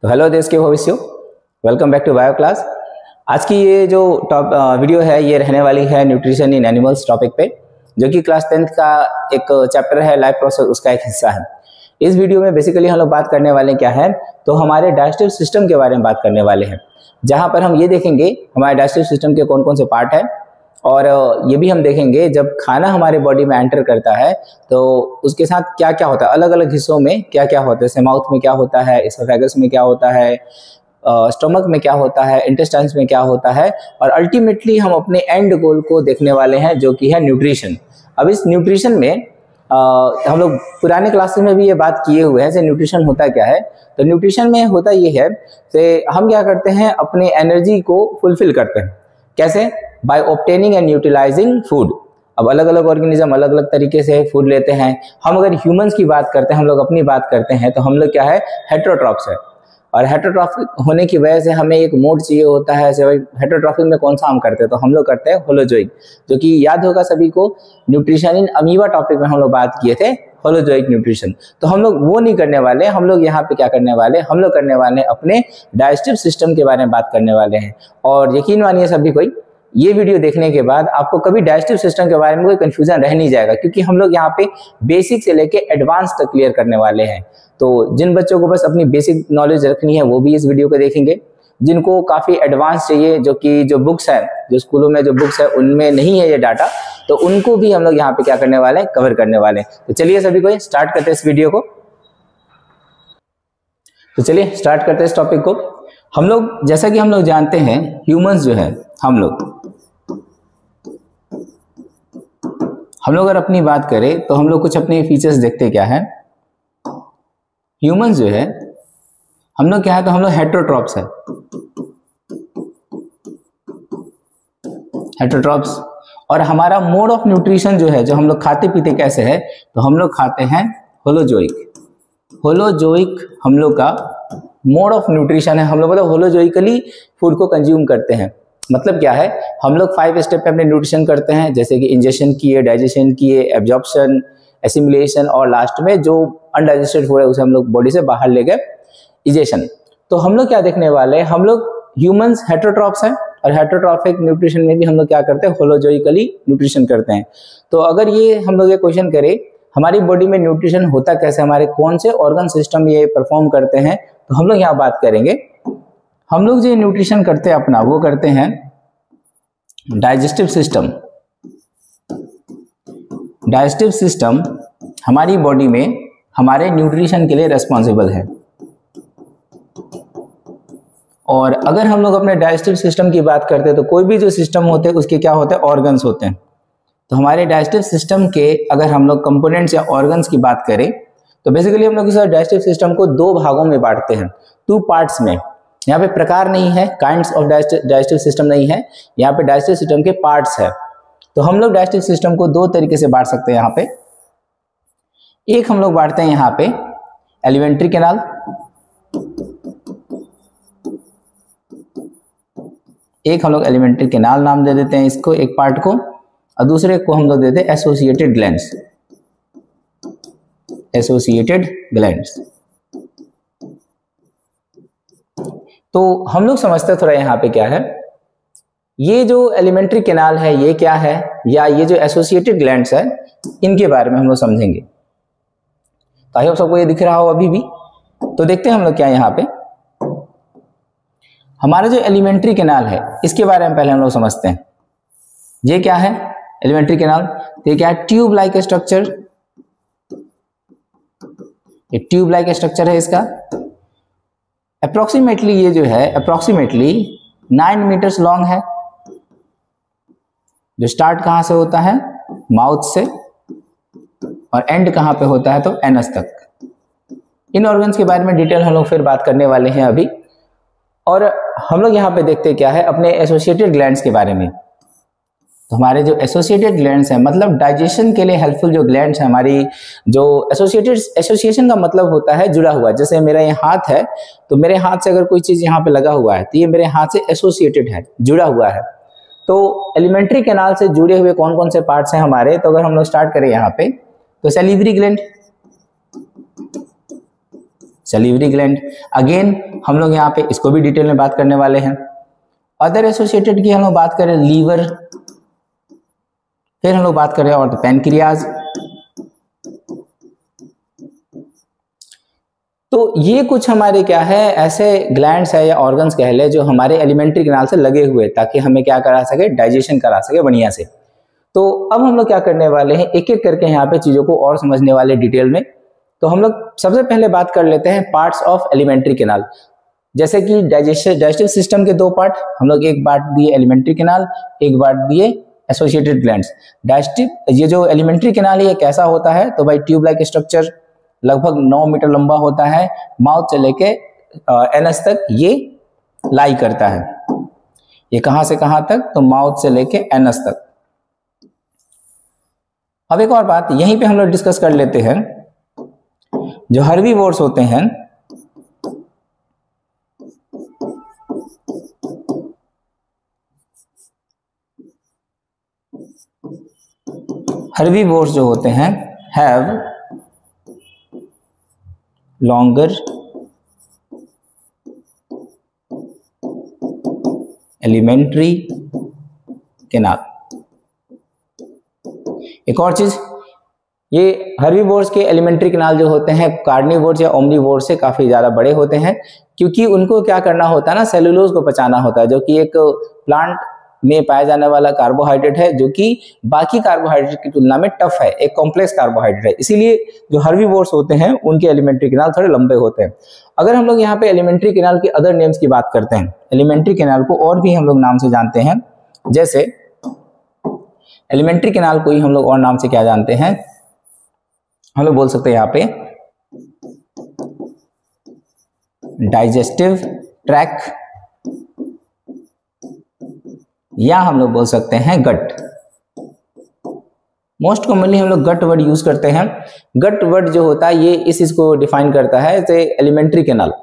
तो हेलो देश के भविष्यों, welcome back to bio class. आज की ये जो वीडियो है ये रहने वाली है न्यूट्रिशन इन एनिमल्स टॉपिक पे, जो कि क्लास 10th का एक चैप्टर है लाइफ प्रोसेस, उसका एक हिस्सा है। इस वीडियो में बेसिकली हम लोग बात करने वाले क्या है, तो हमारे डाइजेस्टिव सिस्टम के बारे में बात करने वाले हैं, जहाँ पर हम ये देखेंगे हमारे डाइजेस्टिव सिस्टम के कौन कौन से पार्ट है, और ये भी हम देखेंगे जब खाना हमारे बॉडी में एंटर करता है तो उसके साथ क्या क्या होता है, अलग अलग हिस्सों में क्या क्या होता है, जैसे माउथ में क्या होता है, एसोफेगस में क्या होता है, स्टमक में क्या होता है, इंटेस्टाइन्स में क्या होता है, और अल्टीमेटली हम अपने एंड गोल को देखने वाले हैं जो कि है न्यूट्रिशन। अब इस न्यूट्रिशन में हम लोग पुराने क्लासेस में भी ये बात किए हुए हैं कि न्यूट्रिशन होता क्या है। तो न्यूट्रिशन में होता ये है कि हम क्या करते हैं, अपनी एनर्जी को फुलफिल करते हैं। कैसे? By obtaining and utilising food. अब अलग अलग ऑर्गेनिज्म अलग अलग तरीके से फूड लेते हैं। हम अगर ह्यूमंस की बात करते हैं, हम लोग अपनी बात करते हैं, तो हम लोग क्या है, हेटेरोट्रॉफ्स है। और हेटेरोट्रॉफिक होने की वजह से हमें एक मोड चाहिए होता है। हेटेरोट्रॉफिक में कौन सा हम करते हैं, तो हम लोग करते हैं होलोजोइक, जो कि याद होगा सभी को, न्यूट्रिशन इन अमीबा टॉपिक में हम लोग बात किए थे, होलोजोइक न्यूट्रिशन। तो हम लोग वो नहीं करने वाले, हम लोग यहाँ पे क्या करने वाले, हम लोग करने वाले अपने डाइजेस्टिव सिस्टम के बारे में बात करने वाले हैं। और यकीन मानिए सभी कोई, ये वीडियो देखने के बाद आपको कभी डाइजेस्टिव सिस्टम के बारे में कोई कंफ्यूजन रह नहीं जाएगा, क्योंकि हम लोग यहाँ पे बेसिक से लेके एडवांस तक क्लियर करने वाले हैं। तो जिन बच्चों को बस अपनी बेसिक नॉलेज रखनी है वो भी इस वीडियो को देखेंगे। जिनको काफी एडवांस चाहिए, जो बुक्स है, जो स्कूलों में जो बुक्स है उनमें नहीं है ये डाटा, तो उनको भी हम लोग यहाँ पे क्या करने वाले हैं, कवर करने वाले हैं। तो चलिए सभी को स्टार्ट करते हैं इस वीडियो को। तो चलिए स्टार्ट करते हैं इस टॉपिक को। हम लोग, जैसा कि हम लोग जानते हैं, ह्यूमंस जो है, हम लोग अगर अपनी बात करें तो हम लोग कुछ अपने फीचर्स देखते क्या है। ह्यूमंस जो है, हम लोग क्या है, तो हम लोग हेटेरोट्रॉफ्स है। हेटेरोट्रॉफ्स। और हमारा मोड ऑफ न्यूट्रिशन जो है, जो हम लोग खाते पीते कैसे है, तो हम लोग खाते हैं होलोजोइक। होलोजोइक हम लोग का मोड ऑफ न्यूट्रिशन है। हम लोग मतलब होलोजोइकली फूड को कंज्यूम करते हैं। मतलब क्या है, हम लोग 5 स्टेप पे अपने न्यूट्रिशन करते हैं, जैसे कि इंजेक्शन किए, डाइजेशन किए, एब्जॉर्प्शन, एसिमिलेशन, और लास्ट में जो अनडाइजेस्टेड फूड है उसे हम लोग बॉडी से बाहर ले गए, इजेशन। तो हम लोग क्या देखने वाले हैं, हम लोग ह्यूमंस हेटेरोट्रॉफ्स हैं, और हेटेरोट्रॉफिक न्यूट्रिशन में भी हम लोग क्या करते हैं, होलोजोइकली न्यूट्रिशन करते हैं। तो अगर ये हम लोग ये क्वेश्चन करें, हमारी बॉडी में न्यूट्रिशन होता कैसे, हमारे कौन से ऑर्गन सिस्टम ये परफॉर्म करते हैं, तो हम लोग यहाँ बात करेंगे। हम लोग जो न्यूट्रिशन करते हैं अपना, वो करते हैं डाइजेस्टिव सिस्टम। डाइजेस्टिव सिस्टम हमारी बॉडी में हमारे न्यूट्रिशन के लिए रेस्पॉन्सिबल है। और अगर हम लोग अपने डाइजेस्टिव सिस्टम की बात करते हैं, तो कोई भी जो सिस्टम होते हैं उसके क्या होते हैं, ऑर्गन्स होते हैं। तो हमारे डाइजेस्टिव सिस्टम के अगर हम लोग कंपोनेंट्स या ऑर्गन्स की बात करें, तो बेसिकली हम लोग इस डाइजेस्टिव सिस्टम को 2 भागों में बांटते हैं, 2 पार्ट्स में। यहाँ पे प्रकार नहीं है, काइंड्स ऑफ डाइजेस्टिव सिस्टम नहीं है, यहाँ पे डाइजेस्टिव सिस्टम के पार्ट्स है। तो हम लोग डाइजेस्टिव सिस्टम को 2 तरीके से बांट सकते हैं यहाँ पे। एक हम लोग बांटते हैं यहाँ पे एलिमेंट्री कैनाल, एक हम लोग एलिमेंट्री कैनाल नाम दे देते हैं इसको, एक पार्ट को, और दूसरे को हम लोग देते हैं एसोसिएटेड ग्लैंड्स। Associated glands. तो हम लोग समझते हैं थोड़ा यहाँ पे क्या है, ये जो एलिमेंट्री कैनाल है ये क्या है, या ये जो एसोसिएटेड ग्लैंड्स है इनके बारे में हम लोग समझेंगे। तो आई होप सबको ये दिख रहा हो अभी भी। तो देखते हैं हम लोग क्या है यहाँ पे। हमारा जो एलिमेंट्री कैनाल है इसके बारे में पहले हम लोग समझते हैं। ये क्या है एलिमेंट्री कैनाल, तो ये क्या है, ट्यूब लाइक स्ट्रक्चर। ये ट्यूब लाइक स्ट्रक्चर है इसका। अप्रोक्सीमेटली ये जो है, अप्रोक्सीमेटली 9 मीटर्स लॉन्ग है। जो स्टार्ट कहां से होता है, माउथ से, और एंड कहां पे होता है, तो एनस तक। इन ऑर्गन्स के बारे में डिटेल हम लोग फिर बात करने वाले हैं अभी। और हम लोग यहाँ पे देखते क्या है, अपने एसोसिएटेड ग्लैंड्स के बारे में। तो हमारे जो एसोसिएटेड ग्लैंड्स हैं, मतलब डाइजेशन के लिए हेल्पफुल जो ग्लैंड्स हैं हमारी, जो एसोसिएशन का मतलब होता है जुड़ा हुआ। जैसे मेरा ये हाथ है, तो मेरे हाथ से अगर कोई चीज यहाँ पे लगा हुआ है, तो ये मेरे हाथ से एसोसिएटेड है, जुड़ा हुआ है। तो एलिमेंट्री कैनाल से जुड़े हुए कौन कौन से पार्ट्स हैं हमारे, तो अगर हम लोग स्टार्ट करें यहाँ पे, तो सैलिवरी ग्लैंड, सलीवरी ग्लैंड। अगेन हम लोग यहाँ पे इसको भी डिटेल में बात करने वाले हैं। अदर एसोसिएटेड की हम लोग बात करें लीवर, फिर हम लोग बात करें और पैनक्रियाज। तो ये कुछ हमारे क्या है ऐसे ग्लैंड्स है या ऑर्गन्स कह ले जो हमारे एलिमेंट्री कैनाल से लगे हुए ताकि हमें क्या करा सके, डाइजेशन करा सके बढ़िया से। तो अब हम लोग क्या करने वाले हैं, एक एक करके यहाँ पे चीजों को और समझने वाले डिटेल में। तो हम लोग सबसे पहले बात कर लेते हैं पार्ट्स ऑफ एलिमेंट्री कैनाल। जैसे कि डाइजेस्टिव सिस्टम के दो पार्ट हम लोग, एक बांट दिए एलिमेंट्री कैनाल, एक बांट दिए एसोसिएटेड ग्लैंड्स। डाइजेस्टिव ये जो एलिमेंट्री कैनाल है ये कैसा होता है, तो भाई ट्यूब लाइक स्ट्रक्चर, लगभग 9 मीटर लंबा होता है, माउथ से लेके एनस तक ये लाई करता है। ये कहां से कहां तक, तो माउथ से लेके एनस तक। अब एक और बात यहीं पे हम लोग डिस्कस कर लेते हैं, जो हर्बीवोर्स होते हैं, हर्बीवोर्स जो होते हैं हैव लॉन्गर एलिमेंट्री कैनाल। एक और चीज, ये हर्बीवोर्स के एलिमेंट्री कैनाल जो होते हैं कार्निवोर्स या ओमनिवोर्स से काफी ज्यादा बड़े होते हैं, क्योंकि उनको क्या करना होता है ना, सेलुलोज को पचाना होता है, जो कि एक प्लांट में पाया जाने वाला कार्बोहाइड्रेट है, जो कि बाकी कार्बोहाइड्रेट की तुलना में टफ है, एक कॉम्प्लेक्स कार्बोहाइड्रेट है। इसीलिए जो हर्बीवोर्स होते हैं उनके एलिमेंट्री कैनाल थोड़े लंबे होते हैं। अगर हम लोग यहाँ पे एलिमेंट्री कैनाल की अदर नेम्स की बात करते हैं, एलिमेंट्री कैनाल को और भी हम लोग नाम से जानते हैं। जैसे एलिमेंट्री कैनाल को ही हम लोग और नाम से क्या जानते हैं, हम लोग बोल सकते हैं यहाँ पे डाइजेस्टिव ट्रैक्ट, या हम लोग बोल सकते हैं गट। मोस्ट कॉमनली हम लोग गट वर्ड यूज करते हैं। गट वर्ड जो होता है ये इस इसको डिफाइन करता है, जैसे एलिमेंट्री कैनाल,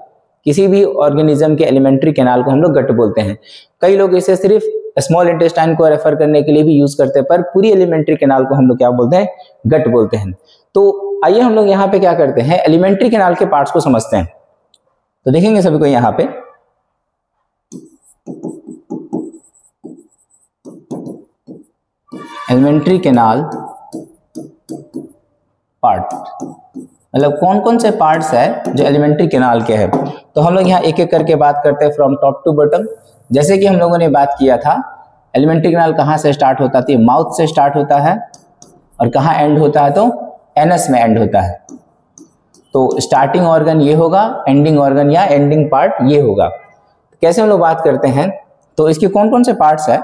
किसी भी ऑर्गेनिज्म के एलिमेंट्री कैनाल को हम लोग गट बोलते हैं। कई लोग इसे सिर्फ स्मॉल इंटेस्टाइन को रेफर करने के लिए भी यूज करते हैं, पर पूरी एलिमेंट्री कैनाल को हम लोग क्या बोलते हैं, गट बोलते हैं। तो आइए हम लोग यहाँ पे क्या करते हैं, एलिमेंट्री कैनाल के पार्ट्स को समझते हैं। तो देखेंगे सभी को यहाँ पे एलिमेंट्री कैनाल पार्ट, मतलब कौन कौन से पार्ट्स है जो एलिमेंट्री कैनाल के हैं। तो हम लोग यहाँ एक एक करके बात करते हैं फ्रॉम टॉप टू बॉटम। जैसे कि हम लोगों ने बात किया था, एलिमेंट्री कैनाल कहाँ से स्टार्ट होता है, माउथ से स्टार्ट होता है, और कहाँ एंड होता है, तो एनस में एंड होता है। तो स्टार्टिंग ऑर्गन ये होगा, एंडिंग ऑर्गन या एंडिंग पार्ट ये होगा। कैसे हम लोग बात करते हैं, तो इसके कौन कौन से पार्ट्स है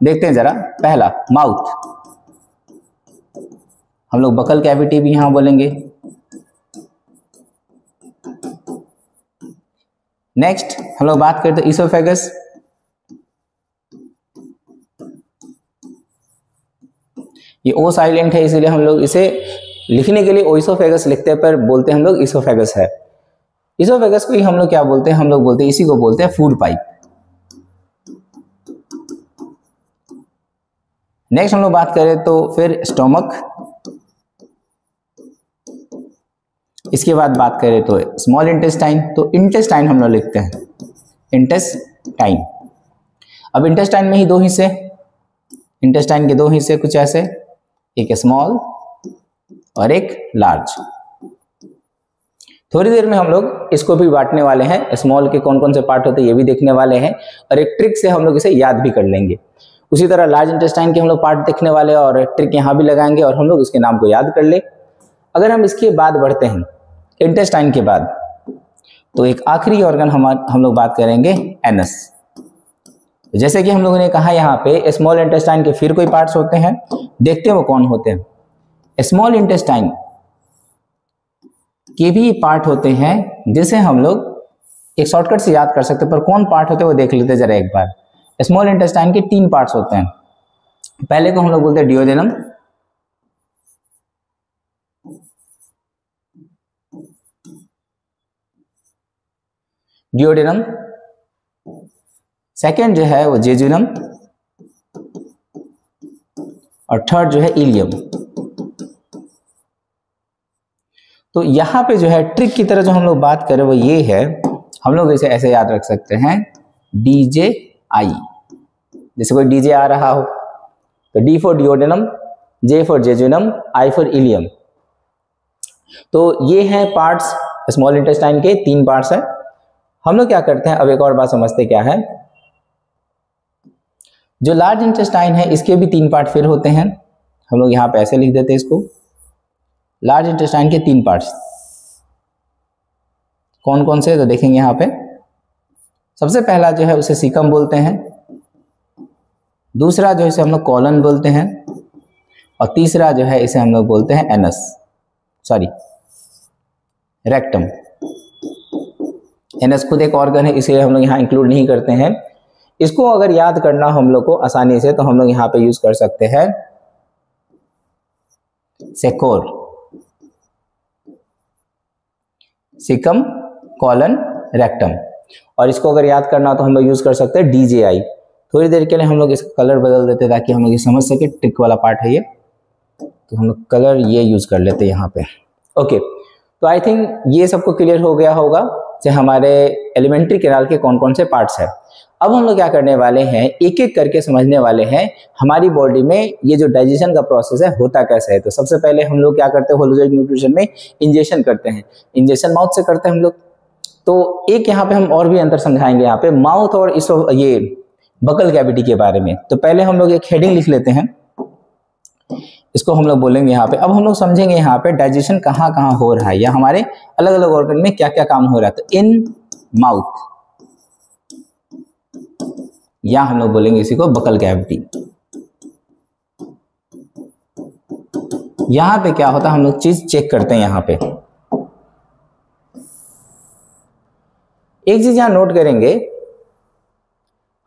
देखते हैं जरा। पहला माउथ, हम लोग बकल कैविटी भी यहां बोलेंगे। नेक्स्ट हम लोग बात करते हैं इसोफेगस, ये ओ साइलेंट है इसलिए हम लोग इसे लिखने के लिए ओइसोफेगस लिखते हैं, पर बोलते हैं हम लोग इसोफेगस है। इसोफेगस को ही हम लोग क्या बोलते हैं, हम लोग बोलते हैं, इसी को बोलते हैं फूड पाइप। नेक्स्ट हम लोग बात करें तो फिर स्टोमक, इसके बाद बात करें तो स्मॉल इंटेस्टाइन। तो इंटेस्टाइन हम लोग लिखते हैं इंटेस्टाइन। अब इंटेस्टाइन में ही दो हिस्से, इंटेस्टाइन के दो हिस्से कुछ ऐसे, एक स्मॉल और एक लार्ज। थोड़ी देर में हम लोग इसको भी बांटने वाले हैं, स्मॉल के कौन कौन से पार्ट होते हैं ये भी देखने वाले हैं, और एक ट्रिक से हम लोग इसे याद भी कर लेंगे। उसी तरह लार्ज इंटेस्टाइन के हम लोग पार्ट देखने वाले हैं और ट्रिक यहाँ भी लगाएंगे और हम लोग उसके नाम को याद कर ले। अगर हम इसके बाद बढ़ते हैं इंटेस्टाइन के बाद, तो एक आखिरी ऑर्गन हम लोग बात करेंगे एनस। जैसे कि हम लोगों ने कहा यहाँ पे स्मॉल इंटेस्टाइन के फिर कोई पार्ट्स होते हैं, देखते हैं वो कौन होते हैं। स्मॉल इंटेस्टाइन के भी पार्ट होते हैं जिसे हम लोग एक शॉर्टकट से याद कर सकते हैं, पर कौन पार्ट होते हैं वो देख लेते जरा एक बार। स्मॉल इंटेस्टाइन के 3 पार्ट्स होते हैं। पहले को हम लोग बोलते हैं डिओडेनम, डिओडेनम। सेकेंड जो है वो जेजुनम, और थर्ड जो है इलियम। तो यहाँ पे जो है ट्रिक की तरह जो हम लोग बात करें वो ये है, हम लोग इसे ऐसे याद रख सकते हैं DJI। जैसे कोई डीजे आ रहा हो तो D for duodenum, J for jejunum, I for ileum. तो ये हैं पार्ट्स स्मॉल इंटेस्टाइन के, 3 पार्ट्स हैं। हम लोग क्या करते हैं, अब एक और बात समझते क्या है, जो लार्ज इंटेस्टाइन है इसके भी 3 पार्ट फिर होते हैं। हम लोग यहाँ पे ऐसे लिख देते हैं इसको, लार्ज इंटेस्टाइन के 3 पार्ट्स कौन कौन से, तो देखेंगे यहाँ पे। सबसे पहला जो है उसे सीकम बोलते हैं, दूसरा जो है इसे हम लोग कॉलन बोलते हैं, और तीसरा जो है इसे हम लोग बोलते हैं रेक्टम। एनस खुद एक ऑर्गन है, इसे हम लोग यहाँ इंक्लूड नहीं करते हैं। इसको अगर याद करना हम लोग को आसानी से, तो हम लोग यहाँ पे यूज कर सकते हैं सेकोर, सिकम, कॉलन, रेक्टम। और इसको अगर याद करना तो हम लोग यूज कर सकते हैं DJI। थोड़ी देर के लिए हम लोग इसका कलर बदल देते हैं ताकि हम लोग ये समझ सके, ट्रिक वाला पार्ट है ये। तो हम लोग कलर ये यूज कर लेते हैं यहाँ पे। ओके, तो आई थिंक ये सबको क्लियर हो गया होगा कि हमारे एलिमेंट्री कैनाल के कौन कौन से पार्ट्स हैं। अब हम लोग क्या करने वाले हैं, एक एक करके समझने वाले हैं हमारी बॉडी में ये जो डाइजेशन का प्रोसेस है होता कैसे है। तो सबसे पहले हम लोग क्या करते हैं, होलोजोइक न्यूट्रिशन में इंजेक्शन करते हैं, इंजेक्शन माउथ से करते हैं हम लोग। तो एक यहाँ पे हम और भी अंतर समझाएंगे यहाँ पे माउथ और इस ये बकल कैविटी के बारे में। तो पहले हम लोग एक हेडिंग लिख लेते हैं, इसको हम लोग बोलेंगे यहाँ पे। अब हम लोग समझेंगे यहाँ पे डाइजेशन कहाँ कहाँ हो रहा है या हमारे अलग अलग ऑर्गन में क्या क्या काम हो रहा है। तो इन माउथ, या हम लोग बोलेंगे इसी को बकल कैविटी। यहां पे क्या होता है, हम लोग चीज चेक करते हैं। यहां पे एक चीज यहां नोट करेंगे,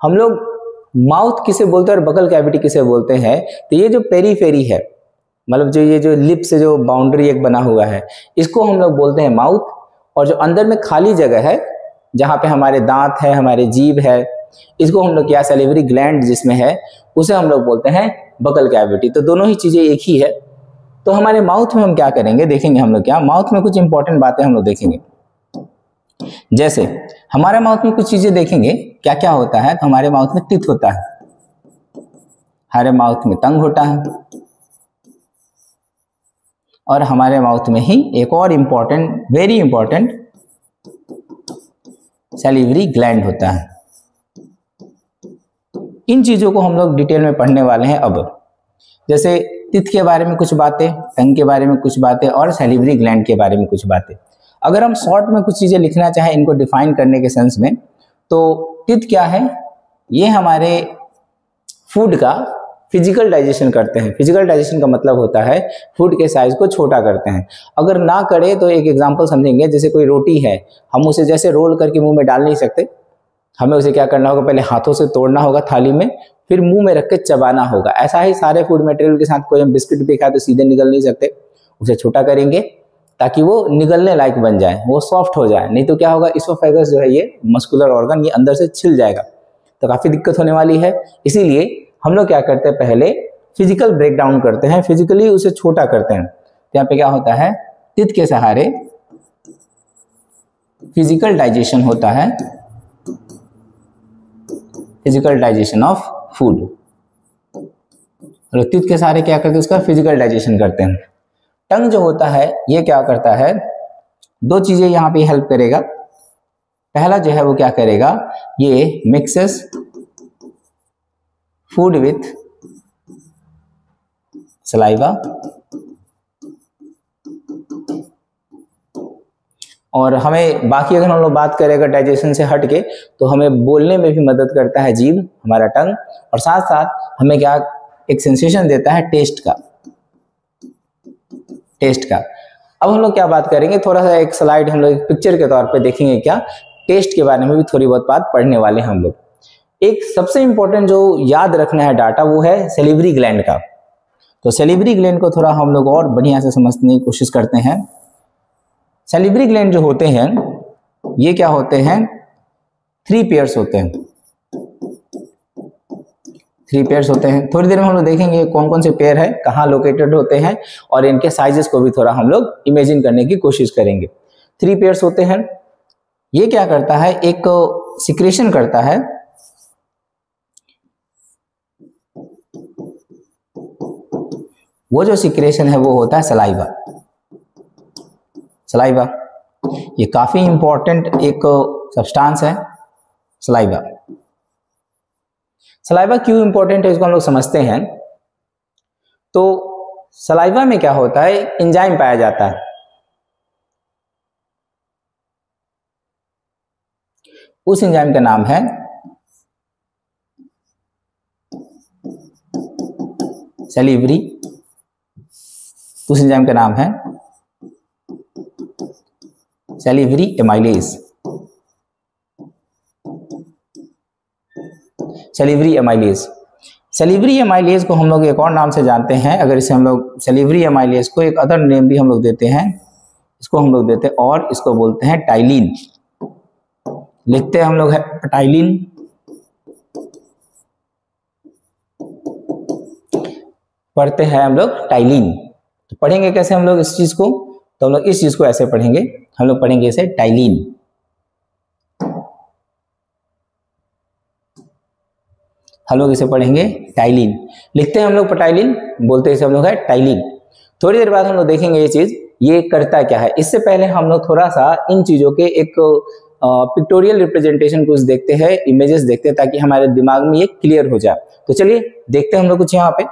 हम लोग माउथ किसे बोलते हैं और बकल कैविटी किसे बोलते हैं। तो ये जो पेरीफेरी है, मतलब जो ये जो लिप से जो बाउंड्री एक बना हुआ है, इसको हम लोग बोलते हैं माउथ। और जो अंदर में खाली जगह है जहां पे हमारे दांत है, हमारे जीभ है, इसको हम लोग क्या सैलिवरी ग्लैंड जिसमें है, उसे हम लोग बोलते हैं बकल कैविटी। तो दोनों ही चीजें एक ही है। तो हमारे माउथ में हम क्या करेंगे, देखेंगे हम लोग क्या, माउथ में कुछ इंपॉर्टेंट बातें हम लोग देखेंगे। जैसे हमारे माउथ में कुछ चीजें देखेंगे क्या क्या होता है। तो हमारे माउथ में टीथ होता है, हमारे माउथ में टंग होता है, और हमारे माउथ में ही एक और important, very important salivary gland होता है। इन चीजों को हम लोग डिटेल में पढ़ने वाले हैं अब। जैसे टीथ के बारे में कुछ बातें, टंग के बारे में कुछ बातें, और सैलिवरी ग्लैंड के बारे में कुछ बातें। अगर हम शॉर्ट में कुछ चीजें लिखना चाहें इनको डिफाइन करने के सेंस में, तो टीथ क्या है, ये हमारे फूड का फिजिकल डाइजेशन करते हैं। फिजिकल डाइजेशन का मतलब होता है फूड के साइज को छोटा करते हैं। अगर ना करे तो एक एग्जांपल समझेंगे, जैसे कोई रोटी है, हम उसे जैसे रोल करके मुंह में डाल नहीं सकते, हमें उसे क्या करना होगा, पहले हाथों से तोड़ना होगा थाली में, फिर मुंह में रख के चबाना होगा। ऐसा ही सारे फूड मटेरियल के साथ कोई हम बिस्किट भी खाए तो सीधे निगल नहीं सकते, उसे छोटा करेंगे ताकि वो निगलने लायक बन जाए, वो सॉफ्ट हो जाए। नहीं तो क्या होगा, इसोफेगस जो है ये मस्कुलर ऑर्गन, ये अंदर से छिल जाएगा, तो काफी दिक्कत होने वाली है। इसीलिए हम लोग क्या करते हैं, पहले फिजिकल ब्रेक डाउन करते हैं, फिजिकली उसे छोटा करते हैं। तो यहाँ पे क्या होता है, टीथ के सहारे फिजिकल डाइजेशन होता है, फिजिकल डाइजेशन ऑफ फूड। और टीथ के सहारे क्या करते हैं, उसका फिजिकल डाइजेशन करते हैं। टंग जो होता है ये क्या करता है, 2 चीजें यहाँ पे हेल्प करेगा। पहला जो है वो क्या करेगा, ये मिक्सेस फूड विथ सलाइवा, और हमें बाकी अगर हम लोग बात करें अगर डाइजेशन से हट के, तो हमें बोलने में भी मदद करता है जीभ, हमारा टंग, और साथ साथ हमें क्या एक सेंसेशन देता है टेस्ट का। अब हम लोग क्या बात करेंगे, थोड़ा सा एक स्लाइड हम लोग एक पिक्चर के तौर पे देखेंगे, क्या टेस्ट के बारे में भी थोड़ी बहुत बात पढ़ने वाले हैं हम लोग। एक सबसे इंपॉर्टेंट जो याद रखना है डाटा, वो है सैलिवरी ग्लैंड का। तो सैलिवरी ग्लैंड को थोड़ा हम लोग और बढ़िया से समझने की कोशिश करते हैं। सैलिवरी ग्लैंड जो होते हैं ये क्या होते हैं, 3 पेयर्स होते हैं। 3 पेयर्स होते हैं। थोड़ी देर में हम लोग देखेंगे कौन कौन से पेयर है, कहाँ लोकेटेड होते हैं और इनके साइजेस को भी थोड़ा हम लोग इमेजिन करने की कोशिश करेंगे। 3 पेयर्स होते हैं। ये क्या करता है, एक सिक्रेशन करता है, वो जो सिक्रेशन है वो होता है सलाइवा। सलाइवा ये काफी इंपॉर्टेंट एक सब्सटेंस है सलाइवा। सलाइवा क्यों इंपॉर्टेंट है इसको हम लोग समझते हैं। तो सलाइवा में क्या होता है, एंजाइम पाया जाता है। उस एंजाइम का नाम है सैलिवरी। उस एंजाइम का नाम है salivary amylase. Salivary amylase, salivary amylase को हम लोग एक और नाम से जानते हैं। अगर इसे हम लोग सैलिवरी एमाइलेज को एक अदर नेम भी हम लोग देते हैं, इसको हम लोग देते हैं और इसको बोलते हैं टाइलिन। लिखते हैं हम लोग है टाइलिन। पढ़ते हैं हम लोग टाइलिन। तो पढ़ेंगे कैसे हम लोग इस चीज को, तो हम लोग इस चीज को ऐसे पढ़ेंगे, हम लोग पढ़ेंगे इसे टाइलिन। हम लोग इसे पढ़ेंगे टाइलिन। लिखते हैं हम लोग पटाइलिन, बोलते हैं इसे हम लोग है टाइलिन। थोड़ी देर बाद हम लोग देखेंगे ये चीज ये करता क्या है। इससे पहले हम लोग थोड़ा सा इन चीजों के एक पिक्टोरियल रिप्रेजेंटेशन कुछ देखते हैं, इमेजेस देखते हैं, ताकि हमारे दिमाग में ये क्लियर हो जाए। तो चलिए देखते हैं हम लोग कुछ यहाँ पे।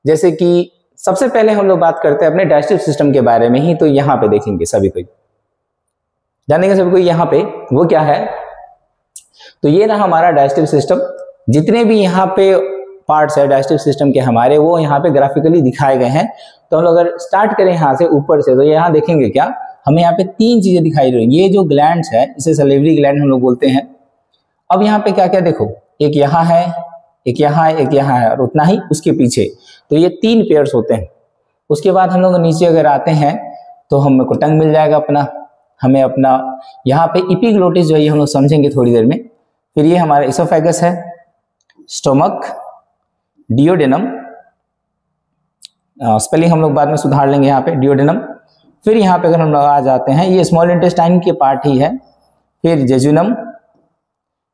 जैसे कि सबसे पहले हम लोग बात करते हैं अपने डाइजेस्टिव सिस्टम के बारे में ही। तो यहाँ पे देखेंगे सभी कोई जानेंगे, सभी कोई यहाँ पे वो क्या है। तो ये रहा हमारा डाइजेस्टिव सिस्टम। जितने भी यहाँ पे पार्ट्स है डाइजेस्टिव सिस्टम के हमारे, वो यहाँ पे ग्राफिकली दिखाए गए हैं। तो हम लोग अगर स्टार्ट करें यहाँ से ऊपर से, तो यहाँ देखेंगे क्या, हमें यहाँ पे 3 चीजें दिखाई दे रही हैं। ये जो ग्लैंड्स है इसे सैलिवरी ग्लैंड हम लोग बोलते हैं। अब यहाँ पे क्या क्या देखो, एक यहाँ है, एक यहाँ है, एक यहाँ है और उतना ही उसके पीछे। तो ये 3 पेयर्स होते हैं। उसके बाद हम लोग नीचे अगर आते हैं तो हमको टंग मिल जाएगा अपना, हमें अपना यहाँ पे एपिग्लोटिस जो है ये हम लोग समझेंगे थोड़ी देर में। फिर ये हमारा इसोफेगस है, स्टोमक, डियोडेनम, स्पेलिंग हम लोग बाद में सुधार लेंगे यहाँ पे, डियोडेनम। फिर यहाँ पे अगर हम लोग आ जाते हैं, ये स्मॉल इंटेस्टाइन के पार्ट ही है। फिर जेजुनम,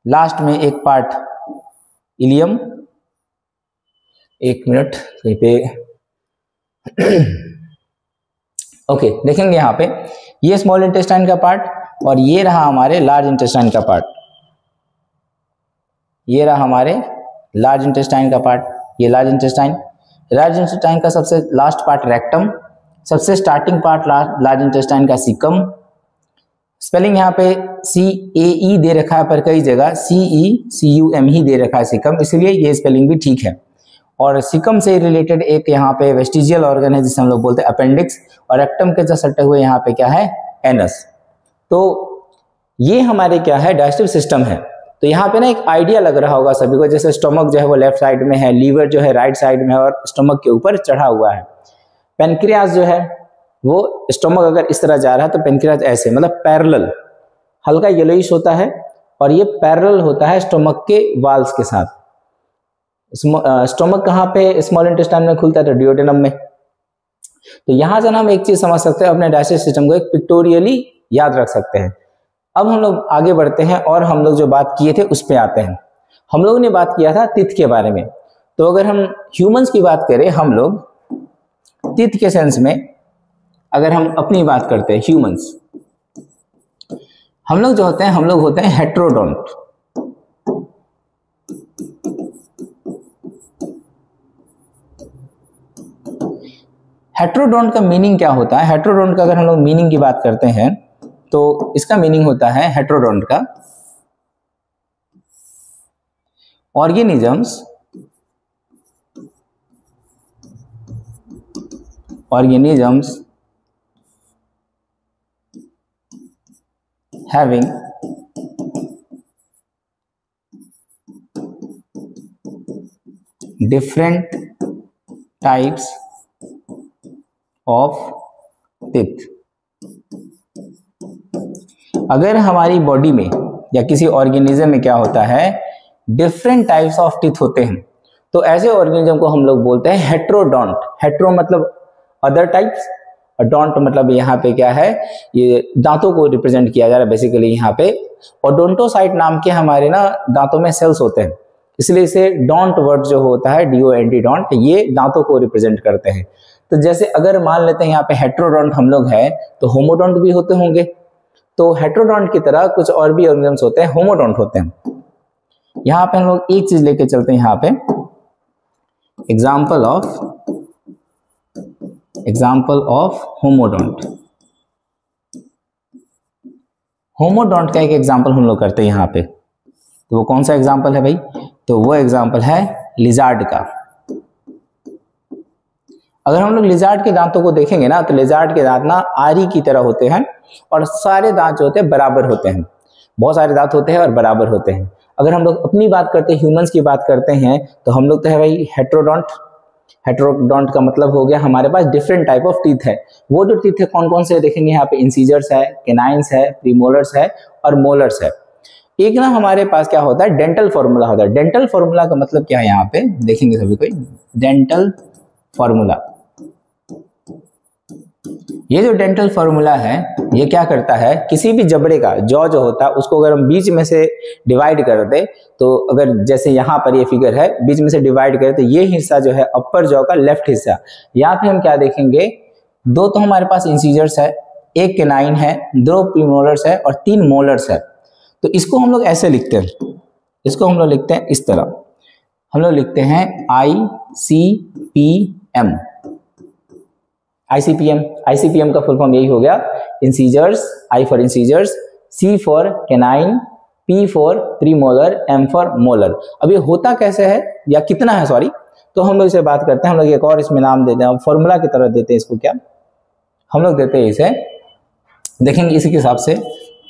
लास्ट में एक पार्ट इलियम। एक मिनट कहीं पे ओके देखेंगे यहाँ पे ये स्मॉल इंटेस्टाइन का पार्ट और ये रहा हमारे लार्ज इंटेस्टाइन का पार्ट। ये रहा हमारे लार्ज इंटेस्टाइन का पार्ट, ये लार्ज इंटेस्टाइन। लार्ज इंटेस्टाइन का सबसे लास्ट पार्ट रेक्टम, सबसे स्टार्टिंग पार्ट लार्ज इंटेस्टाइन का सीकम। स्पेलिंग यहाँ पे CAE दे रखा है, पर कई जगह CECUM ही दे रखा है सीकम, इसलिए ये स्पेलिंग भी ठीक है। और सीकम से रिलेटेड एक यहाँ पे वेस्टिजियल ऑर्गन है जिसे हम लोग बोलते हैं अपेंडिक्स, और रेक्टम के जो सटे हुए यहाँ पे क्या है, एनस। तो ये हमारे क्या है, डाइजेस्टिव सिस्टम है। तो यहाँ पे ना एक आइडिया लग रहा होगा सभी को, जैसे स्टोमक जो है वो लेफ्ट साइड में है, लीवर जो है राइट साइड में है और स्टोमक के ऊपर चढ़ा हुआ है। पेनक्रियास जो है वो, स्टोमक अगर इस तरह जा रहा है तो पेनक्रियास ऐसे, मतलब पैरेलल, हल्का येलोइश होता है और ये पैरेलल होता है स्टोमक के वाल्स के साथ। स्टोमक कहाँ पे स्मॉल इंटेस्टाइन में खुलता है, तो डियोडेनम में। तो यहां से हम एक चीज समझ सकते हैं, अपने डाइजेस्टिव सिस्टम को एक पिक्टोरियली याद रख सकते हैं। अब हम लोग आगे बढ़ते हैं और हम लोग जो बात किए थे उस पे आते हैं। हम लोगों ने बात किया था तिथ के बारे में। तो अगर हम ह्यूमंस की बात करें, हम लोग तिथ के सेंस में अगर हम अपनी बात करते हैं, ह्यूमंस, हम लोग जो होते हैं, हम लोग होते हैं हेट्रोडोंट। हेट्रोडोंट का मीनिंग क्या होता है? हेट्रोडोंट का अगर हम लोग मीनिंग की बात करते हैं तो इसका मीनिंग होता है हेट्रोडोंट का organisms having different types of teeth। अगर हमारी बॉडी में या किसी ऑर्गेनिज्म में क्या होता है, डिफरेंट टाइप्स ऑफ टीथ होते हैं, तो ऐसे ऑर्गेनिज्म को हम लोग बोलते हैं हेट्रोडोंट। हेट्रो मतलब अदर टाइप्स, और डोंट मतलब यहाँ पे क्या है, ये दांतों को रिप्रेजेंट किया जा रहा है बेसिकली यहाँ पे। ओडोंटोसाइट नाम के हमारे ना दांतों में सेल्स होते हैं, इसलिए इसे डोंट वर्ड जो होता है DONT डोंट, ये दांतों को रिप्रेजेंट करते हैं। तो जैसे अगर मान लेते हैं यहाँ पे हेट्रोडोंट हम लोग हैं, तो होमोडोंट भी होते होंगे। तो हेट्रोडोंट की तरह कुछ और भी ऑर्गेनिज्म्स होते हैं, होमोडोंट होते हैं। यहाँ पे हम लोग एक चीज लेके चलते हैं, यहाँ पे एग्जाम्पल ऑफ होमोडोंट। होमोडोंट का एक एग्जाम्पल हम लोग करते हैं यहाँ पे, तो वो कौन सा एग्जाम्पल है भाई, तो वो एग्जाम्पल है लिजार्ड का। अगर हम लोग लिजार्ड के दांतों को देखेंगे ना, तो लिजार्ड के दांत ना आरी की तरह होते हैं, और सारे दांत जो होते हैं बराबर होते हैं। बहुत सारे दांत होते हैं और बराबर होते हैं। अगर हम लोग अपनी बात करते हैं, ह्यूमंस की बात करते हैं, तो हम लोग तो है भाई हेट्रोडोंट। हेट्रोडोंट का मतलब हो गया हमारे पास डिफरेंट टाइप ऑफ टीथ है। वो जो टीथ है कौन कौन से देखेंगे यहाँ पे, इंसीजर्स है, केनाइन्स है, प्रीमोलर्स है और मोलर्स है। एक ना हमारे पास क्या होता है, डेंटल फॉर्मूला होता है। डेंटल फॉर्मूला का मतलब क्या है, यहाँ पे देखेंगे सभी कोई, डेंटल फॉर्मूला। ये जो डेंटल फॉर्मूला है, ये क्या करता है, किसी भी जबड़े का जॉ जो होता है उसको अगर हम बीच में से डिवाइड कर दे, तो अगर जैसे यहाँ पर ये फिगर है, बीच में से डिवाइड करें, तो ये हिस्सा जो है अपर जॉ का लेफ्ट हिस्सा, यहाँ पे हम क्या देखेंगे, दो तो हमारे पास इंसीजर्स है, एक केनाइन है, दो प्रीमोलर्स है और 3 मोलर्स है। तो इसको हम लोग ऐसे लिखते हैं, इसको हम लोग लिखते हैं इस तरह, हम लोग लिखते हैं ICPM। ICPM का फुल फॉर्म यही हो गया, incisors, I for incisors, C for canine, P for premolar, M for molar. अब ये होता कैसे है या कितना है, सॉरी, तो हम लोग इसे बात करते हैं। हम लोग एक और इसमें नाम देते हैं, फॉर्मूला की तरह देते हैं इसको, क्या हम लोग देते हैं इसे, देखेंगे इसी के हिसाब से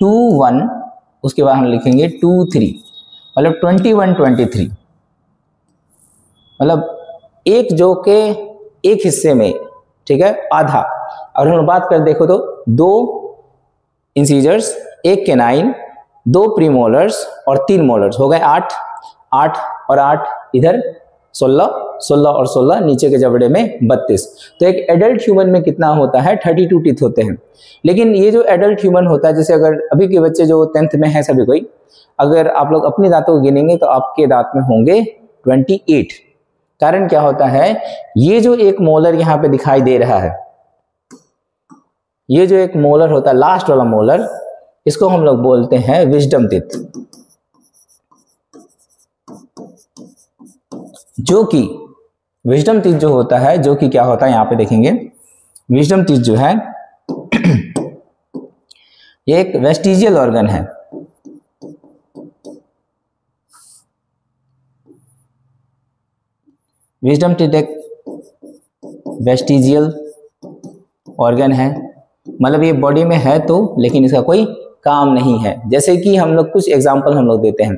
2 1, उसके बाद हम लिखेंगे 2 3, मतलब 21 23, मतलब एक जो के एक हिस्से में, ठीक है, आधा। और हम बात कर देखो तो 2 इंसीजर्स, एक केनाइन, 2 प्रीमोलर्स और 3 मोलर्स, हो गए 8 8 और 8 इधर 16 16 और 16 नीचे के जबड़े में 32। तो एक एडल्ट ह्यूमन में कितना होता है, 32 टीथ होते हैं। लेकिन ये जो एडल्ट ह्यूमन होता है, जैसे अगर अभी के बच्चे जो 10th में है सभी कोई, अगर आप लोग अपने दांतों को गिनेंगे तो आपके दांत में होंगे 28। कारण क्या होता है, ये जो एक मोलर यहाँ पे दिखाई दे रहा है, ये जो एक मोलर होता है, लास्ट वाला मोलर, इसको हम लोग बोलते हैं विजडम टीथ। जो कि विजडम टीथ जो होता है, जो कि क्या होता है, यहाँ पे देखेंगे, विजडम टीथ जो है ये एक वेस्टिजियल ऑर्गन है। विजडम टीथ एक वेस्टिजियल ऑर्गन है, मतलब ये बॉडी में है तो, लेकिन इसका कोई काम नहीं है। जैसे कि हम लोग कुछ एग्जांपल हम लोग देते हैं,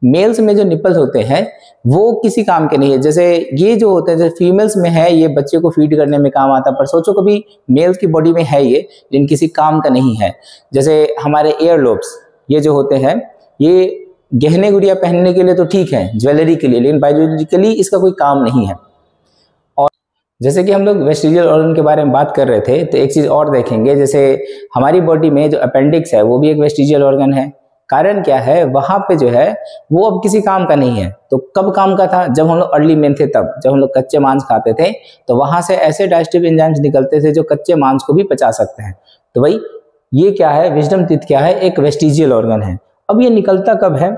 मेल्स में जो निपल्स होते हैं वो किसी काम के नहीं है। जैसे ये जो होता है, जैसे फीमेल्स में है, ये बच्चे को फीड करने में काम आता है, पर सोचो कभी मेल्स की बॉडी में है ये, लेकिन किसी काम का नहीं है। जैसे हमारे एयर लोब्स ये जो होते हैं, ये गहने गुड़िया पहनने के लिए तो ठीक है, ज्वेलरी के लिए, लेकिन बायोलॉजिकली इसका कोई काम नहीं है। और जैसे कि हम लोग वेस्टिजियल ऑर्गन के बारे में बात कर रहे थे, तो एक चीज और देखेंगे, जैसे हमारी बॉडी में जो अपेंडिक्स है वो भी एक वेस्टिजियल ऑर्गन है। कारण क्या है, वहां पे जो है वो अब किसी काम का नहीं है। तो कब काम का था, जब हम लोग अर्ली मेन थे, तब जब हम लोग कच्चे मांस खाते थे, तो वहां से ऐसे डाइजेस्टिव एंजाइम्स निकलते थे जो कच्चे मांस को भी पचा सकते हैं। तो भाई ये क्या है, विजडम टीथ क्या है, एक वेस्टिजियल ऑर्गन है। अब ये निकलता कब है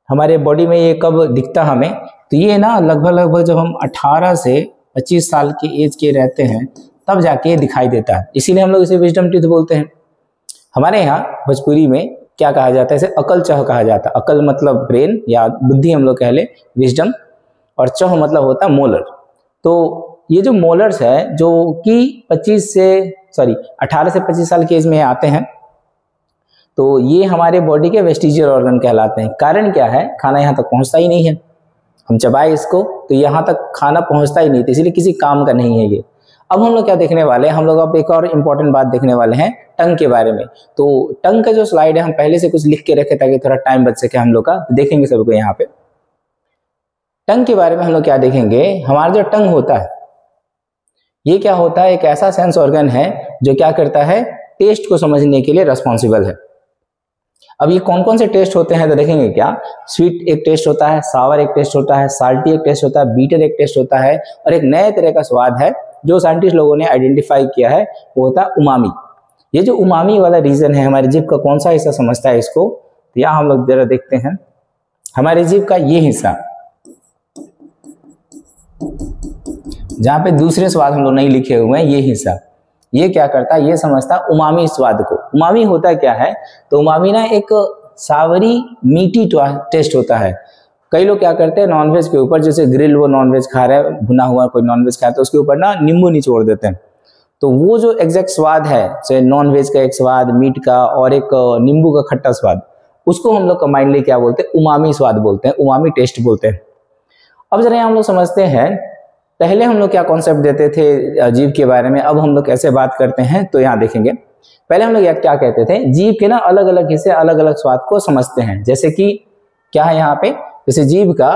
हमारे बॉडी में, ये कब दिखता हमें, तो ये ना लगभग जब हम 18 से 25 साल के एज के रहते हैं, तब जाके ये दिखाई देता है। इसीलिए हम लोग इसे विजडम टीथ बोलते हैं। हमारे यहाँ भोजपुरी में क्या कहा जाता है, इसे अकल चह कहा जाता है। अकल मतलब ब्रेन या बुद्धि हम लोग कह ले, विजडम, और चह मतलब होता है मोलर। तो ये जो मोलर्स है, जो कि 18 से 25 साल की एज में आते हैं, तो ये हमारे बॉडी के वेस्टिजियल ऑर्गन कहलाते हैं। कारण क्या है, खाना यहाँ तक पहुँचता ही नहीं है, हम चबाए इसको तो यहाँ तक खाना पहुँचता ही नहीं, तो इसलिए किसी काम का नहीं है ये। अब हम लोग क्या देखने वाले हैं, हम लोग अब एक और इम्पोर्टेंट बात देखने वाले हैं, टंग के बारे में। तो टंग का जो स्लाइड है, हम पहले से कुछ लिख के रखे ताकि थोड़ा टाइम बच सके हम लोग का, तो देखेंगे सबको यहाँ पे। टंग के बारे में हम लोग क्या देखेंगे, हमारा जो टंग होता है ये क्या होता है, एक ऐसा सेंस ऑर्गन है जो क्या करता है, टेस्ट को समझने के लिए रेस्पॉन्सिबल है। अब ये कौन कौन से टेस्ट होते हैं तो देखेंगे क्या, स्वीट एक टेस्ट होता है, सावर एक टेस्ट होता है, साल्टी एक टेस्ट होता है, बीटर एक टेस्ट होता है, और एक नए तरह का स्वाद है जो साइंटिस्ट लोगों ने आइडेंटिफाई किया है, वो होता है उमामी। ये जो उमामी वाला रीजन है, हमारे जीभ का कौन सा हिस्सा समझता है इसको, तो यहाँ हम लोग जरा देखते हैं, हमारे जीभ का ये हिस्सा जहाँ पे दूसरे स्वाद हम लोग नहीं लिखे हुए हैं, ये हिस्सा ये क्या करता है, ये समझता है उमामी स्वाद को। उमामी होता क्या है, तो उमामी ना एक सावरी मीठी टेस्ट होता है। कई लोग क्या करते हैं, नॉनवेज के ऊपर, जैसे ग्रिल वो नॉनवेज खा रहे हैं, भुना हुआ कोई नॉनवेज खा रहा है, तो उसके ऊपर ना नींबू निचोड़ देते हैं, तो वो जो एग्जैक्ट स्वाद है, जैसे नॉनवेज का एक स्वाद, मीट का, और एक नींबू का खट्टा स्वाद, उसको हम लोग कंबाइनली क्या बोलते हैं, उमामी स्वाद बोलते हैं, उमामी टेस्ट बोलते हैं। अब जरा हम लोग समझते हैं, पहले हम लोग क्या कॉन्सेप्ट देते थे जीभ के बारे में, अब हम लोग कैसे बात करते हैं, तो यहाँ देखेंगे। पहले हम लोग क्या कहते थे, जीभ के ना अलग अलग हिस्से अलग अलग स्वाद को समझते हैं। जैसे कि क्या है यहाँ पे, जैसे जीभ का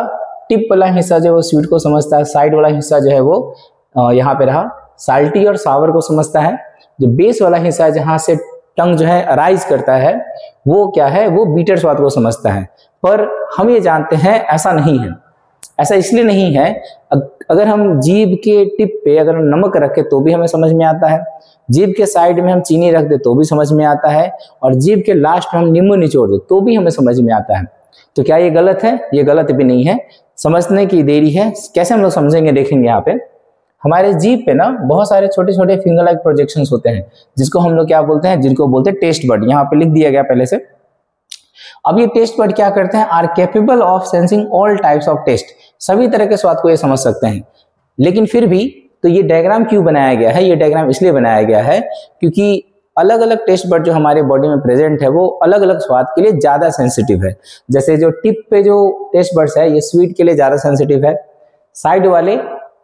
टिप वाला हिस्सा जो है वो स्वीट को समझता है, साइड वाला हिस्सा जो है वो यहाँ पे रहा साल्टी और सावर को समझता है, जो बेस वाला हिस्सा है जहाँ से टंग जो है अराइज करता है, वो क्या है, वो बीटर स्वाद को समझता है। पर हम ये जानते हैं ऐसा नहीं है। ऐसा इसलिए नहीं है, अगर हम जीभ के टिप पे अगर नमक रखें तो भी हमें समझ में आता है, जीभ के साइड में हम चीनी रख दे तो भी समझ में आता है, और जीभ के लास्ट में हम नींबू निचोड़ दे तो भी हमें समझ में आता है। तो क्या ये गलत है? ये गलत भी नहीं है, समझने की देरी है। कैसे हम लोग समझेंगे, देखेंगे। यहाँ पे हमारे जीभ पे ना बहुत सारे छोटे छोटे फिंगर लाइक प्रोजेक्शंस होते हैं, जिसको हम लोग क्या बोलते हैं, जिनको बोलते हैं टेस्ट बड। यहाँ पे लिख दिया गया पहले से। अब ये टेस्ट बड क्या करते हैं, are capable of sensing all types of taste, सभी तरह के स्वाद को ये समझ सकते हैं। लेकिन फिर भी तो ये डायग्राम क्यों बनाया गया है, ये डायग्राम इसलिए बनाया गया है क्योंकि अलग अलग टेस्ट बड जो हमारे बॉडी में प्रेजेंट है वो अलग अलग स्वाद के लिए ज्यादा सेंसिटिव है। जैसे जो टिप पे जो टेस्ट बड्स है ये स्वीट के लिए ज्यादा सेंसिटिव है, साइड वाले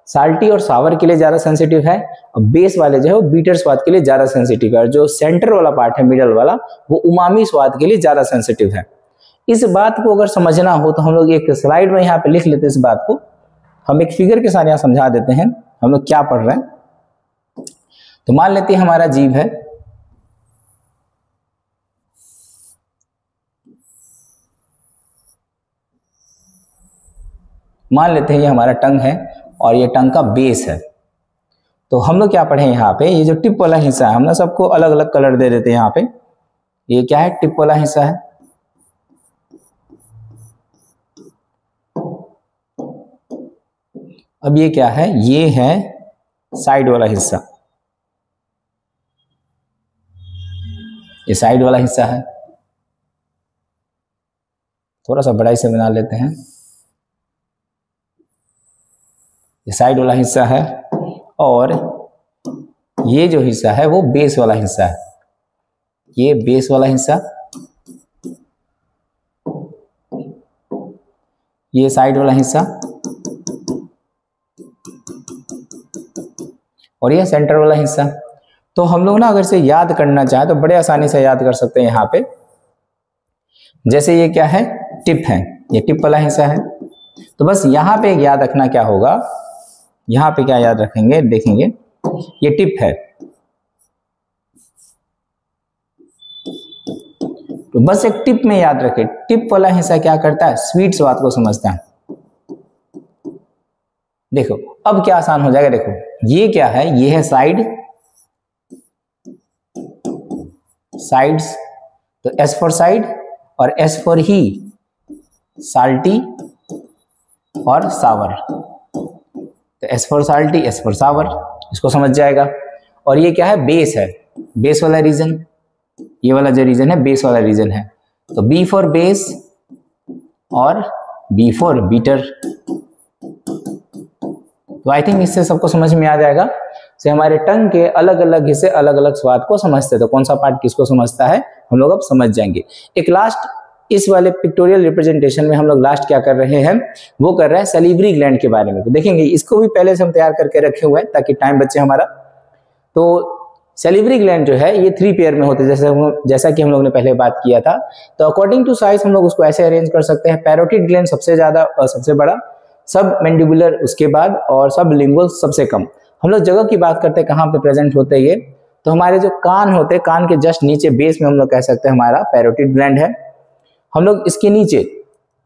साल्टी और सावर के लिए ज्यादा सेंसिटिव है, और बेस वाले जो है वो बीटर स्वाद के लिए ज्यादा सेंसिटिव है, और जो सेंटर वाला पार्ट है मिडल वाला वो उमामी स्वाद के लिए ज्यादा सेंसिटिव है। इस बात को अगर समझना हो तो हम लोग एक स्लाइड में यहाँ पे लिख लेते हैं। इस बात को हम एक फिगर के साथ यहाँ समझा देते हैं हम लोग क्या पढ़ रहे हैं। तो मान लेते हैं हमारा जीभ है, मान लेते हैं ये हमारा टंग है और ये टंग का बेस है। तो हम लोग क्या पढ़े यहाँ पे, ये जो टिप वाला हिस्सा है, हम ना सबको अलग अलग कलर दे देते हैं। यहाँ पे ये क्या है, टिप वाला हिस्सा है। अब ये क्या है, ये है साइड वाला हिस्सा, ये साइड वाला हिस्सा है। थोड़ा सा बड़ा से बना लेते हैं, ये साइड वाला हिस्सा है, और ये जो हिस्सा है वो बेस वाला हिस्सा है। ये बेस वाला हिस्सा, ये साइड वाला हिस्सा, और ये सेंटर वाला हिस्सा। तो हम लोग ना अगर से याद करना चाहे तो बड़े आसानी से याद कर सकते हैं। यहाँ पे जैसे ये क्या है, टिप है, ये टिप वाला हिस्सा है। तो बस यहाँ पे याद रखना क्या होगा, यहाँ पे क्या याद रखेंगे, देखेंगे ये टिप है। तो बस एक टिप में याद रखें, टिप वाला हिस्सा क्या करता है, स्वीट स्वाद को समझता है। देखो अब क्या आसान हो जाएगा, देखो ये क्या है, ये है साइड, साइड्स, तो एस फॉर साइड और एस फॉर ही, साल्टी और सावर। तो S for salty, S for sour, इसको समझ जाएगा। और ये क्या है, बेस है, बेस वाला रीजन, ये वाला जो रीजन है बेस वाला रीजन है। तो बी फॉर बेस और बी फॉर बीटर। तो आई थिंक इससे सबको समझ में आ जाएगा। से हमारे टंग के अलग अलग हिस्से अलग अलग स्वाद को समझते हैं, तो कौन सा पार्ट किसको समझता है हम लोग अब समझ जाएंगे। एक लास्ट इस वाले पिक्टोरियल रिप्रेजेंटेशन में हम लोग लास्ट क्या कर रहे हैं, वो कर रहे हैं सैलिवरी ग्लैंड के बारे में। तो देखेंगे इसको भी पहले से हम तैयार करके रखे हुए हैं ताकि टाइम बचे हमारा। तो सैलिवरी ग्लैंड जो है ये 3 पेयर में होते हैं, जैसा कि हम लोग ने पहले बात किया था। तो अकॉर्डिंग टू साइज हम लोग उसको ऐसे अरेंज कर सकते हैं, पैरोटिड ग्लैंड सबसे ज्यादा सबसे बड़ा, सब मैंडिबुलर उसके बाद और सब लिंगुअल सबसे कम। हम लोग जगह की बात करते हैं कहाँ पे प्रेजेंट होते हैं ये, तो हमारे जो कान होते हैं, कान के जस्ट नीचे बेस में हम लोग कह सकते हैं हमारा पैरोटिड ग्लैंड है। हम लोग इसके नीचे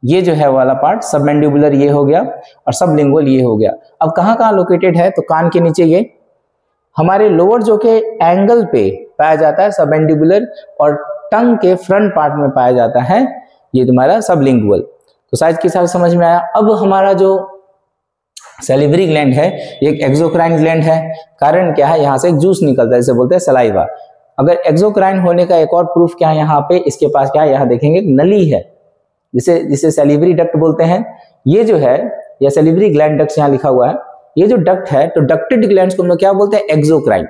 ये जो है वाला पार्ट सब मैंडिबुलर ये हो गया और सब लिंगुअल ये हो गया। अब कहाँ कहाँ लोकेटेड है, तो कान के नीचे ये हमारे लोअर जो के एंगल पे पाया जाता है सब मैंडिबुलर, और टंग के फ्रंट पार्ट में पाया जाता है ये तुम्हारा सब लिंगुअल। तो साइज के हिसाब से समझ में आया। अब हमारा जो सैलिवरी ग्लैंड है ये एक एक्सोक्राइन ग्लैंड है। कारण क्या है, यहाँ से एक जूस निकलता है जिसे बोलते हैं सलाइवा। अगर एक्सोक्राइन होने का एक और प्रूफ क्या है, यहाँ पे इसके पास क्या है, यहाँ देखेंगे नली है जिसे सैलिवरी डक्ट बोलते हैं। ये जो है या सैलिवरी ग्लैंड डक्ट यहाँ लिखा हुआ है, ये जो डक्ट है तो डक्टेड ग्लैंड्स को हम लोग क्या बोलते हैं, एक्सोक्राइन।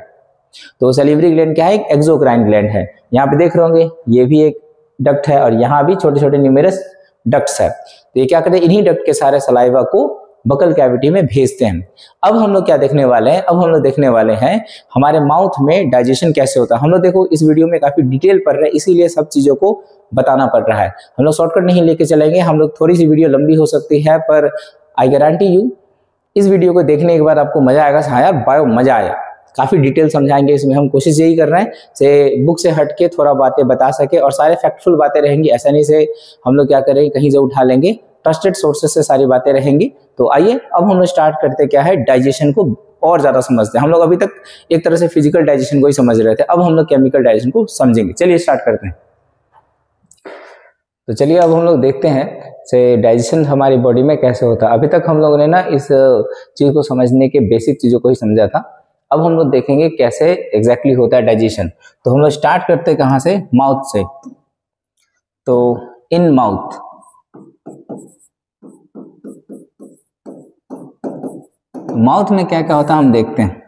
तो सैलिवरी ग्लैंड क्या है, एक एक्सोक्राइन ग्लैंड है। यहाँ पे देख रहे होंगे ये भी एक डक्ट है और यहाँ भी छोटे छोटे न्यूमेरस डक्ट्स है। तो ये क्या करते हैं, इन्हीं डक्ट के सारे सलाइवा को बकल कैविटी में भेजते हैं। अब हम लोग क्या देखने वाले हैं, अब हम लोग देखने वाले हैं हमारे माउथ में डाइजेशन कैसे होता है। हम लोग देखो इस वीडियो में काफी डिटेल पढ़ रहे हैं, इसीलिए सब चीजों को बताना पड़ रहा है। हम लोग शॉर्टकट नहीं लेके चलेंगे, हम लोग थोड़ी सी वीडियो लंबी हो सकती है, पर आई गारंटी यू इस वीडियो को देखने के बाद आपको मजा आएगा। हाँ यार बायो मजा आया, काफी डिटेल समझाएंगे इसमें। हम कोशिश यही कर रहे हैं से बुक से हट के थोड़ा बातें बता सके और सारे फैक्टफुल बातें रहेंगी। ऐसा नहीं से हम लोग क्या करेंगे कहीं से उठा लेंगे, ट्रस्टेड सोर्सेस से सारी बातें रहेंगी। तो आइए अब हम लोग स्टार्ट करते क्या है, डाइजेशन को और ज्यादा समझते हैं। हम लोग अभी तक एक तरह से फिजिकल डाइजेशन को ही समझ रहे थे, अब हम लोग केमिकल डाइजेशन को समझेंगे। चलिए स्टार्ट करते हैं। तो चलिए अब हम लोग देखते हैं से डाइजेशन हमारी बॉडी में कैसे होता है। अभी तक हम लोगों ने ना इस चीज को समझने के बेसिक चीजों को ही समझा था। अब हम लोग देखेंगे कैसे एग्जैक्टली होता है डाइजेशन। तो हम लोग स्टार्ट करते हैं कहाँ से, माउथ से। तो इन माउथ, माउथ में क्या क्या होता है हम देखते हैं।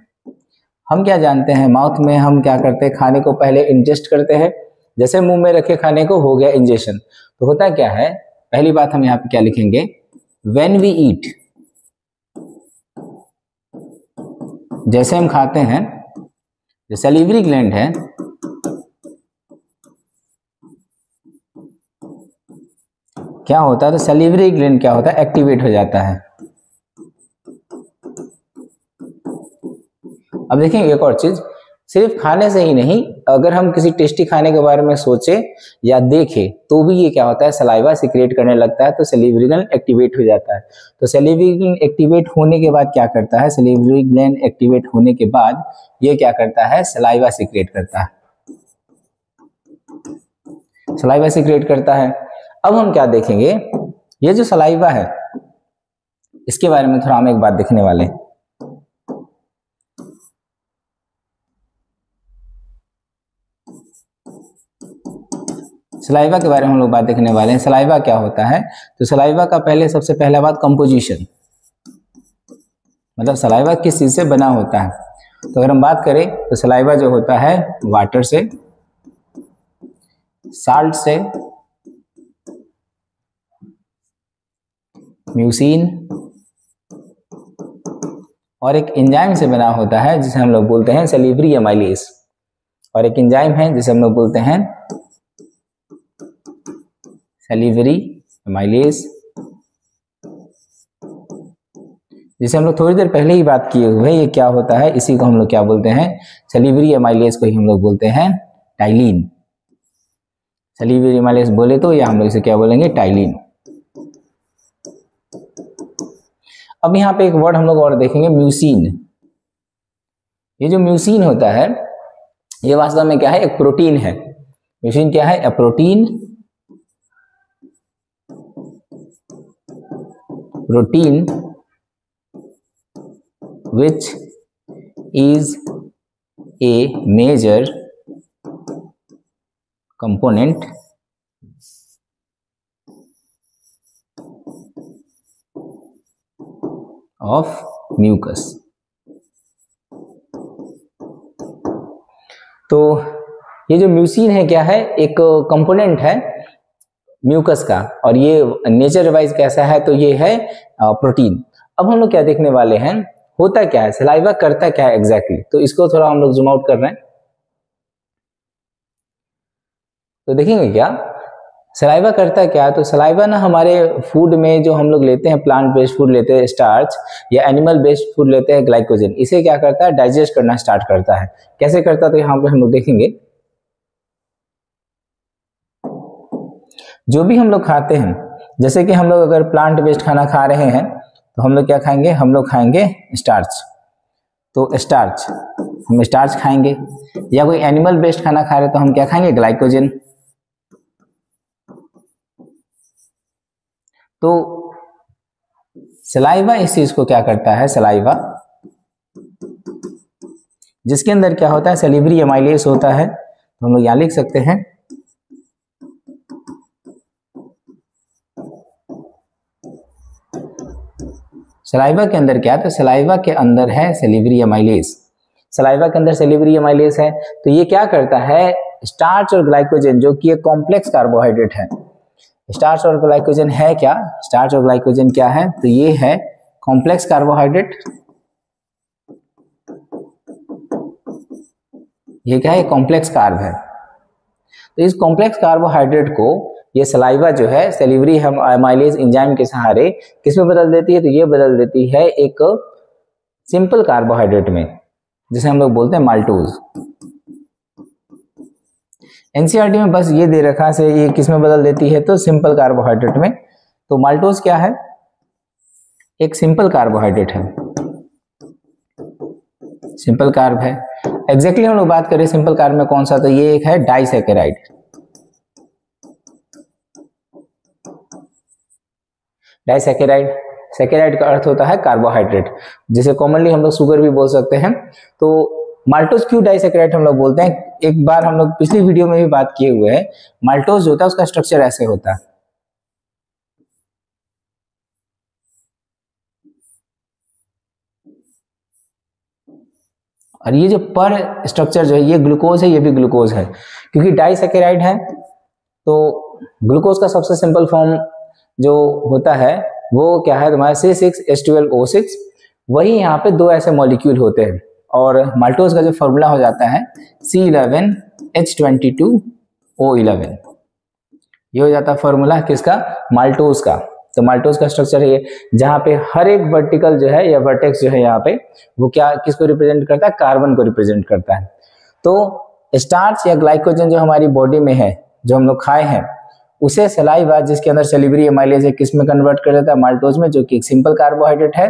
हम क्या जानते हैं, माउथ में हम क्या करते हैं, खाने को पहले इंजेस्ट करते हैं। जैसे मुंह में रखे खाने को हो गया इंजेशन। तो होता क्या है, पहली बात हम यहाँ पे क्या लिखेंगे, व्हेन वी ईट, जैसे हम खाते हैं, जो सैलिवरी ग्लैंड है क्या होता है, तो सैलिवरी ग्लैंड क्या होता है, एक्टिवेट हो जाता है। अब देखेंगे एक और चीज, सिर्फ खाने से ही नहीं, अगर हम किसी टेस्टी खाने के बारे में सोचे या देखें तो भी ये क्या होता है, सलाइवा सिक्रेट करने लगता है, तो सैलिवरी ग्लैंड एक्टिवेट हो जाता है। तो सैलिवरी ग्लैंड एक्टिवेट होने के बाद क्या करता है, सैलिवरी ग्लैंड एक्टिवेट होने के बाद ये क्या करता है, सलाइवा सिक्रेट करता है, सलाइवा सिक्रेट करता है। अब हम क्या देखेंगे, ये जो सलाइवा है इसके बारे में थोड़ा हम एक बात देखने वाले हैं। सलाइवा के बारे में हम लोग बात देखने वाले हैं। सलाइवा क्या होता है, तो सलाइवा का पहले सबसे पहला बात कंपोजिशन, मतलब सलाइवा किस चीज से बना होता है। तो अगर हम बात करें तो सलाइवा जो होता है वाटर से, साल्ट से, म्यूसिन और एक एंजाइम से बना होता है जिसे हम लोग बोलते हैं सैलिवरी एमाइलेज। और एक एंजाइम है जिसे हम लोग बोलते हैं सैलिवरी एमाइलेज, जिसे हम लोग थोड़ी देर पहले ही बात किए हुए। ये क्या होता है, इसी को हम लोग क्या बोलते हैं, सैलिवरी एमाइलेज को ही हम लोग बोलते हैं टाइलिन। सैलिवरी एमाइलेज बोले तो या हम लोग इसे क्या बोलेंगे, टाइलिन। अब यहाँ पे एक वर्ड हम लोग और देखेंगे, म्यूसिन। ये जो म्यूसिन होता है ये वास्तव में क्या है, एक प्रोटीन है। म्यूसिन क्या है, a protein, protein which is a major component of mucus। तो ये जो म्यूसिन है क्या है, एक कंपोनेंट है म्यूकस का, और ये नेचर वाइज कैसा है, तो ये है प्रोटीन। अब हम लोग क्या देखने वाले हैं, होता क्या है, सलाइवा करता क्या है एग्जैक्टली, तो इसको थोड़ा हम लोग जूम आउट कर रहे हैं। तो देखेंगे क्या, सलाइवा करता क्या, तो सलाइवा ना हमारे फूड में जो हम लोग लेते हैं, प्लांट बेस्ड फूड लेते हैं स्टार्च, या एनिमल बेस्ड फूड लेते हैं ग्लाइकोजन, इसे क्या करता है, डाइजेस्ट करना स्टार्ट करता है। कैसे करता है, तो यहाँ पे हम लोग देखेंगे। जो भी हम लोग खाते हैं, जैसे कि हम लोग अगर प्लांट बेस्ड खाना खा रहे हैं तो हम लोग क्या खाएंगे, हम लोग खाएंगे स्टार्च। तो स्टार्च, हम स्टार्च खाएंगे। या कोई एनिमल बेस्ड खाना खा रहे तो हम क्या खाएंगे, ग्लाइकोजन। तो सलाइवा इस चीज को क्या करता है, सलाइवा जिसके अंदर क्या होता है, सैलिवरी एमाइलेज होता है, तो हम लोग यहां लिख सकते हैं सलाइवा के अंदर क्या है, तो सलाइवा के अंदर है सैलिवरी एमाइलेज। सलाइवा के अंदर सैलिवरी एमाइलेज है, तो ये क्या करता है, स्टार्च और ग्लाइकोजन जो कि एक कॉम्प्लेक्स कार्बोहाइड्रेट है। स्टार्च और ग्लाइकोजन है क्या, स्टार्च और ग्लाइकोजन क्या है, तो ये है कॉम्प्लेक्स कार्बोहाइड्रेट। ये क्या है, कॉम्प्लेक्स कार्ब है। तो इस कॉम्प्लेक्स कार्बोहाइड्रेट को ये सलाइवा जो है सैलिवरी एमाइलेज एंजाइम के सहारे किसमें बदल देती है, तो ये बदल देती है एक सिंपल कार्बोहाइड्रेट में, जिसे हम लोग बोलते हैं माल्टोज। एनसीईआरटी में बस ये दे रखा है ये किसमें बदल देती है, तो सिंपल कार्बोहाइड्रेट में। तो माल्टोज क्या है, एक सिंपल कार्बोहाइड्रेट है, सिंपल कार्ब है। एग्जैक्टली हम लोग बात करें सिंपल कार्ब में कौन सा, तो ये एक है डाइसैकेराइड। डाइसैकेराइड, सैकेराइड का अर्थ होता है कार्बोहाइड्रेट, जिसे कॉमनली हम लोग शुगर भी बोल सकते हैं। तो माल्टोज क्यों डाइसैकेराइड हम लोग बोलते हैं, एक बार हम लोग पिछली वीडियो में भी बात किए हुए हैं। माल्टोज जो होता है उसका स्ट्रक्चर ऐसे होता है, और ये जो पर स्ट्रक्चर जो है ये ग्लूकोज है, ये भी ग्लूकोज है। क्योंकि डाइसैकेराइड है तो ग्लूकोज का सबसे सिंपल फॉर्म जो होता है वो क्या है, तुम्हारा C6H12O6। वही यहाँ पे दो ऐसे मॉलिक्यूल होते हैं, और माल्टोज का जो फॉर्मूला हो जाता है C11H22O11। ये हो जाता है फॉर्मूला किसका, माल्टोज का। तो माल्टोज का स्ट्रक्चर है ये, जहाँ पे हर एक वर्टिकल जो है या वर्टेक्स जो है यहाँ पे वो क्या किसको रिप्रेजेंट करता है, कार्बन को रिप्रेजेंट करता है। तो स्टार्च या ग्लाइकोजन जो हमारी बॉडी में है, जो हम लोग खाए हैं, उसे सलाइवा जिसके अंदर सैलिवरी एमाइलेज है किस में कन्वर्ट कर देता है, माल्टोज में, जो कि एक सिंपल कार्बोहाइड्रेट है,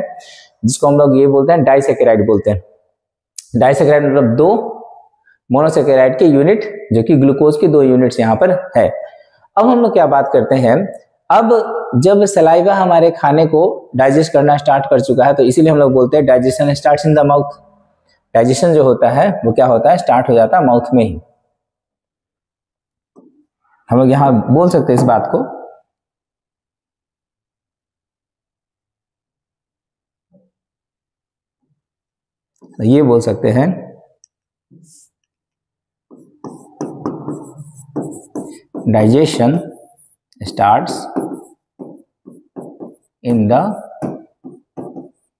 जिसको हम लोग ये बोलते हैं डाइसैकेराइड बोलते हैं। डाइसैकेराइड मतलब दो मोनोसैकेराइड के यूनिट, जो कि ग्लूकोज की दो यूनिट्स यहाँ पर है। अब हम लोग क्या बात करते हैं, अब जब सलाइवा हमारे खाने को डाइजेस्ट करना स्टार्ट कर चुका है, तो इसीलिए हम लोग बोलते हैं digestion starts in the mouth. Digestion जो होता है वो क्या होता है, स्टार्ट हो जाता है माउथ में ही। हम लोग यहाँ बोल सकते हैं इस बात को, तो ये बोल सकते हैं digestion starts in the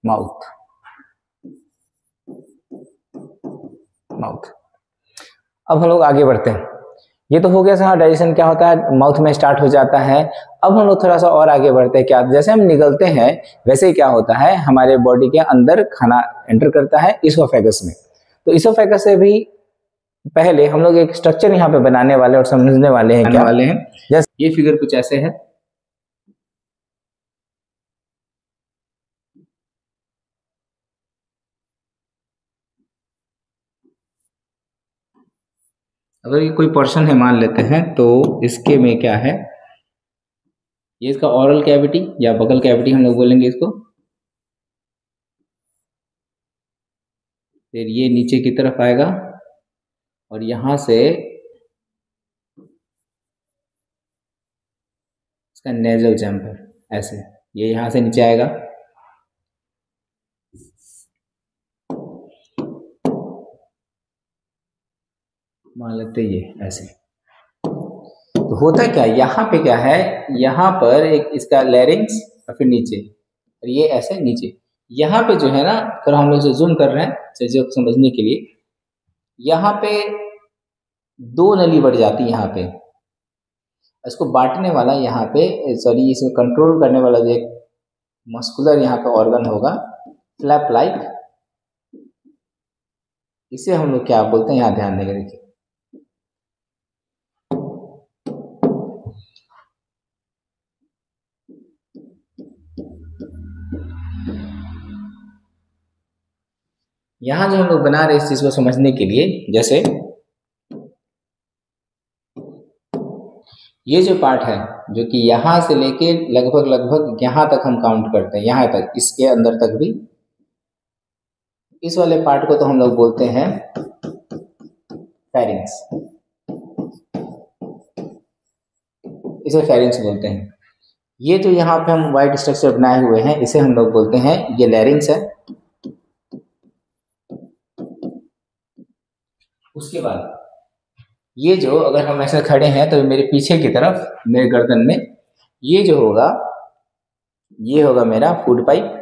mouth. अब हम लोग आगे बढ़ते हैं। ये तो हो गया सर, डाइजेशन क्या होता है, माउथ में स्टार्ट हो जाता है। अब हम लोग थोड़ा सा और आगे बढ़ते हैं। क्या, जैसे हम निगलते हैं वैसे ही क्या होता है, हमारे बॉडी के अंदर खाना एंटर करता है इसोफेगस में। तो इसोफेगस से भी पहले हम लोग एक स्ट्रक्चर यहाँ पे बनाने वाले और समझने वाले हैं, क्या वाले हैं, जैसे ये फिगर कुछ ऐसे है। अगर ये कोई पर्सन है मान लेते हैं, तो इसके में क्या है, ये इसका ओरल कैविटी या बगल कैविटी हम लोग बोलेंगे इसको। फिर ये नीचे की तरफ आएगा और यहां से इसका नेजल चैम्बर ऐसे, ये यहां से नीचे आएगा। मान लेते ये ऐसे। तो होता क्या, यहाँ पे क्या है, यहाँ पर एक इसका लैरिंक्स और फिर नीचे, और ये ऐसे नीचे। यहाँ पे जो है ना, अगर हम लोग जूम कर रहे हैं चीजों को समझने के लिए, यहाँ पे दो नली बढ़ जाती है यहाँ पे, इसको बांटने वाला यहाँ पे, सॉरी इसको कंट्रोल करने वाला जो एक मस्कुलर यहाँ पे ऑर्गन होगा फ्लैप लाइक, इसे हम लोग क्या बोलते हैं, यहाँ ध्यान देंगे। देखिए यहाँ जो हम लोग बना रहे इस चीज को समझने के लिए, जैसे ये जो पार्ट है जो कि यहाँ से लेके लगभग यहाँ तक हम काउंट करते हैं, यहाँ तक, इसके अंदर तक भी, इस वाले पार्ट को तो हम लोग बोलते हैं फेरिंग्स, इसे फेरिंग्स बोलते हैं। ये जो यहाँ पे हम वाइट स्ट्रक्चर बनाए हुए हैं इसे हम लोग बोलते हैं, ये लैरिंग्स है। उसके बाद ये जो, अगर हम ऐसे खड़े हैं तो मेरे पीछे की तरफ, मेरे गर्दन में ये जो होगा, ये होगा मेरा फूड पाइप,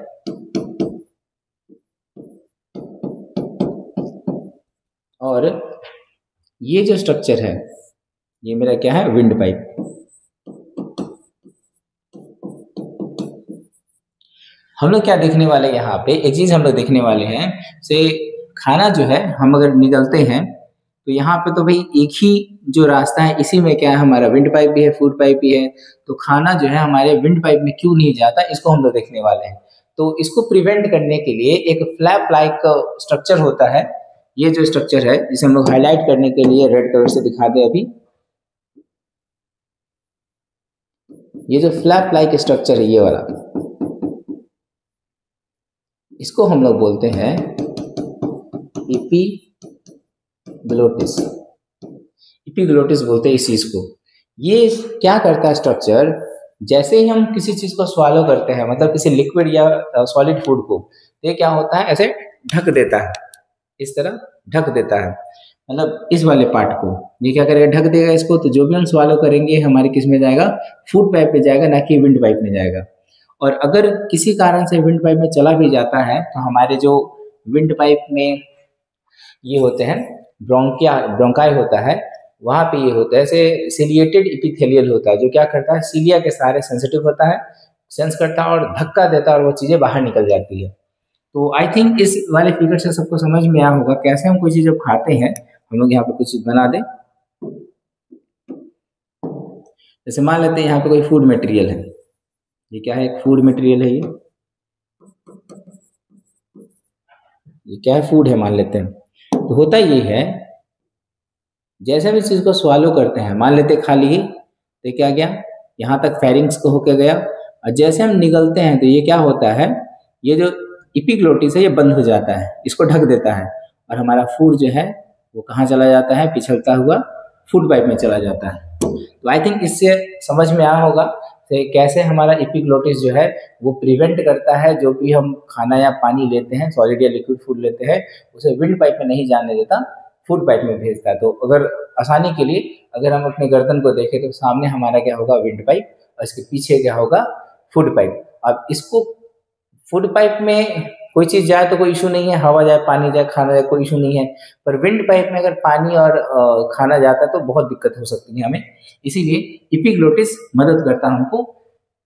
और ये जो स्ट्रक्चर है ये मेरा क्या है, विंड पाइप। हम लोग क्या देखने वाले यहाँ पे, एक चीज हम लोग देखने वाले हैं, से खाना जो है हम अगर निगलते हैं तो यहाँ पे तो भाई एक ही जो रास्ता है, इसी में क्या है, हमारा विंड पाइप भी है, फूड पाइप भी है। तो खाना जो है हमारे विंड पाइप में क्यों नहीं जाता, इसको हम लोग देखने वाले हैं। तो इसको प्रिवेंट करने के लिए एक फ्लैप लाइक स्ट्रक्चर होता है, ये जो स्ट्रक्चर है जिसे हम लोग हाईलाइट करने के लिए रेड कलर से दिखा दे अभी, ये जो फ्लैप लाइक स्ट्रक्चर है ये वाला, इसको हम लोग बोलते हैं एपिग्लोटिस, एपिग्लोटिस बोलते हैं इस चीज को। ये क्या करता है स्ट्रक्चर, जैसे ही हम किसी चीज को स्वालो करते हैं, मतलब किसी लिक्विड या सॉलिड फूड को, ये क्या होता है, ऐसे ढक देता है, इस तरह ढक देता है, मतलब इस वाले पार्ट को ये क्या करेगा, ढक देगा इसको। तो जो भी हम स्वालो करेंगे हमारे किस में जाएगा, फूड पाइप में जाएगा, ना कि विंड पाइप में जाएगा। और अगर किसी कारण से विंड पाइप में चला भी जाता है तो हमारे जो विंड पाइप में ये होते हैं ब्रोंकाई होता है, वहां पे ये होता है ऐसे सिलिएटेड एपिथेलियल होता है, जो क्या करता है, सीलिया के सहारे सेंसिटिव होता है, सेंस करता है और धक्का देता है और वो चीजें बाहर निकल जाती है। तो आई थिंक इस वाले फिगर से सबको समझ में आया होगा कैसे हम कोई चीज जब खाते हैं, हम लोग यहाँ पे कुछ चीज बना दें, जैसे मान लेते हैं यहाँ पे कोई फूड मटेरियल है, ये क्या है, एक फूड मटेरियल है, ये क्या है, फूड है मान लेते हैं। तो होता ये है, जैसे हम इस चीज को स्वालो करते हैं, मान लेते खा लिए, तो क्या गया, यहाँ तक फेरिंग्स को होके गया, और जैसे हम निगलते हैं तो ये क्या होता है, ये जो एपिग्लोटिस है ये बंद हो जाता है, इसको ढक देता है, और हमारा फूड जो है वो कहाँ चला जाता है, पिछलता हुआ फूड पाइप में चला जाता है। तो आई थिंक इससे समझ में आया होगा तो कैसे हमारा एपिग्लोटिस जो है वो प्रिवेंट करता है, जो भी हम खाना या पानी लेते हैं, सॉलिड या लिक्विड फूड लेते हैं, उसे विंड पाइप में नहीं जाने देता, फूड पाइप में भेजता है। तो अगर आसानी के लिए अगर हम अपने गर्दन को देखें तो सामने हमारा क्या होगा, विंड पाइप, और इसके पीछे क्या होगा, फूड पाइप। अब इसको फूड पाइप में कोई चीज जाए तो कोई इशू नहीं है, हवा जाए, पानी जाए, खाना जाए, कोई इशू नहीं है, पर विंड पाइप में अगर पानी और खाना जाता है तो बहुत दिक्कत हो सकती है हमें। इसीलिए एपिग्लोटिस मदद करता है हमको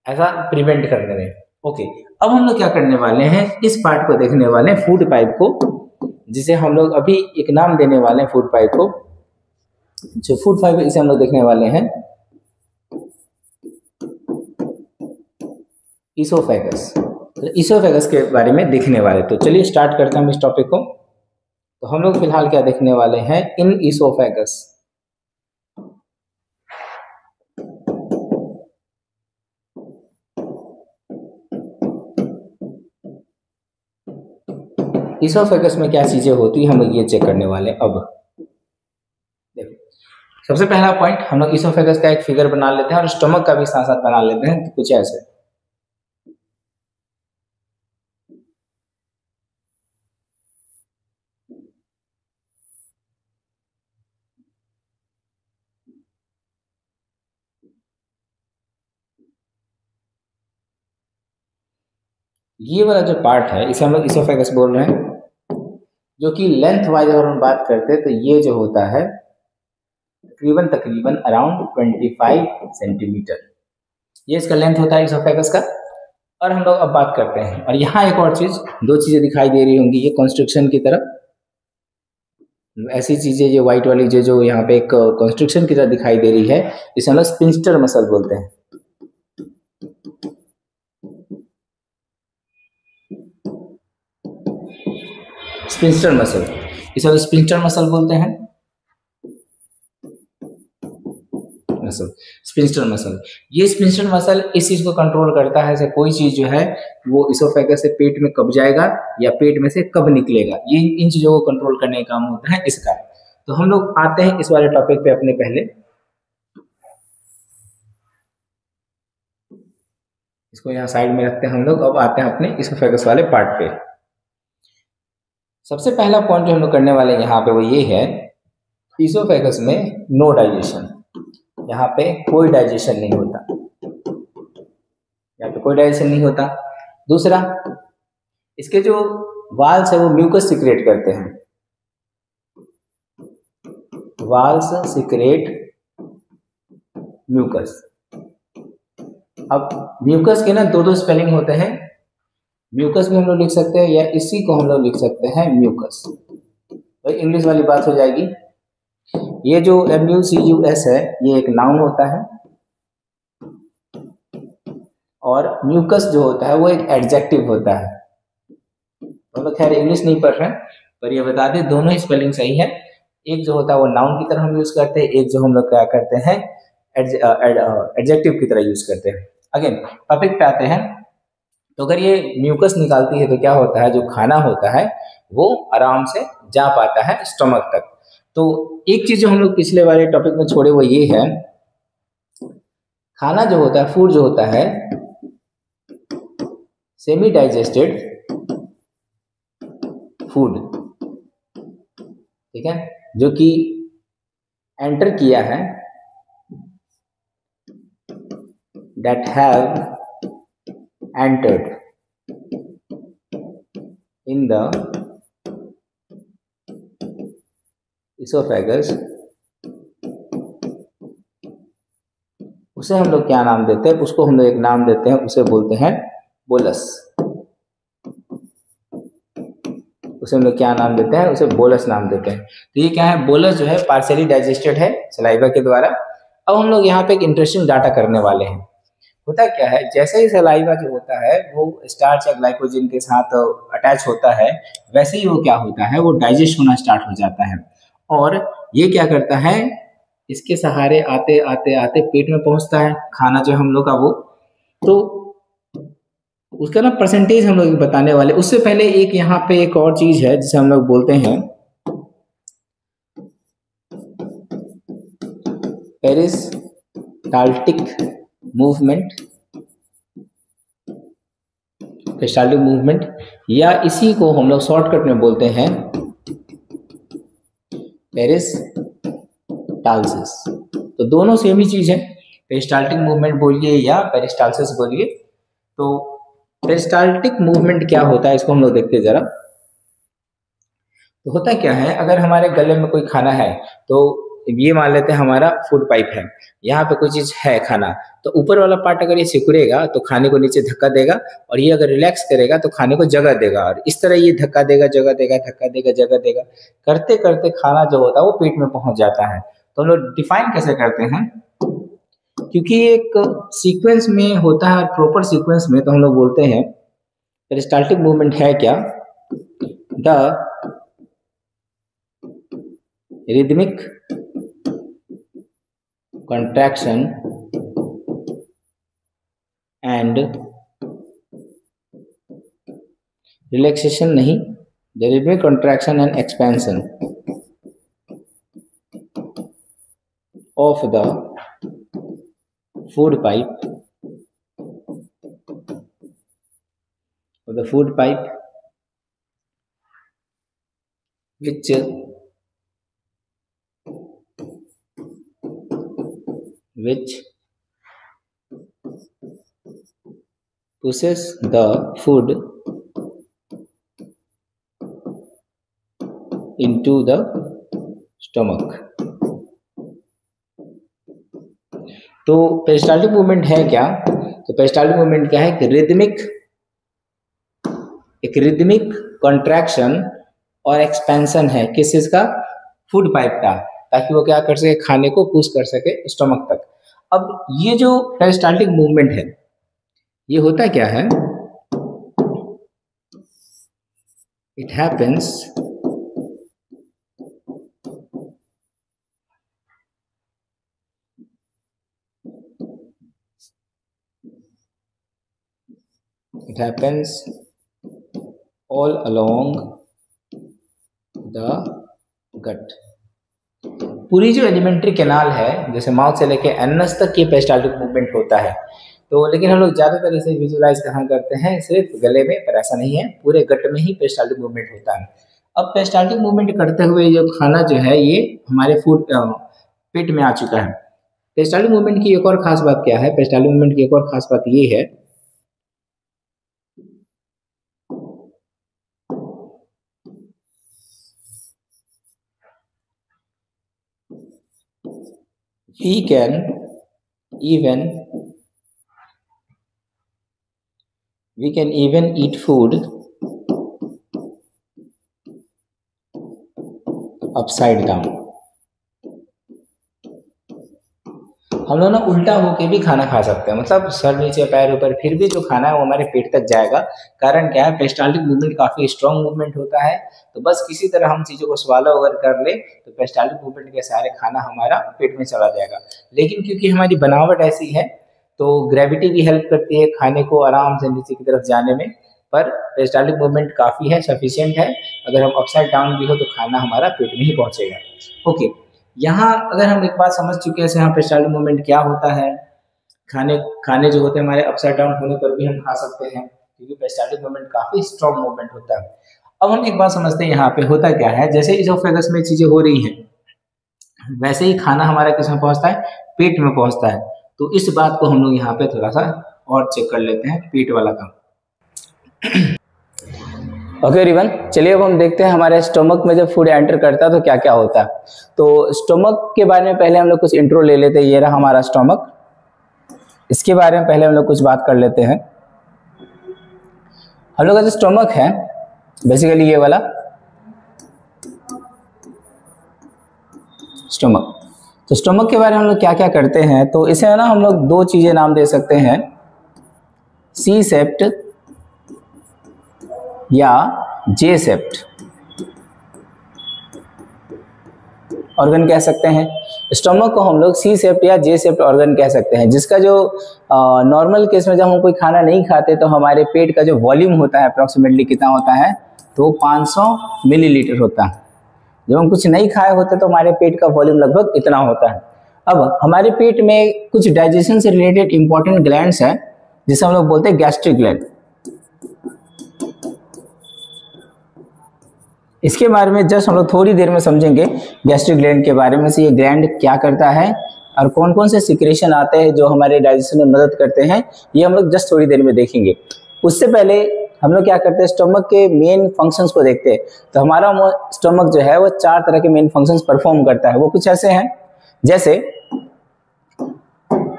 ऐसा प्रिवेंट करने में। ओके, अब हम लोग क्या करने वाले हैं, इस पार्ट को देखने वाले हैं, फूड पाइप को, जिसे हम लोग अभी एक नाम देने वाले हैं फूड पाइप को। जो फूड पाइप है इसे हम लोग देखने वाले हैं इसोफेगस, तो इसोफेगस के बारे में देखने वाले। तो चलिए स्टार्ट करते हैं हम इस टॉपिक को। तो हम लोग फिलहाल क्या देखने वाले हैं, इन इसोफेगस। इसोफेगस में क्या चीजें होती है हम लोग ये चेक करने वाले हैं। अब देखो, सबसे पहला पॉइंट, हम लोग इसोफेगस का एक फिगर बना लेते हैं और स्टमक का भी साथ साथ बना लेते हैं, तो कुछ ऐसे। ये वाला जो पार्ट है इसे हम लोग इसोफेगस बोल रहे हैं, जो कि लेंथ वाइज अगर हम बात करते हैं तो ये जो होता है तकरीबन अराउंड 25 सेंटीमीटर, ये इसका लेंथ होता है इसोफेगस का। और हम लोग अब बात करते हैं, और यहाँ एक और चीज, दो चीजें दिखाई दे रही होंगी, ये कंस्ट्रक्शन की तरफ, ऐसी चीजें जो व्हाइट वाली जो यहाँ पे एक कंस्ट्रक्शन की तरह दिखाई दे रही है, इसे हम लोग स्पिंस्टर मसल बोलते हैं। स्पिंस्टर मसल, इसे हम स्पिंस्टर मसल बोलते हैं। मसल, स्पिंस्टर मसल, ये स्पिंस्टर मसल इस चीज को कंट्रोल करता है, जैसे कोई चीज जो है वो इसोफेगस से पेट में कब जाएगा या पेट में से कब निकलेगा, ये इन चीजों को कंट्रोल करने का काम होता है इसका। तो हम लोग आते हैं इस वाले टॉपिक पे अपने पहले, इसको यहाँ साइड में रखते हैं हम लोग। अब आते हैं अपने इसोफेगस वाले पार्ट पे। सबसे पहला पॉइंट जो हम लोग करने वाले हैं यहाँ पे वो ये है, इसोफेगस में नो डाइजेशन, यहाँ पे कोई डाइजेशन नहीं होता, यहाँ पे कोई डाइजेशन नहीं होता। दूसरा, इसके जो वाल्स है वो म्यूकस सिक्रेट करते हैं, वाल्स सिक्रेट म्यूकस। अब म्यूकस के ना दो स्पेलिंग होते हैं, म्यूकस भी हम लोग लिख सकते हैं या इसी को हम लोग लिख सकते हैं म्यूकस, भाई इंग्लिश वाली बात हो जाएगी। ये जो MUCUS है ये एक नाउन होता है, और म्यूकस जो होता है वो एक एडजेक्टिव होता है। तो लोग खैर इंग्लिश नहीं पढ़ रहे हैं, पर ये बता दें दोनों ही स्पेलिंग सही है। एक जो होता है वो नाउन की तरह हम यूज करते हैं, एक जो हम लोग क्या करते हैं एडजेक्टिव की तरह यूज करते हैं। अगेन टॉपिक पे आते हैं। तो अगर ये म्यूकस निकालती है तो क्या होता है, जो खाना होता है वो आराम से जा पाता है स्टमक तक। तो एक चीज जो हम लोग पिछले वाले टॉपिक में छोड़े वो ये है, खाना जो होता है, फूड जो होता है, सेमी डाइजेस्टेड फूड, ठीक है, जो कि एंटर किया है, that have entered in the esophagus, उसे हम लोग क्या नाम देते हैं, उसको हम लोग एक नाम देते हैं, उसे बोलते हैं बोलस। उसे हम लोग क्या नाम देते हैं, उसे बोलस नाम देते हैं। तो ये क्या है, बोलस जो है पार्शियली डाइजेस्टेड है सलाइवा के द्वारा। अब हम लोग यहाँ पे एक इंटरेस्टिंग डाटा करने वाले हैं। होता क्या है, जैसे ही सलाइवा जो होता है वो स्टार्च या ग्लाइकोजन के साथ अटैच होता है, वैसे ही वो क्या होता है, वो डाइजेस्ट होना स्टार्ट हो जाता है। और ये क्या करता है, इसके सहारे आते आते आते पेट में पहुंचता है खाना जो हम लोग का वो। तो उसका ना परसेंटेज हम लोग बताने वाले, उससे पहले एक यहाँ पे एक और चीज है जिसे हम लोग बोलते हैं पेरिस्टाल्टिक मूवमेंट, पेरिस्टाल्टिक मूवमेंट, या इसी को हम लोग शॉर्टकट में बोलते हैं पेरिस्टाल्सिस। तो दोनों सेम ही चीज है, पेरिस्टाल्टिक मूवमेंट बोलिए या पेरिस्टाल्सिस बोलिए। तो पेरिस्टाल्टिक मूवमेंट क्या होता है इसको हम लोग देखते हैं जरा। तो होता क्या है, अगर हमारे गले में कोई खाना है, तो ये मान लेते हैं हमारा फूड पाइप है, यहाँ पे कोई चीज है खाना, तो ऊपर वाला पार्ट अगर ये सिकुड़ेगा तो खाने को नीचे धक्का देगा, और ये अगर रिलैक्स करेगा तो खाने को जगह देगा, और इस तरह ये धक्का देगा, जगह देगा, धक्का देगा, जगह देगा, करते करते खाना जो होता है वो पेट में पहुंच जाता है। तो हम लोग डिफाइन कैसे करते हैं, क्योंकि एक सीक्वेंस में होता है, प्रॉपर सीक्वेंस में, तो हम लोग बोलते हैं पेरिस्टाल्टिक मूवमेंट है क्या, the rhythmic contraction and relaxation नहीं, the rhythmic contraction and expansion of the food pipe, which pushes the food into the stomach. तो पेरिस्टाल्टिक मूवमेंट है क्या? तो पेरिस्टाल्टिक मूवमेंट क्या है? एक रिदमिक कॉन्ट्रैक्शन और एक्सपेंशन है। किस चीज का? फूड पाइप का, ताकि वो क्या कर सके? खाने को पुश कर सके स्टमक तक। अब ये जो पेरिस्टाल्टिक मूवमेंट है, ये होता क्या है? It happens all along the gut। पूरी जो एलिमेंट्री कैनाल है, जैसे माउथ से लेके एनस तक ये पेरिस्टाल्टिक मूवमेंट होता है। तो लेकिन हम लोग ज़्यादातर इसे विजुलाइज कहाँ करते हैं? सिर्फ गले में, पर ऐसा नहीं है, पूरे गट में ही पेरिस्टाल्टिक मूवमेंट होता है। अब पेरिस्टाल्टिक मूवमेंट करते हुए जो खाना जो है ये हमारे फूड पेट में आ चुका है। पेरिस्टाल्टिक मूवमेंट की एक और खास बात क्या है? पेरिस्टाल्टिक मूवमेंट की एक और खास बात ये है, we can even eat food upside down। हम लोग ना उल्टा होके भी खाना खा सकते हैं, मतलब सर नीचे पैर ऊपर, फिर भी जो खाना है वो हमारे पेट तक जाएगा। कारण क्या है? पेरिस्टाल्टिक मूवमेंट काफी स्ट्रॉन्ग मूवमेंट होता है। तो बस किसी तरह हम चीजों को स्वालो अगर कर ले तो पेरिस्टाल्टिक मूवमेंट के सहारे खाना हमारा पेट में चला जाएगा। लेकिन क्योंकि हमारी बनावट ऐसी है तो ग्रेविटी भी हेल्प करती है खाने को आराम से नीचे की तरफ जाने में, पर पेरिस्टाल्टिक मूवमेंट काफी है, सफिशिएंट है। अगर हम अपसाइड डाउन भी हो तो खाना हमारा पेट में ही पहुंचेगा। ओके, यहाँ अगर हम एक बात समझ चुके हैं यहाँ पेरिस्टाल्टिक मूवमेंट क्या होता है, खाने जो होते हैं हमारे अपसाइड डाउन होने पर भी हम खा सकते हैं, क्योंकि पेरिस्टाल्टिक मूवमेंट काफी स्ट्रॉन्ग मूवमेंट होता है। अब हम एक बात समझते हैं यहाँ पे होता क्या है। जैसे इज़ोफेगस में चीजें हो रही हैं, वैसे ही खाना हमारा किस में पहुंचता है? पेट में पहुंचता है। तो इस बात को हम लोग यहाँ पे थोड़ा सा और चेक कर लेते हैं, पेट वाला काम। ओके एवरीवन, चलिए अब हम देखते हैं हमारे स्टमक में जब फूड एंटर करता है तो क्या क्या होता है। तो स्टमक के बारे में पहले हम लोग कुछ इंट्रो ले लेते हैं। ये रहा हमारा स्टमक, इसके बारे में पहले हम लोग कुछ बात कर लेते हैं। हम लोग का जो स्टमक है बेसिकली ये वाला स्टमक। तो स्टमक के बारे में हम लोग क्या क्या करते हैं, तो इसे ना हम लोग दो चीजें नाम दे सकते हैं, सी सेप्ट या जे सेप्ट ऑर्गन कह सकते हैं। स्टमक को हम लोग सी सेप्ट या जे सेप्ट ऑर्गन कह सकते हैं, जिसका जो नॉर्मल केस में जब हम कोई खाना नहीं खाते तो हमारे पेट का जो वॉल्यूम होता है अप्रोक्सीमेटली कितना होता है? तो 500 मिलीलीटर होता है। जब हम कुछ नहीं खाए होते तो हमारे पेट का वॉल्यूम लगभग इतना होता है। अब हमारे पेट में कुछ डाइजेशन से रिलेटेड इंपॉर्टेंट ग्लैंड्स है, जिसे हम लोग बोलते हैं गैस्ट्रिक ग्लैंड। इसके बारे में जस्ट हम लोग थोड़ी देर में समझेंगे गैस्ट्रिक ग्लैंड के बारे में, से ये ग्लैंड क्या करता है और कौन कौन से सिक्रेशन आते हैं जो हमारे डाइजेशन में मदद करते हैं, ये हम लोग जस्ट थोड़ी देर में देखेंगे। उससे पहले हम लोग क्या करते हैं, स्टमक के मेन फंक्शंस को देखते हैं। तो हमारा स्टमक जो है वो 4 तरह के मेन फंक्शंस परफॉर्म करता है। वो कुछ ऐसे हैं, जैसे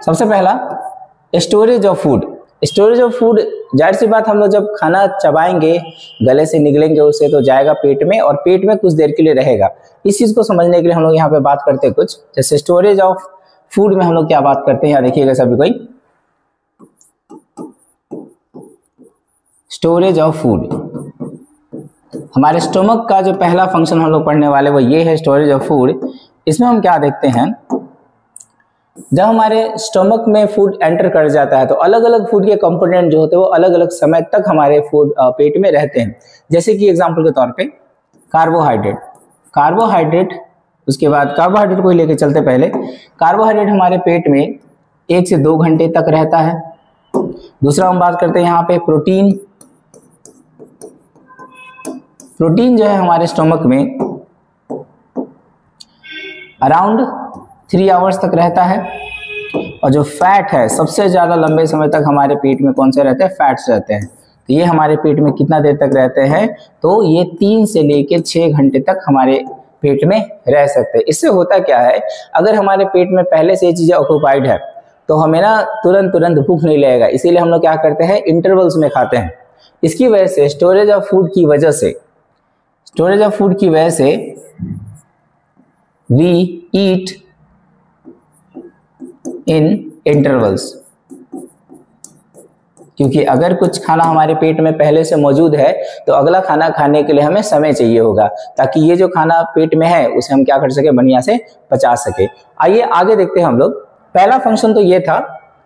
सबसे पहला storage of food. Storage of food, जाहिर सी बात, हम लोग जब खाना चबाएंगे, गले से निगलेंगे उससे, तो जाएगा पेट में और पेट में कुछ देर के लिए रहेगा। इस चीज को समझने के लिए हम लोग यहाँ पे बात करते हैं कुछ, जैसे स्टोरेज ऑफ फूड में हम लोग क्या बात करते हैं, यहाँ देखिएगा सभी कोई। स्टोरेज ऑफ फूड, हमारे स्टमक का जो पहला फंक्शन हम लोग पढ़ने वाले वो ये है, स्टोरेज ऑफ फूड। इसमें हम क्या देखते हैं, जब हमारे स्टमक में फूड एंटर कर जाता है तो अलग अलग फूड के कंपोनेंट जो होते हैं वो अलग अलग समय तक हमारे फूड पेट में रहते हैं। जैसे कि एग्जांपल के तौर पे कार्बोहाइड्रेट, उसके बाद कार्बोहाइड्रेट को लेके चलते, पहले कार्बोहाइड्रेट हमारे पेट में 1 से 2 घंटे तक रहता है। दूसरा हम बात करते हैं यहाँ पे प्रोटीन जो है हमारे स्टमक में अराउंड 3 आवर्स तक रहता है। और जो फैट है, सबसे ज्यादा लंबे समय तक हमारे पेट में कौन से रहते हैं? फैट्स रहते हैं। तो ये हमारे पेट में कितना देर तक रहते हैं? तो ये 3 से लेकर 6 घंटे तक हमारे पेट में रह सकते हैं। इससे होता क्या है, अगर हमारे पेट में पहले से ये चीजें ऑक्यूपाइड है तो हमें ना तुरंत भूख नहीं लगेगा, इसीलिए हम लोग क्या करते हैं, इंटरवल्स में खाते हैं। इसकी वजह से स्टोरेज ऑफ फूड की वजह से वी ईट इन इंटरवल्स, क्योंकि अगर कुछ खाना हमारे पेट में पहले से मौजूद है तो अगला खाना खाने के लिए हमें समय चाहिए होगा, ताकि ये जो खाना पेट में है उसे हम क्या कर सके, बढ़िया से पचा सके। आइए आगे देखते हैं हम लोग। पहला फंक्शन तो ये था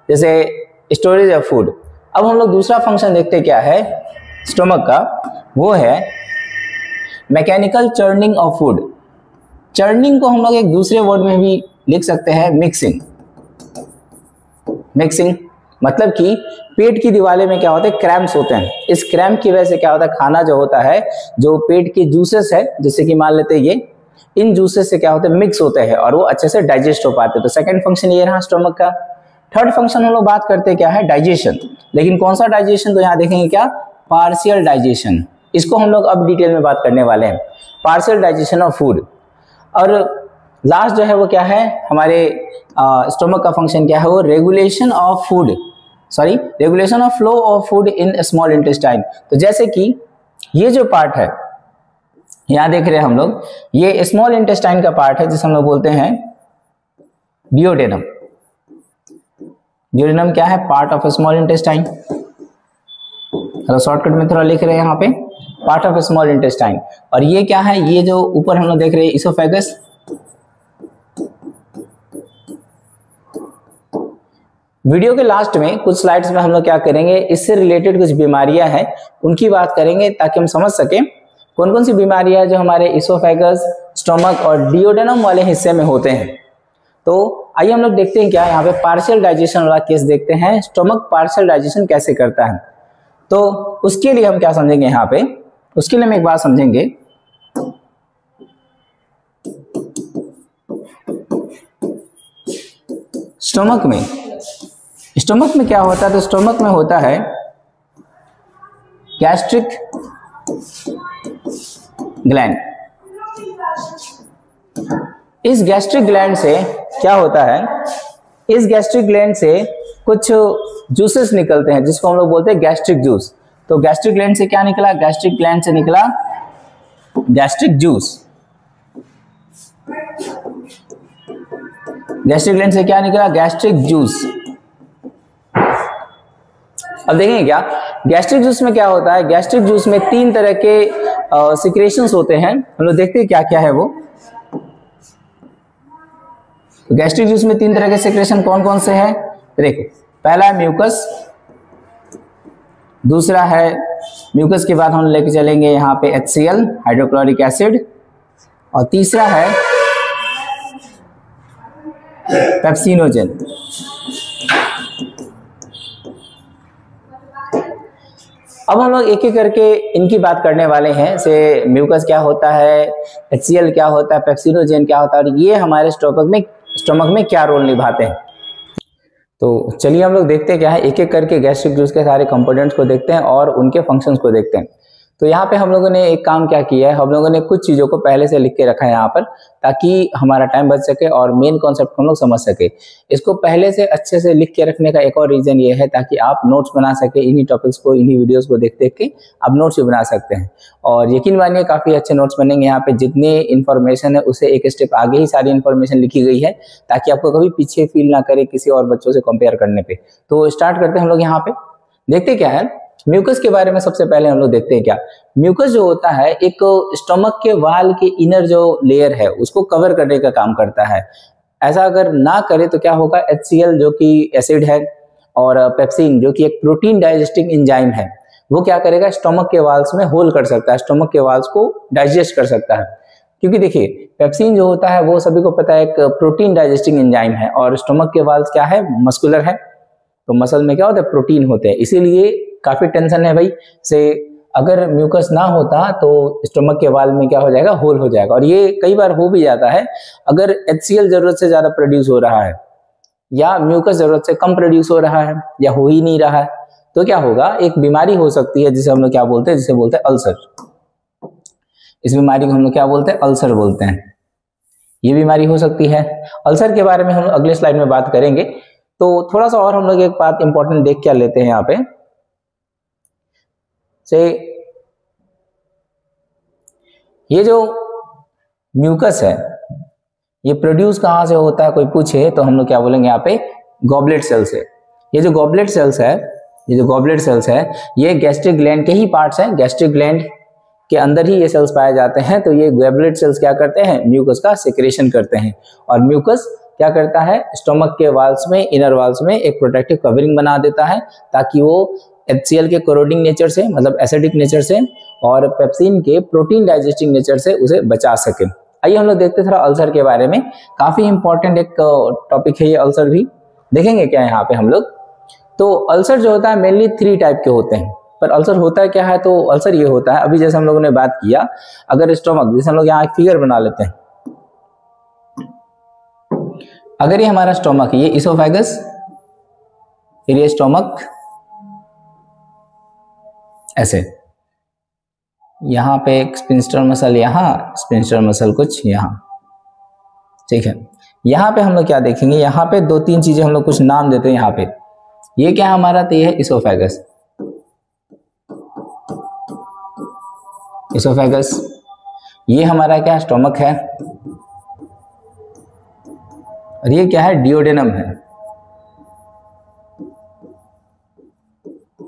जैसे स्टोरेज ऑफ फूड। अब हम लोग दूसरा फंक्शन देखते क्या है स्टमक का, वो है mechanical churning of food. Churning को हम लोग एक दूसरे वर्ड में भी लिख सकते हैं, मिक्सिंग। मतलब कि पेट की दीवारें में क्या होता है, क्रैम्प्स होते हैं। इस क्रैम्प की वजह से क्या होता है, खाना जो होता है, जो पेट के जूसेस है, जैसे कि मान लेते हैं ये, इन जूसेस से क्या होता है, मिक्स होते हैं और वो अच्छे से डाइजेस्ट हो पाते हैं। तो सेकंड फंक्शन ये रहा स्टमक का। थर्ड फंक्शन हम लोग बात करते हैं क्या है, डाइजेशन। लेकिन कौन सा डाइजेशन, तो यहाँ देखेंगे क्या, पार्शियल डाइजेशन। इसको हम लोग अब डिटेल में बात करने वाले हैं, पार्शियल डाइजेशन ऑफ फूड। और लास्ट जो है वो क्या है, हमारे स्टमक का फंक्शन क्या है, वो regulation of flow of food in small intestine. तो जैसे कि ये जो पार्ट है, यहां देख रहे हैं हम लोग, ये स्मॉल इंटेस्टाइन का पार्ट है जिसे हम लोग बोलते हैं डियोडेनम। डियोडेनम क्या है, part of small intestine. Shortcut में थोड़ा लिख रहे हैं यहाँ पे, पार्ट ऑफ स्मॉल इंटेस्टाइन। और ये क्या है, ये जो ऊपर हम लोग देख रहे हैं इसोफेगस। वीडियो के लास्ट में कुछ स्लाइड्स में हम लोग क्या करेंगे, इससे रिलेटेड कुछ बीमारियां हैं उनकी बात करेंगे, ताकि हम समझ सकें कौन कौन सी बीमारियां जो हमारे इसोफेगस, स्टमक और डियोडेनम वाले हिस्से में होते हैं। तो आइए हम लोग देखते हैं क्या यहाँ पे पार्शियल डाइजेशन वाला केस देखते हैं, स्टमक पार्शियल डाइजेशन कैसे करता है। तो उसके लिए हम क्या समझेंगे यहाँ पे, उसके लिए हम एक बात समझेंगे, स्टमक में क्या होता है, तो स्टमक में होता है गैस्ट्रिक ग्लैंड। इस गैस्ट्रिक ग्लैंड से क्या होता है, इस गैस्ट्रिक ग्लैंड से कुछ जूसेस निकलते हैं जिसको हम लोग बोलते हैं गैस्ट्रिक जूस। तो गैस्ट्रिक ग्लैंड से क्या निकला, गैस्ट्रिक ग्लैंड से निकला गैस्ट्रिक जूस। गैस्ट्रिक ग्लैंड से क्या निकला, गैस्ट्रिक जूस। अब देखेंगे क्या गैस्ट्रिक जूस में क्या होता है, गैस्ट्रिक जूस में 3 तरह के सिक्रेशंस होते हैं। हम लोग देखते हैं क्या क्या है वो। तो गैस्ट्रिक जूस में 3 तरह के सिक्रेशन कौन कौन से हैं, देखो, पहला है म्यूकस, दूसरा है म्यूकस के बाद हम लेके चलेंगे यहाँ पे HCl हाइड्रोक्लोरिक एसिड, और तीसरा है पेप्सिनोजेन। अब हम लोग एक एक करके इनकी बात करने वाले हैं, से म्यूकस क्या होता है, HCl क्या होता है, पेप्सिनोजेन क्या होता है, और ये हमारे स्टमक में क्या रोल निभाते हैं। तो चलिए हम लोग देखते हैं क्या है, एक एक करके गैस्ट्रिक जूस के सारे कंपोनेंट्स को देखते हैं और उनके फंक्शंस को देखते हैं। तो यहाँ पे हम लोगों ने एक काम क्या किया है, हम लोगों ने कुछ चीज़ों को पहले से लिख के रखा है यहाँ पर, ताकि हमारा टाइम बच सके और मेन कॉन्सेप्ट को हम लोग समझ सके। इसको पहले से अच्छे से लिख के रखने का एक और रीज़न ये है ताकि आप नोट्स बना सके, इन्हीं टॉपिक्स को, इन्हीं वीडियोज़ को देख देख के आप नोट्स भी बना सकते हैं। और यकीन मानिए काफ़ी अच्छे नोट्स बनेंगे। यहाँ पे जितने इन्फॉर्मेशन है उससे एक स्टेप आगे ही सारी इन्फॉर्मेशन लिखी गई है, ताकि आपको कभी पीछे फील ना करे किसी और बच्चों से कंपेयर करने पे। तो स्टार्ट करते हैं हम लोग। यहाँ पे देखते क्या है, म्यूकस के बारे में सबसे पहले हम लोग देखते हैं क्या। म्यूकस जो होता है एक स्टमक के वाल के इनर जो लेयर है उसको कवर करने का काम करता है। ऐसा अगर ना करे तो क्या होगा, HCl जो कि एसिड है और पेप्सिन जो कि एक प्रोटीन डाइजेस्टिंग एंजाइम है, वो क्या करेगा, स्टमक के वाल्स में होल कर सकता है, स्टमक के वाल्स को डाइजेस्ट कर सकता है। क्योंकि देखिए पेप्सिन जो होता है वो सभी को पता है एक प्रोटीन डाइजेस्टिंग एंजाइम है, और स्टमक के वाल्स क्या है, मस्कुलर है। तो मसल में क्या होता है, प्रोटीन होते हैं। इसीलिए काफी टेंशन है भाई से, अगर म्यूकस ना होता तो स्टमक के वाल में क्या हो जाएगा, होल हो जाएगा। और ये कई बार हो भी जाता है, अगर HCl जरूरत से ज्यादा प्रोड्यूस हो रहा है या म्यूकस जरूरत से कम प्रोड्यूस हो रहा है या हो ही नहीं रहा है, तो क्या होगा, एक बीमारी हो सकती है जिसे हम लोग क्या बोलते हैं, जिसे बोलते हैं अल्सर। इस बीमारी को हम लोग क्या बोलते हैं, अल्सर बोलते हैं। ये बीमारी हो सकती है। अल्सर के बारे में हम अगले स्लाइड में बात करेंगे। तो थोड़ा सा और हम लोग एक बात इंपॉर्टेंट देख क्या लेते हैं यहाँ पे से, ये जो म्यूकस है ये प्रोड्यूस कहाँ से होता है कोई पूछे तो हम लोग क्या बोलेंगे यहाँ पे गॉबलेट सेल्स है। ये जो गॉबलेट सेल्स है, ये जो गॉबलेट सेल्स है ये गैस्ट्रिक ग्लैंड के ही पार्ट्स हैं, गैस्ट्रिक ग्लैंड के अंदर ही ये सेल्स पाए जाते हैं। तो ये गॉबलेट सेल्स क्या करते हैं, म्यूकस का सिक्रेशन करते हैं और म्यूकस क्या करता है, स्टोमक के वाल्स में, इनर वाल्स में एक प्रोटेक्टिव कवरिंग बना देता है ताकि वो HCl के कोरोडिंग नेचर से, मतलब एसिडिक नेचर से, और पेप्सिन के प्रोटीन डाइजेस्टिंग नेचर से उसे बचा सके। आइए हम लोग देखते हैं थोड़ा अल्सर के बारे में, काफी इंपॉर्टेंट एक टॉपिक है ये अल्सर भी, देखेंगे क्या यहाँ पे हम लोग। तो अल्सर जो होता है मेनली 3 टाइप के होते हैं, पर अल्सर होता है क्या है, तो अल्सर ये होता है, अभी जैसे हम लोगों ने बात किया, अगर स्टोमक, जैसे हम लोग यहाँ एक फिगर बना लेते हैं, अगर ये हमारा स्टोमक है, ये इसोफेगस, फिर ये स्टोमक ऐसे, यहाँ पे एक स्पिंस्टर मसल, यहाँ स्पिंस्टर मसल कुछ यहाँ, ठीक है। यहाँ पे हम लोग क्या देखेंगे, यहाँ पे 2-3 चीजें हम लोग कुछ नाम देते हैं। यहाँ पे ये क्या हमारा, तो ये है इसोफेगस, इसोफेगस, ये हमारा क्या स्टोमक है, और ये क्या है, डियोडेनम है,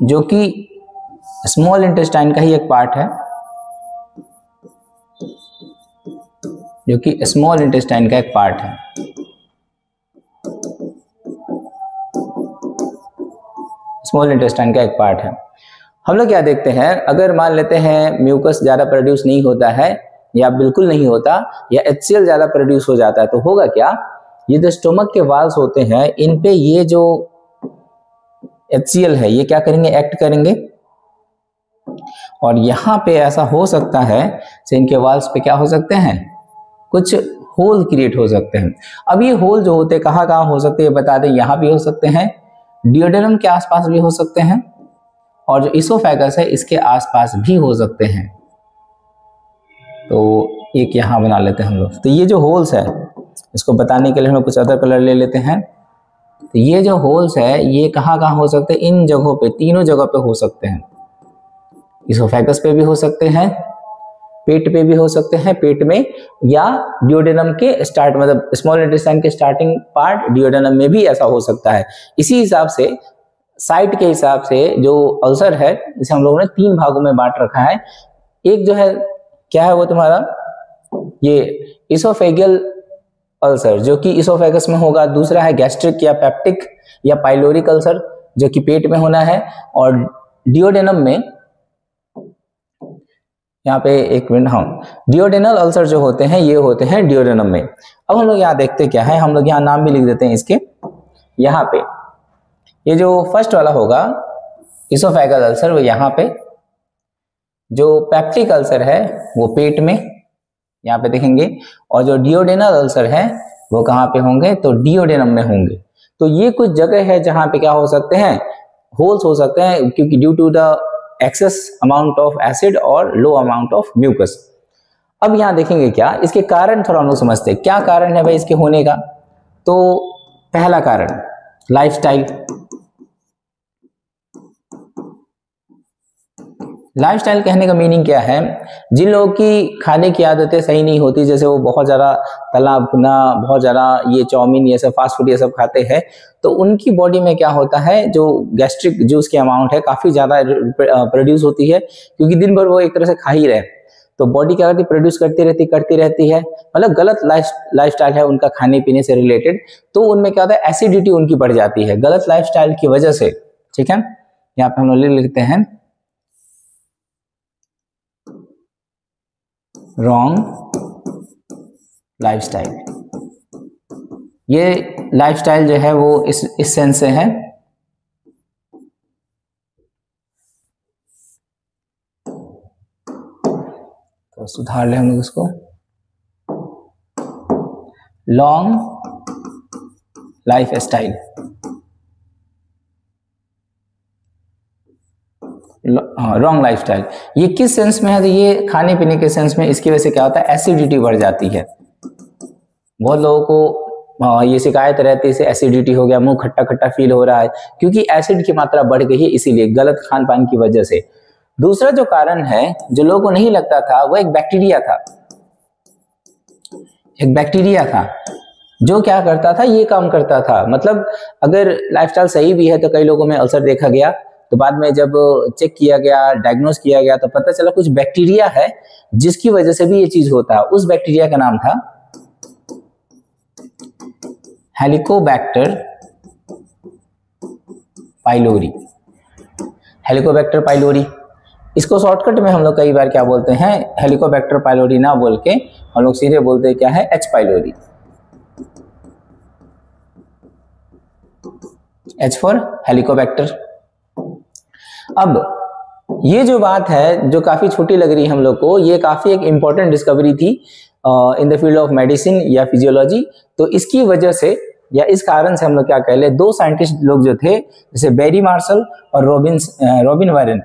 जो कि स्मॉल इंटेस्टाइन का ही एक पार्ट है, जो कि स्मॉल इंटेस्टाइन का एक पार्ट है। स्मॉल इंटेस्टाइन का एक पार्ट है। हम लोग क्या देखते हैं, अगर मान लेते हैं म्यूकस ज्यादा प्रोड्यूस नहीं होता है या बिल्कुल नहीं होता, या HCl ज्यादा प्रोड्यूस हो जाता है, तो होगा क्या, ये जो स्टोमक के वाल्स होते हैं इन पे ये जो HCl है ये क्या करेंगे, एक्ट करेंगे, और यहाँ पे ऐसा हो सकता है से इनके वाल्स पे क्या हो सकते हैं, कुछ होल क्रिएट हो सकते हैं। अब ये होल जो होते हैं कहाँ कहाँ हो सकते हैं बता दें, यहाँ भी हो सकते हैं, डियोडेनम के आसपास भी हो सकते हैं, और जो इसोफेगस है इसके आसपास भी हो सकते हैं। तो एक यहाँ बना लेते हैं हम लोग। तो ये जो होल्स है इसको बताने के लिए हम लोग कुछ अदर कलर ले लेते हैं। तो ये जो होल्स है ये कहाँ कहाँ हो सकते हैं, इन जगहों पे, तीनों जगह पे हो सकते हैं। इसोफेगस पे भी हो सकते हैं, पेट पे भी हो सकते हैं, पेट में, या डियोडेनम के स्टार्ट, मतलब स्मॉल इंटेस्टाइन के स्टार्टिंग पार्ट डियोडेनम में भी ऐसा हो सकता है। इसी हिसाब से साइट के हिसाब से जो अल्सर है इसे हम लोगों ने 3 भागों में बांट रखा है। एक जो है क्या है वो तुम्हारा ये इसोफेगियल अल्सर जो कि इसोफेगस में होगा, दूसरा है गैस्ट्रिक या पेप्टिक या पाइलोरिक अल्सर जो कि पेट में होना है, और डियोडेनम में, यहाँ पे एक मिनट, हाँ, डियोडेनल अल्सर जो होते हैं ये होते हैं डियोडेनम में। अब हम लोग यहाँ देखते क्या है, हम लोग यहाँ नाम भी लिख देते हैं इसके। यहाँ पे ये जो फर्स्ट वाला होगा इसोफेगल अल्सर वो यहाँ पे, जो पेप्टिक अल्सर है वो पेट में, यहाँ पे देखेंगे, और जो डियोडेनल अल्सर है वो कहाँ पे होंगे, तो डियोडेनम में होंगे। तो ये कुछ जगह है जहाँ पे क्या हो सकते हैं, होल्स हो सकते हैं, क्योंकि due to the excess amount of acid और लो अमाउंट ऑफ म्यूकस। अब यहाँ देखेंगे क्या इसके कारण, थोड़ा हम लोग समझते हैं क्या कारण है भाई इसके होने का। तो पहला कारण लाइफस्टाइल। लाइफस्टाइल कहने का मीनिंग क्या है, जिन लोगों की खाने की आदतें सही नहीं होती, जैसे वो बहुत ज़्यादा तला भुना, बहुत ज़्यादा ये चाउमीन ये सब फास्ट फूड ये सब खाते हैं, तो उनकी बॉडी में क्या होता है, जो गैस्ट्रिक जूस की अमाउंट है काफ़ी ज़्यादा प्रोड्यूस होती है, क्योंकि दिन भर वो एक तरह से खा ही रहे, तो बॉडी क्या करती है, प्रोड्यूस करती रहती है। मतलब गलत लाइफस्टाइल है उनका खाने पीने से रिलेटेड, तो उनमें क्या होता है, एसिडिटी उनकी बढ़ जाती है गलत लाइफस्टाइल की वजह से। ठीक है, यहाँ पे हम लोग लिख लेते हैं रॉन्ग लाइफस्टाइल। ये लाइफस्टाइल जो है वो इस सेंस से है, तो सुधार ले हम लोग इसको, long life style. Wrong lifestyle ये किस सेंस में है, तो ये खाने पीने के सेंस में, इसकी वजह से क्या होता है, एसिडिटी बढ़ जाती है। बहुत लोगों को ये शिकायत रहती है, एसिडिटी हो गया, मुंह खट्टा खट्टा फील हो रहा है, क्योंकि एसिड की मात्रा बढ़ गई है, इसीलिए गलत खान पान की वजह से। दूसरा जो कारण है जो लोगों को नहीं लगता था, वो एक बैक्टीरिया था। एक बैक्टीरिया था जो क्या करता था, ये काम करता था। मतलब अगर लाइफस्टाइल सही भी है तो कई लोगों में अल्सर देखा गया, तो बाद में जब चेक किया गया, डायग्नोस किया गया, तो पता चला कुछ बैक्टीरिया है जिसकी वजह से भी ये चीज होता है। उस बैक्टीरिया का नाम था हेलिकोबैक्टर पाइलोरी। हेलिकोबैक्टर पाइलोरी, इसको शॉर्टकट में हम लोग कई बार क्या बोलते हैं, हेलिकोबैक्टर पाइलोरी ना बोल के हम लोग सीधे बोलते हैं क्या है, H pylori. H for Helicobacter. अब ये जो बात है जो काफी छोटी लग रही है हम लोग को, ये काफी एक इंपॉर्टेंट डिस्कवरी थी in the field of medicine या फिजियोलॉजी। तो इसकी वजह से या इस कारण से हम लोग क्या कह ले, दो साइंटिस्ट लोग जो थे, जैसे बैरी मार्शल और रॉबिन वारेन,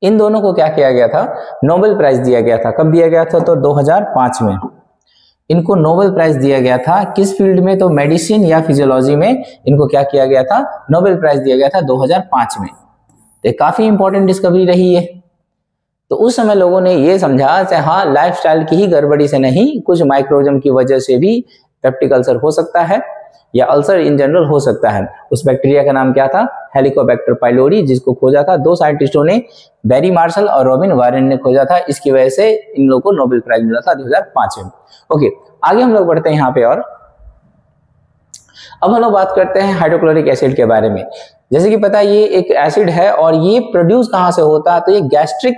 इन दोनों को क्या किया गया था, नोबेल प्राइज दिया गया था। कब दिया गया था, तो 2005 में इनको नोबेल प्राइज दिया गया था। किस फील्ड में, तो मेडिसिन या फिजियोलॉजी में इनको क्या किया गया था, नोबेल प्राइज दिया गया था 2005 में। तो काफी इंपॉर्टेंट डिस्कवरी रही है। तो उस समय लोगों ने ये समझा कि हाँ, लाइफस्टाइल की ही गड़बड़ी से नहीं, कुछ माइक्रोजम की वजह से भी पेप्टिक अल्सर हो सकता है या अल्सर इन जनरल हो सकता है। उस बैक्टीरिया का नाम क्या था, हेलिकोबैक्टर पाइलोरी, जिसको खोजा था दो साइंटिस्टों ने, बैरी मार्शल और रॉबिन वारेन ने खोजा था। इसकी वजह से इन लोगों को नोबेल प्राइज मिला था 2005 में। ओके, आगे हम लोग बढ़ते हैं यहाँ पे। और अब हम लोग बात करते हैं हाइड्रोक्लोरिक एसिड के बारे में। जैसे कि पता है ये एक एसिड है और ये प्रोड्यूस कहाँ से होता है, तो ये गैस्ट्रिक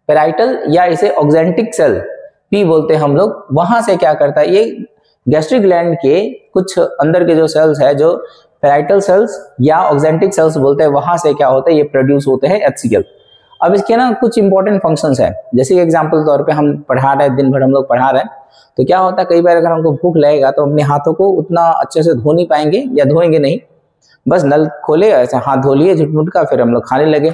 पेराइटल या इसे ऑक्जेंटिक सेल भी बोलते हैं हम लोग, वहां से क्या करता है, ये गैस्ट्रिक ग्लैंड के कुछ अंदर के जो सेल्स है, जो पेराइटल सेल्स या ऑक्जेंटिक सेल्स बोलते हैं, वहां से क्या होता है, ये प्रोड्यूस होते हैं HCl। अब इसके ना कुछ इंपॉर्टेंट फंक्शंस है। जैसे एग्जांपल तौर पे हम पढ़ा रहे हैं, दिन भर हम लोग पढ़ा रहे हैं, तो क्या होता है, कई बार अगर हमको भूख लगेगा तो अपने हाथों को उतना अच्छे से धो नहीं पाएंगे या धोएंगे नहीं, बस नल खोले ऐसे हाथ धो लिए झुटमुट का, फिर हम लोग खाने लगे।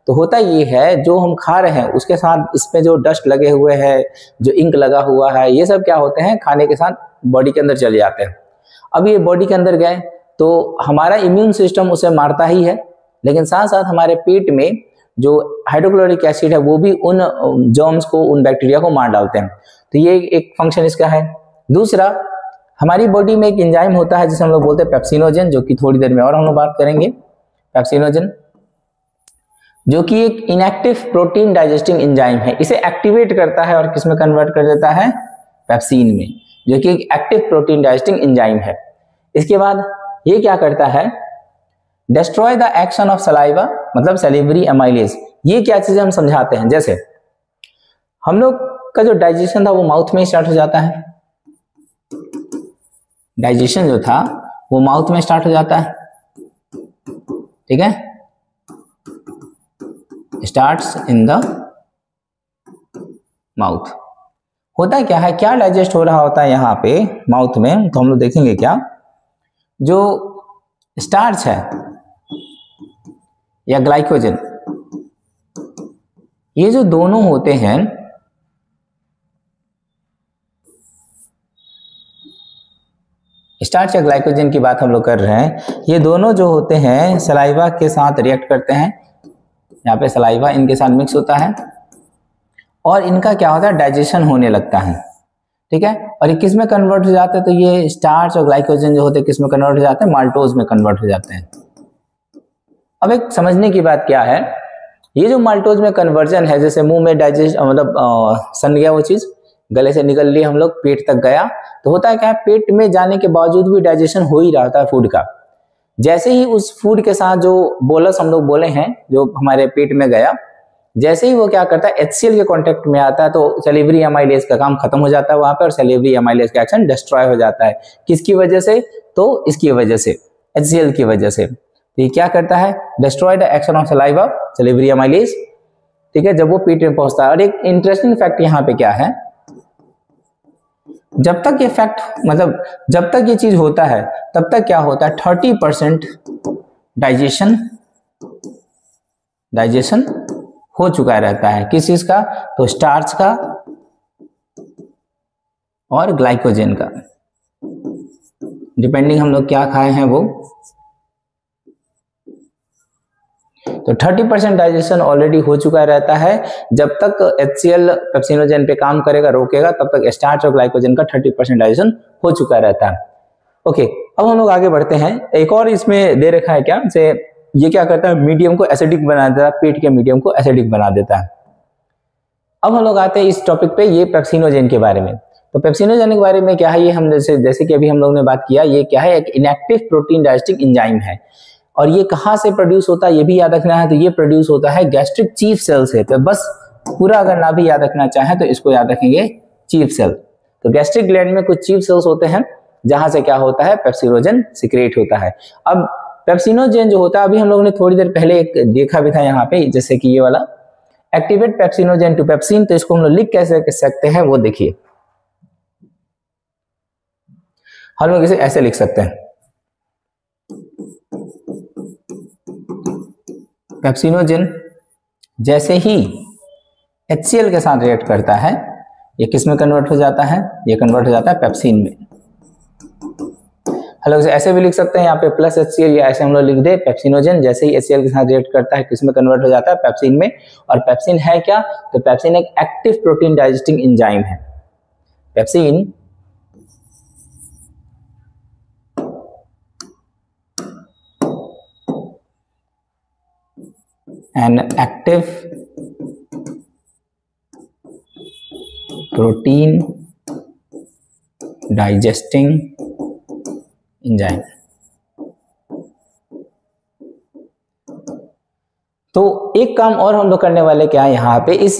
तो होता ये है, जो हम खा रहे हैं उसके साथ इसमें जो डस्ट लगे हुए हैं, जो इंक लगा हुआ है, ये सब क्या होते हैं, खाने के साथ बॉडी के अंदर चले जाते हैं। अब ये बॉडी के अंदर गए तो हमारा इम्यून सिस्टम उसे मारता ही है, लेकिन साथ साथ हमारे पेट में जो हाइड्रोक्लोरिक एसिड है वो भी उन जर्म्स को, उन बैक्टीरिया को मार डालते हैं। तो ये एक फंक्शन इसका है। दूसरा, हमारी बॉडी में एक एंजाइम होता है जिसे हम लोग बोलते हैं पेप्सिनोजन, जो कि थोड़ी देर में और हम लोग बात करेंगे। पेप्सिनोजन जो कि एक इनएक्टिव प्रोटीन डाइजेस्टिंग एंजाइम है, इसे एक्टिवेट करता है और किसमें कन्वर्ट कर देता है, पेप्सिन में, जो कि एक एक्टिव प्रोटीन डाइजेस्टिंग एंजाइम है। इसके बाद ये क्या करता है, destroy the action of saliva, मतलब सैलिवरी एमाइलेज। ये क्या चीजें हम समझाते हैं, जैसे हम लोग का जो डाइजेशन था वो माउथ में स्टार्ट हो जाता है। डाइजेशन जो था वो माउथ में स्टार्ट हो जाता है, ठीक है, स्टार्ट्स इन द माउथ। होता क्या है, क्या डाइजेस्ट हो रहा होता है यहाँ पे माउथ में, तो हम लोग देखेंगे क्या, जो स्टार्च है या ग्लाइकोजन, ये जो दोनों होते हैं, स्टार्च या ग्लाइकोजन की बात हम लोग कर रहे हैं, ये दोनों जो होते हैं सलाइवा के साथ रिएक्ट करते हैं। यहाँ पे सलाइवा इनके साथ मिक्स होता है और इनका क्या होता है, डाइजेशन होने लगता है, ठीक है। और ये किस में कन्वर्ट हो जाते हैं, तो ये स्टार्च और ग्लाइकोजन जो होते हैं किस में कन्वर्ट हो जाते हैं, माल्टोज में कन्वर्ट हो जाते हैं। अब एक समझने की बात क्या है, ये जो माल्टोज में कन्वर्जन है, जैसे मुंह में डाइजेस्ट मतलब सन गया वो चीज, गले से निकल ली हम लोग, पेट तक गया, तो होता है क्या, पेट में जाने के बावजूद भी डाइजेशन हो ही रहा था फूड का। जैसे ही उस फूड के साथ जो बोलस हम लोग बोले हैं जो हमारे पेट में गया, जैसे ही वो क्या करता है, HCl के कांटेक्ट में आता है, तो सैलिवरी एमाइलेज का काम खत्म हो जाता है वहां पे, और सैलिवरी एमाइलेज का एक्शन डिस्ट्रॉय हो जाता है। किसकी वजह से, तो इसकी वजह से, HCl की वजह से। तो ये क्या करता है, destroy the action of saliva, salivary amylase, ठीक है, जब वो पेट में पहुंचता है। और एक इंटरेस्टिंग फैक्ट यहाँ पे क्या है, जब तक ये फैक्ट मतलब जब तक ये चीज होता है तब तक क्या होता है, 30% डाइजेशन हो चुका रहता है। किस चीज का, तो स्टार्च का और ग्लाइकोजन का, डिपेंडिंग हम लोग क्या खाए हैं वो। तो 30% डाइजेशन ऑलरेडी हो चुका रहता है। जब तक HCl पेप्सिनोजेन पे काम करेगा, रोकेगा, तब तक स्टार्च और ग्लाइकोजन का 30% डाइजेशन हो चुका रहता है। ओके, अब हम लोग आगे बढ़ते हैं। एक और इसमें दे रखा है क्या से, ये क्या करता है, मीडियम को एसिडिक बना देता है, पेट के मीडियम को एसिडिक बना देता है। अब हम लोग आते हैं इस टॉपिक पे, ये पेप्सिनोजेन के बारे में। तो पेप्सिनोजेन के बारे में क्या है, ये हम जैसे कि अभी हम लोग ने बात किया, ये क्या है, एक इनएक्टिव प्रोटीन डाइजेस्टिव एंजाइम है। और ये कहाँ से प्रोड्यूस होता है ये भी याद रखना है। तो ये प्रोड्यूस होता है गैस्ट्रिक चीफ सेल से। तो बस पूरा अगर ना भी याद रखना चाहें तो इसको याद रखेंगे, चीफ सेल। तो गैस्ट्रिक ग्लैंड में कुछ चीफ सेल्स होते हैं जहां से क्या होता है, पेप्सिनोजेन सिक्रेट होता है। अब पेप्सिनोजेन जो होता है, अभी हम लोगों ने थोड़ी देर पहले एक देखा भी था यहाँ पे, जैसे कि ये वाला एक्टिवेट पेप्सिनोजेन टू पेप्सिन। तो इसको हम लोग लिख कैसे कर सकते हैं वो देखिए। हम लोग इसे ऐसे लिख सकते हैं, पेप्सिनोजेन जैसे ही HCl के साथ रिएक्ट करता है, ये किस में कन्वर्ट हो जाता है, ये कन्वर्ट हो जाता है पेप्सिन में। हम लोग ऐसे भी लिख सकते हैं यहाँ पे प्लस HCl, या ऐसे हम लोग लिख दे पेप्सिनोजेन जैसे ही HCl के साथ रिएक्ट करता है, किस में कन्वर्ट हो जाता है, पेप्सिन में। और पेप्सिन है क्या, तो पेप्सिन एक एक्टिव प्रोटीन डाइजेस्टिंग एंजाइम है। Pepsin an active protein digesting enzyme। तो एक काम और हम लोग करने वाले क्या है यहाँ पे, इस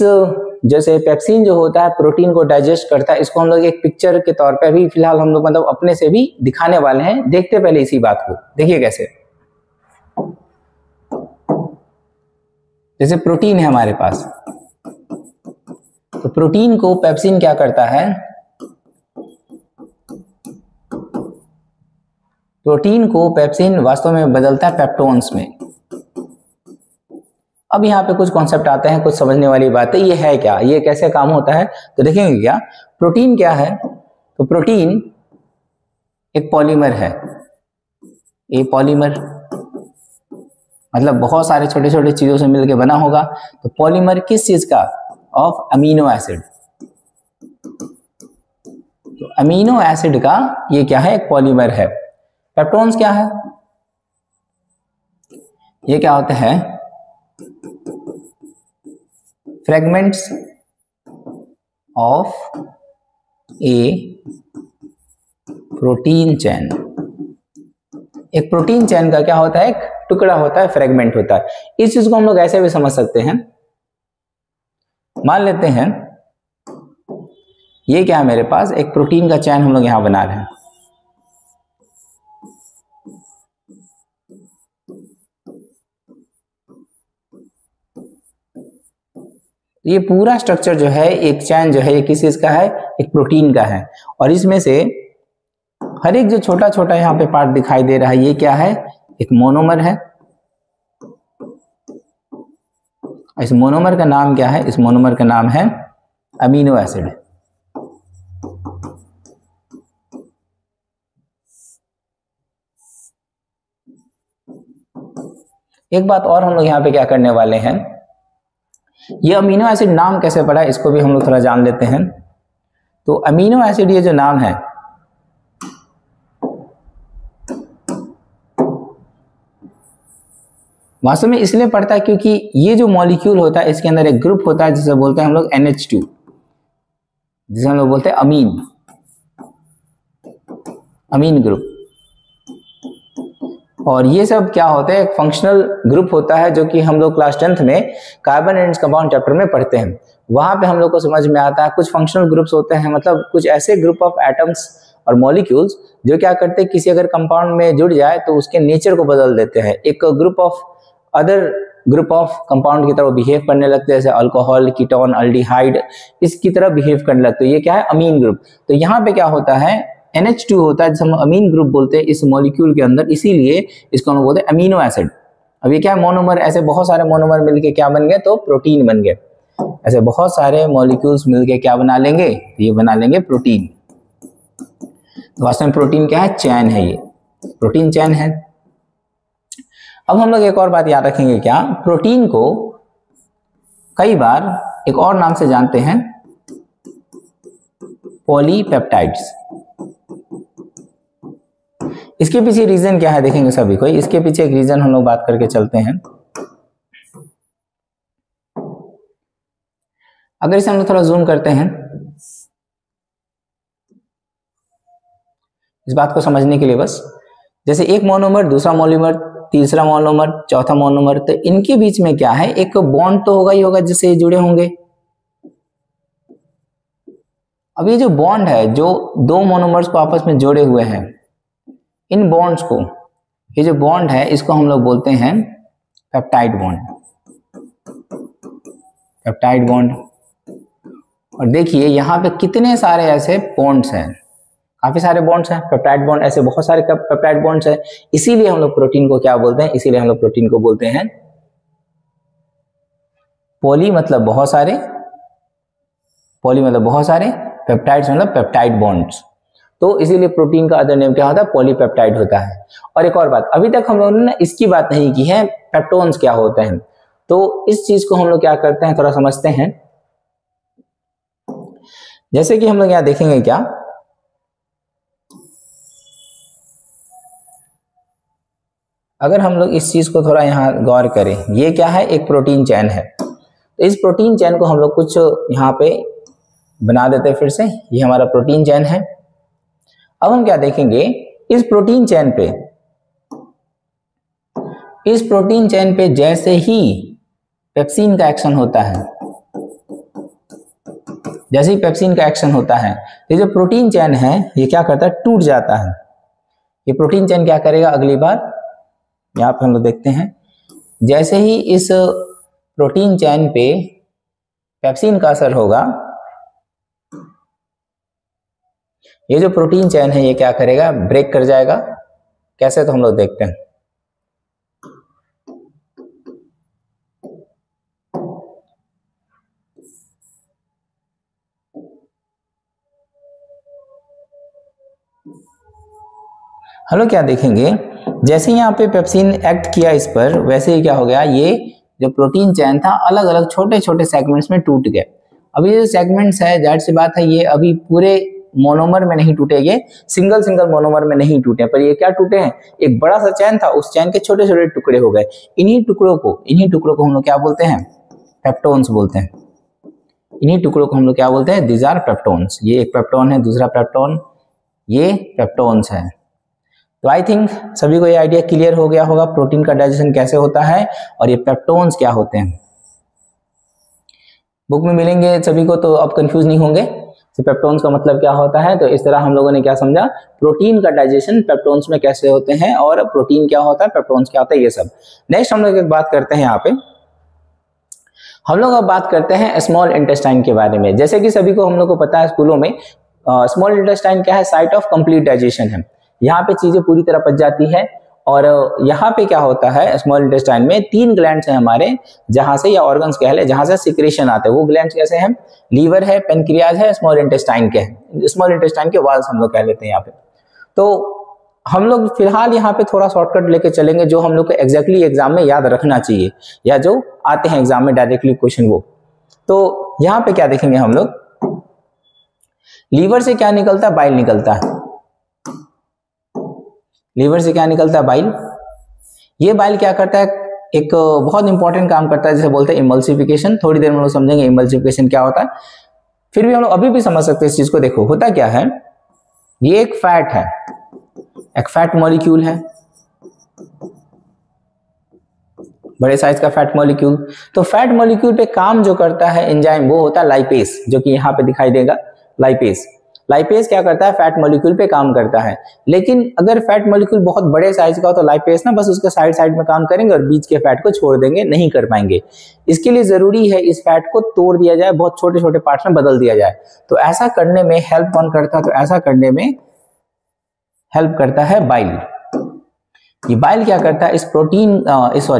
जैसे पेप्सिन जो होता है प्रोटीन को डाइजेस्ट करता है, इसको हम लोग एक पिक्चर के तौर पे अभी फिलहाल हम लोग मतलब अपने से भी दिखाने वाले हैं। देखते पहले इसी बात को, देखिए कैसे। जैसे प्रोटीन है हमारे पास, तो प्रोटीन को पेप्सिन क्या करता है, प्रोटीन को पेप्सिन वास्तव में बदलता है पेप्टोन्स में। अब यहाँ पे कुछ कॉन्सेप्ट आते हैं, कुछ समझने वाली बात है। ये है क्या, ये कैसे काम होता है, तो देखेंगे क्या। प्रोटीन क्या है, तो प्रोटीन एक पॉलीमर है। ये पॉलीमर मतलब बहुत सारे छोटे छोटे चीजों से मिलकर बना होगा। तो पॉलीमर किस चीज का, ऑफ अमीनो एसिड। तो अमीनो एसिड का ये क्या है, एक पॉलीमर है। पेप्टोन्स क्या है, ये क्या होते हैं, fragments of A protein chain. एक प्रोटीन चेन का क्या होता है, एक टुकड़ा होता है, फ्रेगमेंट होता है। इस चीज को हम लोग ऐसे भी समझ सकते हैं। मान लेते हैं ये क्या है, मेरे पास एक प्रोटीन का चेन हम लोग यहां बना रहे हैं। ये पूरा स्ट्रक्चर जो है, एक चेन जो है, ये किस चीज का है, एक प्रोटीन का है। और इसमें से हर एक जो छोटा छोटा यहाँ पे पार्ट दिखाई दे रहा है, ये क्या है, एक मोनोमर है। इस मोनोमर का नाम क्या है, इस मोनोमर का नाम है अमीनो एसिड। एक बात और हम लोग यहाँ पे क्या करने वाले हैं, ये अमीनो एसिड नाम कैसे पड़ा है, इसको भी हम लोग थोड़ा जान लेते हैं। तो अमीनो एसिड ये जो नाम है, वास्तव में इसलिए पड़ता है क्योंकि ये जो मॉलिक्यूल होता है, इसके अंदर एक ग्रुप होता है जिसे बोलते हैं हम लोग NH2, जिसे हम लोग बोलते हैं अमीन ग्रुप। और ये सब क्या होता है, एक फंक्शनल ग्रुप होता है, जो कि हम लोग क्लास 10th में कार्बन एंड कंपाउंड चैप्टर में पढ़ते हैं। वहां पे हम लोग को समझ में आता है कुछ फंक्शनल ग्रुप्स होते हैं, मतलब कुछ ऐसे ग्रुप ऑफ एटम्स और मॉलिक्यूल्स जो क्या करते हैं, किसी अगर कंपाउंड में जुड़ जाए तो उसके नेचर को बदल देते हैं, एक group of other group of compound की तरह बिहेव करने लगते हैं, जैसे अल्कोहल, कीटोन, अल्डिहाइड, इसकी तरह बिहेव करने लगते हैं। ये क्या है, अमीन ग्रुप। तो यहाँ पे क्या होता है, NH2 होता है, जिसे हम अमीन ग्रुप बोलते हैं इस मॉलिक्यूल के अंदर, इसीलिए इसको हम बोलते हैं अमीनो एसिड। अब ये क्या है, मोनोमर, ऐसे बहुत सारे मोनोमर मिलके क्या बन गए, तो प्रोटीन बन गए। ऐसे बहुत सारे मॉलिक्यूल्स मिलके क्या बना लेंगे, ये बना लेंगे प्रोटीन। वास्तव में प्रोटीन क्या है? चैन है, ये प्रोटीन चैन है। अब हम लोग एक और बात याद रखेंगे, क्या प्रोटीन को कई बार एक और नाम से जानते हैं, पॉलीपेप्टाइड्स। इसके पीछे रीजन क्या है देखेंगे सभी को, इसके पीछे एक रीजन हम लोग बात करके चलते हैं। अगर इसे हम लोग थोड़ा जूम करते हैं इस बात को समझने के लिए, बस जैसे एक मोनोमर, दूसरा मोनोमर, तीसरा मोनोमर, चौथा मोनोमर, तो इनके बीच में क्या है? एक बॉन्ड तो होगा ही होगा जिससे ये जुड़े होंगे। अब ये जो बॉन्ड है, जो दो मोनोमर्स को आपस में जोड़े हुए हैं, इन बॉन्ड्स को, ये जो बॉन्ड है इसको हम लोग बोलते हैं पेप्टाइड बॉन्ड, पेप्टाइड बॉन्ड। और देखिए यहाँ पे कितने सारे ऐसे बॉन्ड्स हैं, काफी सारे बॉन्ड्स हैं, पेप्टाइड बॉन्ड, ऐसे बहुत सारे पेप्टाइड बॉन्ड्स हैं। इसीलिए हम लोग प्रोटीन को क्या बोलते हैं? इसीलिए हम लोग प्रोटीन को बोलते हैं पॉली, मतलब बहुत सारे, पॉली मतलब बहुत सारे, पेप्टाइड्स मतलब पेप्टाइड बॉन्ड्स। तो इसीलिए प्रोटीन का अदर नेम क्या होता है? पॉलीपेप्टाइड होता है। और एक और बात, अभी तक हम लोगों ने ना इसकी बात नहीं की है, पेप्टोन्स क्या होते हैं। तो इस चीज को हम लोग क्या करते हैं, थोड़ा समझते हैं। जैसे कि हम लोग यहाँ देखेंगे, क्या अगर हम लोग इस चीज को थोड़ा यहाँ गौर करें, ये क्या है? एक प्रोटीन चैन है। तो इस प्रोटीन चैन को हम लोग कुछ यहाँ पे बना देते हैं फिर से, ये हमारा प्रोटीन चैन है। अब हम क्या देखेंगे, इस प्रोटीन चैन पे जैसे ही पेप्सिन का एक्शन होता है, जैसे ही पेप्सिन का एक्शन होता है, ये जो प्रोटीन चैन है ये क्या करता है? टूट जाता है। ये प्रोटीन चैन क्या करेगा? अगली बार यहाँ पे हम लोग देखते हैं, जैसे ही इस प्रोटीन चैन पे पेप्सिन का असर होगा, ये जो प्रोटीन चैन है ये क्या करेगा? ब्रेक कर जाएगा। कैसे? तो हम लोग देखते हैं। हम लोग क्या देखेंगे, जैसे यहाँ पे पेप्सिन एक्ट किया इस पर, वैसे ही क्या हो गया? ये जो प्रोटीन चैन था अलग अलग छोटे छोटे सेगमेंट्स में टूट गए। अब ये जो सेगमेंट्स है, जाहिर सी बात है ये अभी पूरे मोनोमर में नहीं टूटे, ये सिंगल सिंगल मोनोमर में नहीं टूटे, पर ये क्या टूटे हैं? एक बड़ा सा चैन था, उस चैन के छोटे छोटे टुकड़े हो गए। इन्हीं टुकड़ों को हम लोग क्या बोलते हैं? पेप्टोन्स बोलते हैं। इन्हीं टुकड़ों को हम लोग क्या बोलते हैं? These are peptones. ये एक पेप्टोन है, दूसरा पेप्टोन, ये पेप्टोन्स है। तो आई थिंक सभी को ये आइडिया क्लियर हो गया होगा प्रोटीन का डाइजेशन कैसे होता है और ये पेप्टोन्स क्या होते हैं। बुक में मिलेंगे सभी को, तो अब कंफ्यूज नहीं होंगे तो पेप्टोन्स का मतलब क्या होता है। तो इस तरह हम लोगों ने क्या समझा, प्रोटीन का डाइजेशन पेप्टोन्स में कैसे होते हैं और प्रोटीन क्या होता है, पेप्टोन्स क्या होता है, ये सब। नेक्स्ट हम लोग एक बात करते हैं, यहाँ पे हम लोग अब बात करते हैं स्मॉल इंटेस्टाइन के बारे में। जैसे कि सभी को हम लोग को पता है स्कूलों में, स्मॉल इंटेस्टाइन क्या है? साइट ऑफ कंप्लीट डाइजेशन है। यहाँ पे चीजें पूरी तरह पच जाती है। और यहाँ पे क्या होता है, स्मॉल इंटेस्टाइन में 3 ग्लैंड्स हैं हमारे, जहां से, या ऑर्गन्स कह ले, जहां से सिक्रेशन आते हैं। वो ग्लैंड्स कैसे हैं? लीवर है, पेनक्रियाज है, स्मॉल इंटेस्टाइन के हैं। स्मॉल इंटेस्टाइन के वाल्स हम लोग कह लेते हैं यहाँ पे। तो हम लोग फिलहाल यहाँ पे थोड़ा शॉर्टकट लेके चलेंगे, जो हम लोग को एग्जैक्टली एग्जाम में याद रखना चाहिए, या जो आते हैं एग्जाम में डायरेक्टली क्वेश्चन वो। तो यहाँ पे क्या देखेंगे हम लोग, लीवर से क्या निकलता है? बाइल निकलता है। लीवर से क्या निकलता है? बाइल। ये बाइल क्या करता है? एक बहुत इंपॉर्टेंट काम करता है, जिसे बोलते हैं इमल्सिफिकेशन। थोड़ी देर में हम लोग समझेंगे इमल्सिफिकेशन क्या होता है। फिर भी हम लोग अभी भी समझ सकते हैं इस चीज को। देखो होता क्या है, ये एक फैट है, एक फैट मॉलिक्यूल है, बड़े साइज का फैट मॉलिक्यूल। तो फैट मॉलिक्यूल पे काम जो करता है एंजाइम, वो होता है लाइपेज, जो कि यहाँ पे दिखाई देगा, लाइपेज। लाइपेज क्या करता है? फैट मॉलिक्यूल पे काम करता है। लेकिन अगर फैट मॉलिक्यूल बहुत बड़े साइज का हो तो लाइपेज ना बस उसके साइड साइड में काम करेंगे और बीच के फैट को छोड़ देंगे, नहीं कर पाएंगे। इसके लिए जरूरी है इस फैट को तोड़ दिया जाए, बहुत छोटे छोटे पार्ट्स में बदल दिया जाए। तो ऐसा करने में हेल्प कौन करता है? तो ऐसा करने में हेल्प करता है बाइल। ये बाइल क्या करता है? इस प्रोटीन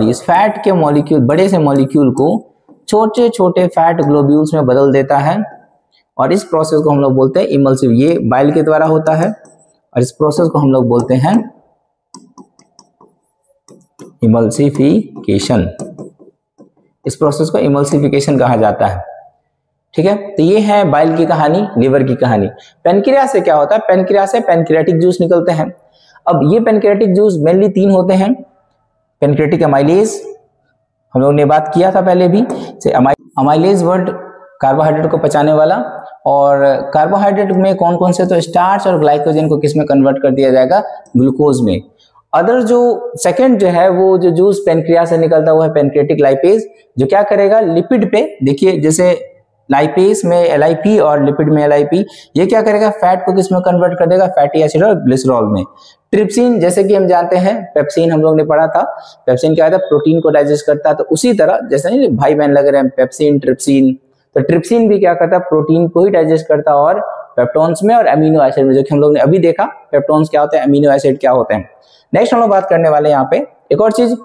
इस फैट के मॉलिक्यूल, बड़े से मॉलिक्यूल को छोटे छोटे फैट ग्लोब्यूल्स में बदल देता है, और इस प्रोसेस को हम लोग बोलते हैं इमल्सिव। ये बाइल के द्वारा होता है। और इस प्रोसेस को हम लोग बोलते हैं इमल्सिफिकेशन। इस प्रोसेस को इमल्सिफिकेशन कहा जाता है। ठीक है, तो ये है बाइल की कहानी, लिवर की कहानी। पेनक्रियास से क्या होता है? पेनक्रियास से पेनक्रियाटिक जूस निकलते हैं। अब ये पेनक्रियाटिक जूस मेनली 3 होते हैं। पेनक्रियाटिक अमाइलेज, हम लोगों ने बात किया था पहले भी, अमाइलेज वर्ड कार्बोहाइड्रेट को पचाने वाला, और कार्बोहाइड्रेट में कौन कौन से? तो स्टार्च और ग्लाइकोजन को किस में कन्वर्ट कर दिया जाएगा? ग्लूकोज में। अदर जो सेकंड जो है वो जो जूस पेनक्रियास से निकलता है वो है पेनक्रियाटिक लाइपेज, जो क्या करेगा? लिपिड पे, देखिए जैसे लाइपेज में LIP और लिपिड में LIP, ये क्या करेगा? फैट को किस में कन्वर्ट कर देगा? फैटी एसिड और ग्लिसरॉल में। ट्रिप्सिन, जैसे कि हम जानते हैं, पेप्सिन हम लोग ने पढ़ा था, पेप्सिन क्या होता है? प्रोटीन को डाइजेस्ट करता है। तो उसी तरह जैसे नहीं भाई बहन लग रहे हैं, पेप्सिन ट्रिप्सिन, तो ट्रिप्सिन भी क्या करता है? प्रोटीन को ही डाइजेस्ट करता है, और पेप्टोन्स में और अमीनो एसिड में, जो कि हम लोग ने अभी देखा पेप्टोन्स क्या होते हैं, अमीनो एसिड क्या होते हैं। नेक्स्ट हम लोग बात करने वाले हैं यहाँ पे एक और चीज,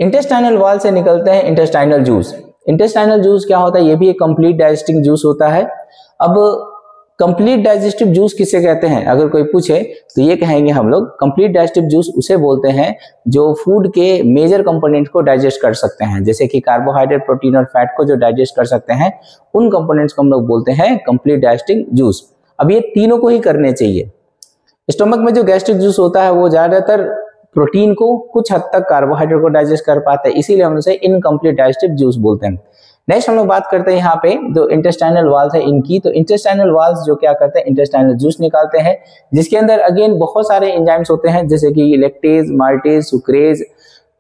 इंटेस्टाइनल वॉल से निकलते हैं इंटेस्टाइनल जूस। इंटेस्टाइनल जूस क्या होता है? ये भी एक कंप्लीट डाइजेस्टिंग जूस होता है। अब कंप्लीट डाइजेस्टिव जूस किसे कहते हैं अगर कोई पूछे, तो ये कहेंगे हम लोग कंप्लीट डाइजेस्टिव जूस उसे बोलते हैं जो फूड के मेजर कंपोनेंट को डाइजेस्ट कर सकते हैं, जैसे कि कार्बोहाइड्रेट, प्रोटीन और फैट को जो डाइजेस्ट कर सकते हैं, उन कंपोनेंट्स को हम लोग बोलते हैं कंप्लीट डाइजेस्टिंग जूस। अब ये तीनों को ही करने चाहिए। स्टोमक में जो गैस्ट्रिक जूस होता है वो ज्यादातर प्रोटीन को, कुछ हद तक कार्बोहाइड्रेट को डाइजेस्ट कर पाता है, इसीलिए हम उसे इनकम्प्लीट डाइजेस्टिव जूस बोलते हैं। नेक्स्ट हम लोग बात करते हैं यहाँ पे जो इंटेस्टाइनल वाल्स है इनकी। तो इंटेस्टाइनल वाल्स जो क्या करते हैं? इंटेस्टाइनल जूस निकालते हैं, जिसके अंदर अगेन बहुत सारे एंजाइम्स होते हैं, जैसे कि लैक्टेज, माल्टेज, सुक्रेज।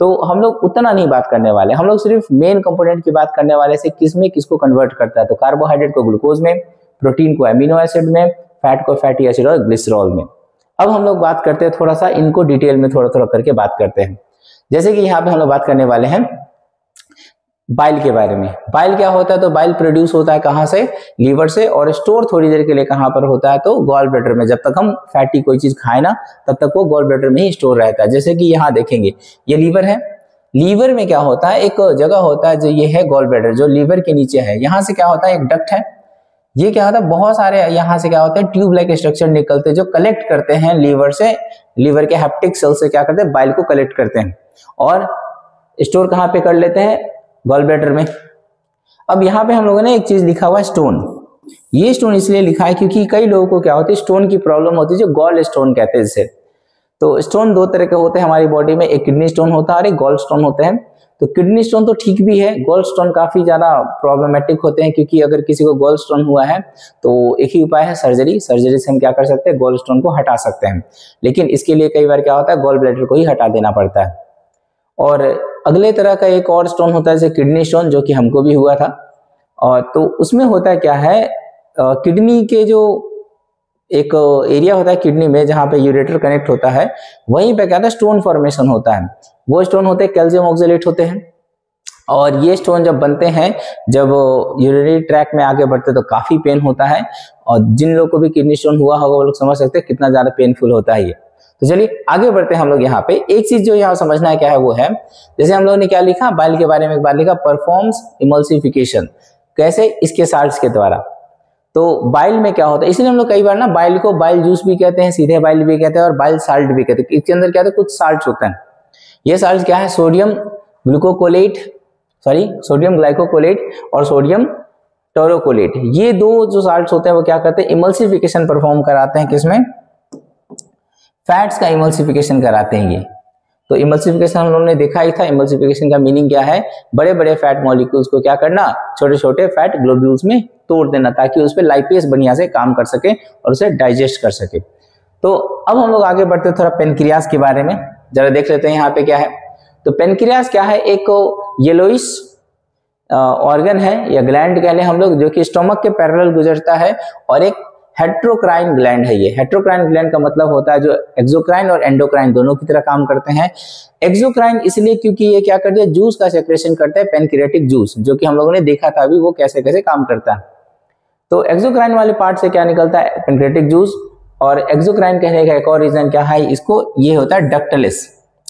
तो हम लोग उतना नहीं बात करने वाले, हम लोग सिर्फ मेन कंपोनेंट की बात करने वाले से किस में किसको कन्वर्ट करता है। तो कार्बोहाइड्रेट को ग्लूकोज में, प्रोटीन को अमीनो एसिड में, फैट को फैटी एसिड और ग्लिसरॉल में। अब हम लोग बात करते हैं थोड़ा सा इनको डिटेल में थोड़ा थोड़ा करके बात करते हैं। जैसे कि यहाँ पे हम लोग बात करने वाले हैं बाइल के बारे में। बाइल क्या होता है? तो बाइल प्रोड्यूस होता है कहाँ से? लीवर से, और स्टोर थोड़ी देर के लिए कहाँ पर होता है? तो गॉल ब्लैडर में। जब तक हम फैटी कोई चीज खाए ना, तब तक वो गॉल ब्लैडर में ही स्टोर रहता है। जैसे कि यहाँ देखेंगे ये लीवर है, लीवर में क्या होता है? एक जगह होता है जो ये है गॉल ब्लैडर, जो लीवर के नीचे है। यहाँ से क्या होता है? एक डक्ट है, ये क्या होता है? बहुत सारे यहाँ से क्या होता है? ट्यूब लाइक स्ट्रक्चर निकलते हैं जो कलेक्ट करते हैं लीवर से, लीवर के हेप्टिक सेल से क्या करते हैं? बाइल को कलेक्ट करते हैं और स्टोर कहाँ पे कर लेते हैं? गॉल ब्लैडर में। अब यहाँ पे हम लोगों ने एक चीज लिखा हुआ है स्टोन। ये स्टोन इसलिए लिखा है क्योंकि कई लोगों को क्या होती है? स्टोन की प्रॉब्लम होती है, जो गॉल स्टोन कहते हैं इसे। तो स्टोन 2 तरह के होते हैं हमारी बॉडी में, एक किडनी स्टोन होता है और एक गॉल स्टोन होते हैं। तो किडनी स्टोन तो ठीक भी है, गॉल स्टोन काफी ज्यादा प्रॉब्लमेटिक होते हैं, क्योंकि अगर किसी को गॉल स्टोन हुआ है तो एक ही उपाय है सर्जरी। सर्जरी से हम क्या कर सकते हैं? गॉल स्टोन को हटा सकते हैं। लेकिन इसके लिए कई बार क्या होता है? गॉल ब्लैडर को ही हटा देना पड़ता है। और अगले तरह का एक और स्टोन होता है जैसे किडनी स्टोन, जो कि हमको भी हुआ था। और तो उसमें होता है क्या है? किडनी के जो एक एरिया होता है किडनी में जहां पे यूरेटर कनेक्ट होता है, वहीं पे क्या होता है? स्टोन फॉर्मेशन होता है। वो स्टोन होते हैं कैल्शियम ऑक्सलेट होते हैं, और ये स्टोन जब बनते हैं, जब यूरिनरी ट्रैक में आगे बढ़ते तो काफी पेन होता है। और जिन लोगों को भी किडनी स्टोन हुआ होगा वो लोग समझ सकते हैं कितना ज्यादा पेनफुल होता है ये। तो चलिए आगे बढ़ते हैं हम लोग। यहाँ पे एक चीज जो यहाँ समझना है क्या है, वो है जैसे हम लोगों ने क्या लिखा बाइल के बारे में, एक बार लिखा परफॉर्म्स इमल्सिफिकेशन। कैसे? इसके साल्ट्स के द्वारा। तो बाइल में क्या होता है? इसलिए हम लोग कई बार ना बाइल को बाइल जूस भी कहते हैं, सीधे बाइल भी कहते हैं और बाइल साल्ट भी कहते हैं। इसके अंदर क्या होता है? कुछ साल्ट होते हैं। ये साल्ट क्या है? सोडियम ग्लूकोकोलेट, सॉरी सोडियम ग्लाइकोकोलेट और सोडियम टोरोकोलेट। ये 2 जो साल्ट होते हैं वो क्या करते हैं? इमल्सिफिकेशन परफॉर्म कराते हैं। किसमें? फैट्स का इमल्सिफिकेशन कराते हैं ये। तो इमल्सिफिकेशन हम लोगों ने देखा ही था। इमल्सिफिकेशन का मीनिंग क्या है? बड़े बड़े फैट मॉलिक्यूल्स को क्या करना? छोटे छोटे फैट ग्लोब्यूल्स में तोड़ देना, ताकि उस पर लाइपेज बढ़िया से काम कर सके और उसे डाइजेस्ट कर सके। तो अब हम लोग आगे बढ़ते थोड़ा पेनक्रियास के बारे में जरा देख लेते हैं। यहाँ पे क्या है? तो पेनक्रियास क्या है? एक येलोइश ऑर्गन है या ग्लैंड कह लें हम लोग, जो कि स्टोमक के पैरेलल गुजरता है, और एक हेट्रोक्राइन ग्लैंड है। ये हेट्रोक्राइन ग्लैंड का मतलब होता है जो एक्सोक्राइन और एंडोक्राइन दोनों की तरह काम करते हैं। एक्सोक्राइन इसलिए क्योंकि ये क्या करते हैं? जूस का सेक्रेशन करता है, पेनक्रियाटिक जूस, जो कि हम लोगों ने देखा था अभी वो कैसे कैसे काम करता है। तो एक्सोक्राइन वाले पार्ट से क्या निकलता है? Pancreatic juice. और एक्सोक्राइन कहने का एक और रीजन क्या है इसको? ये होता है डक्टलिस,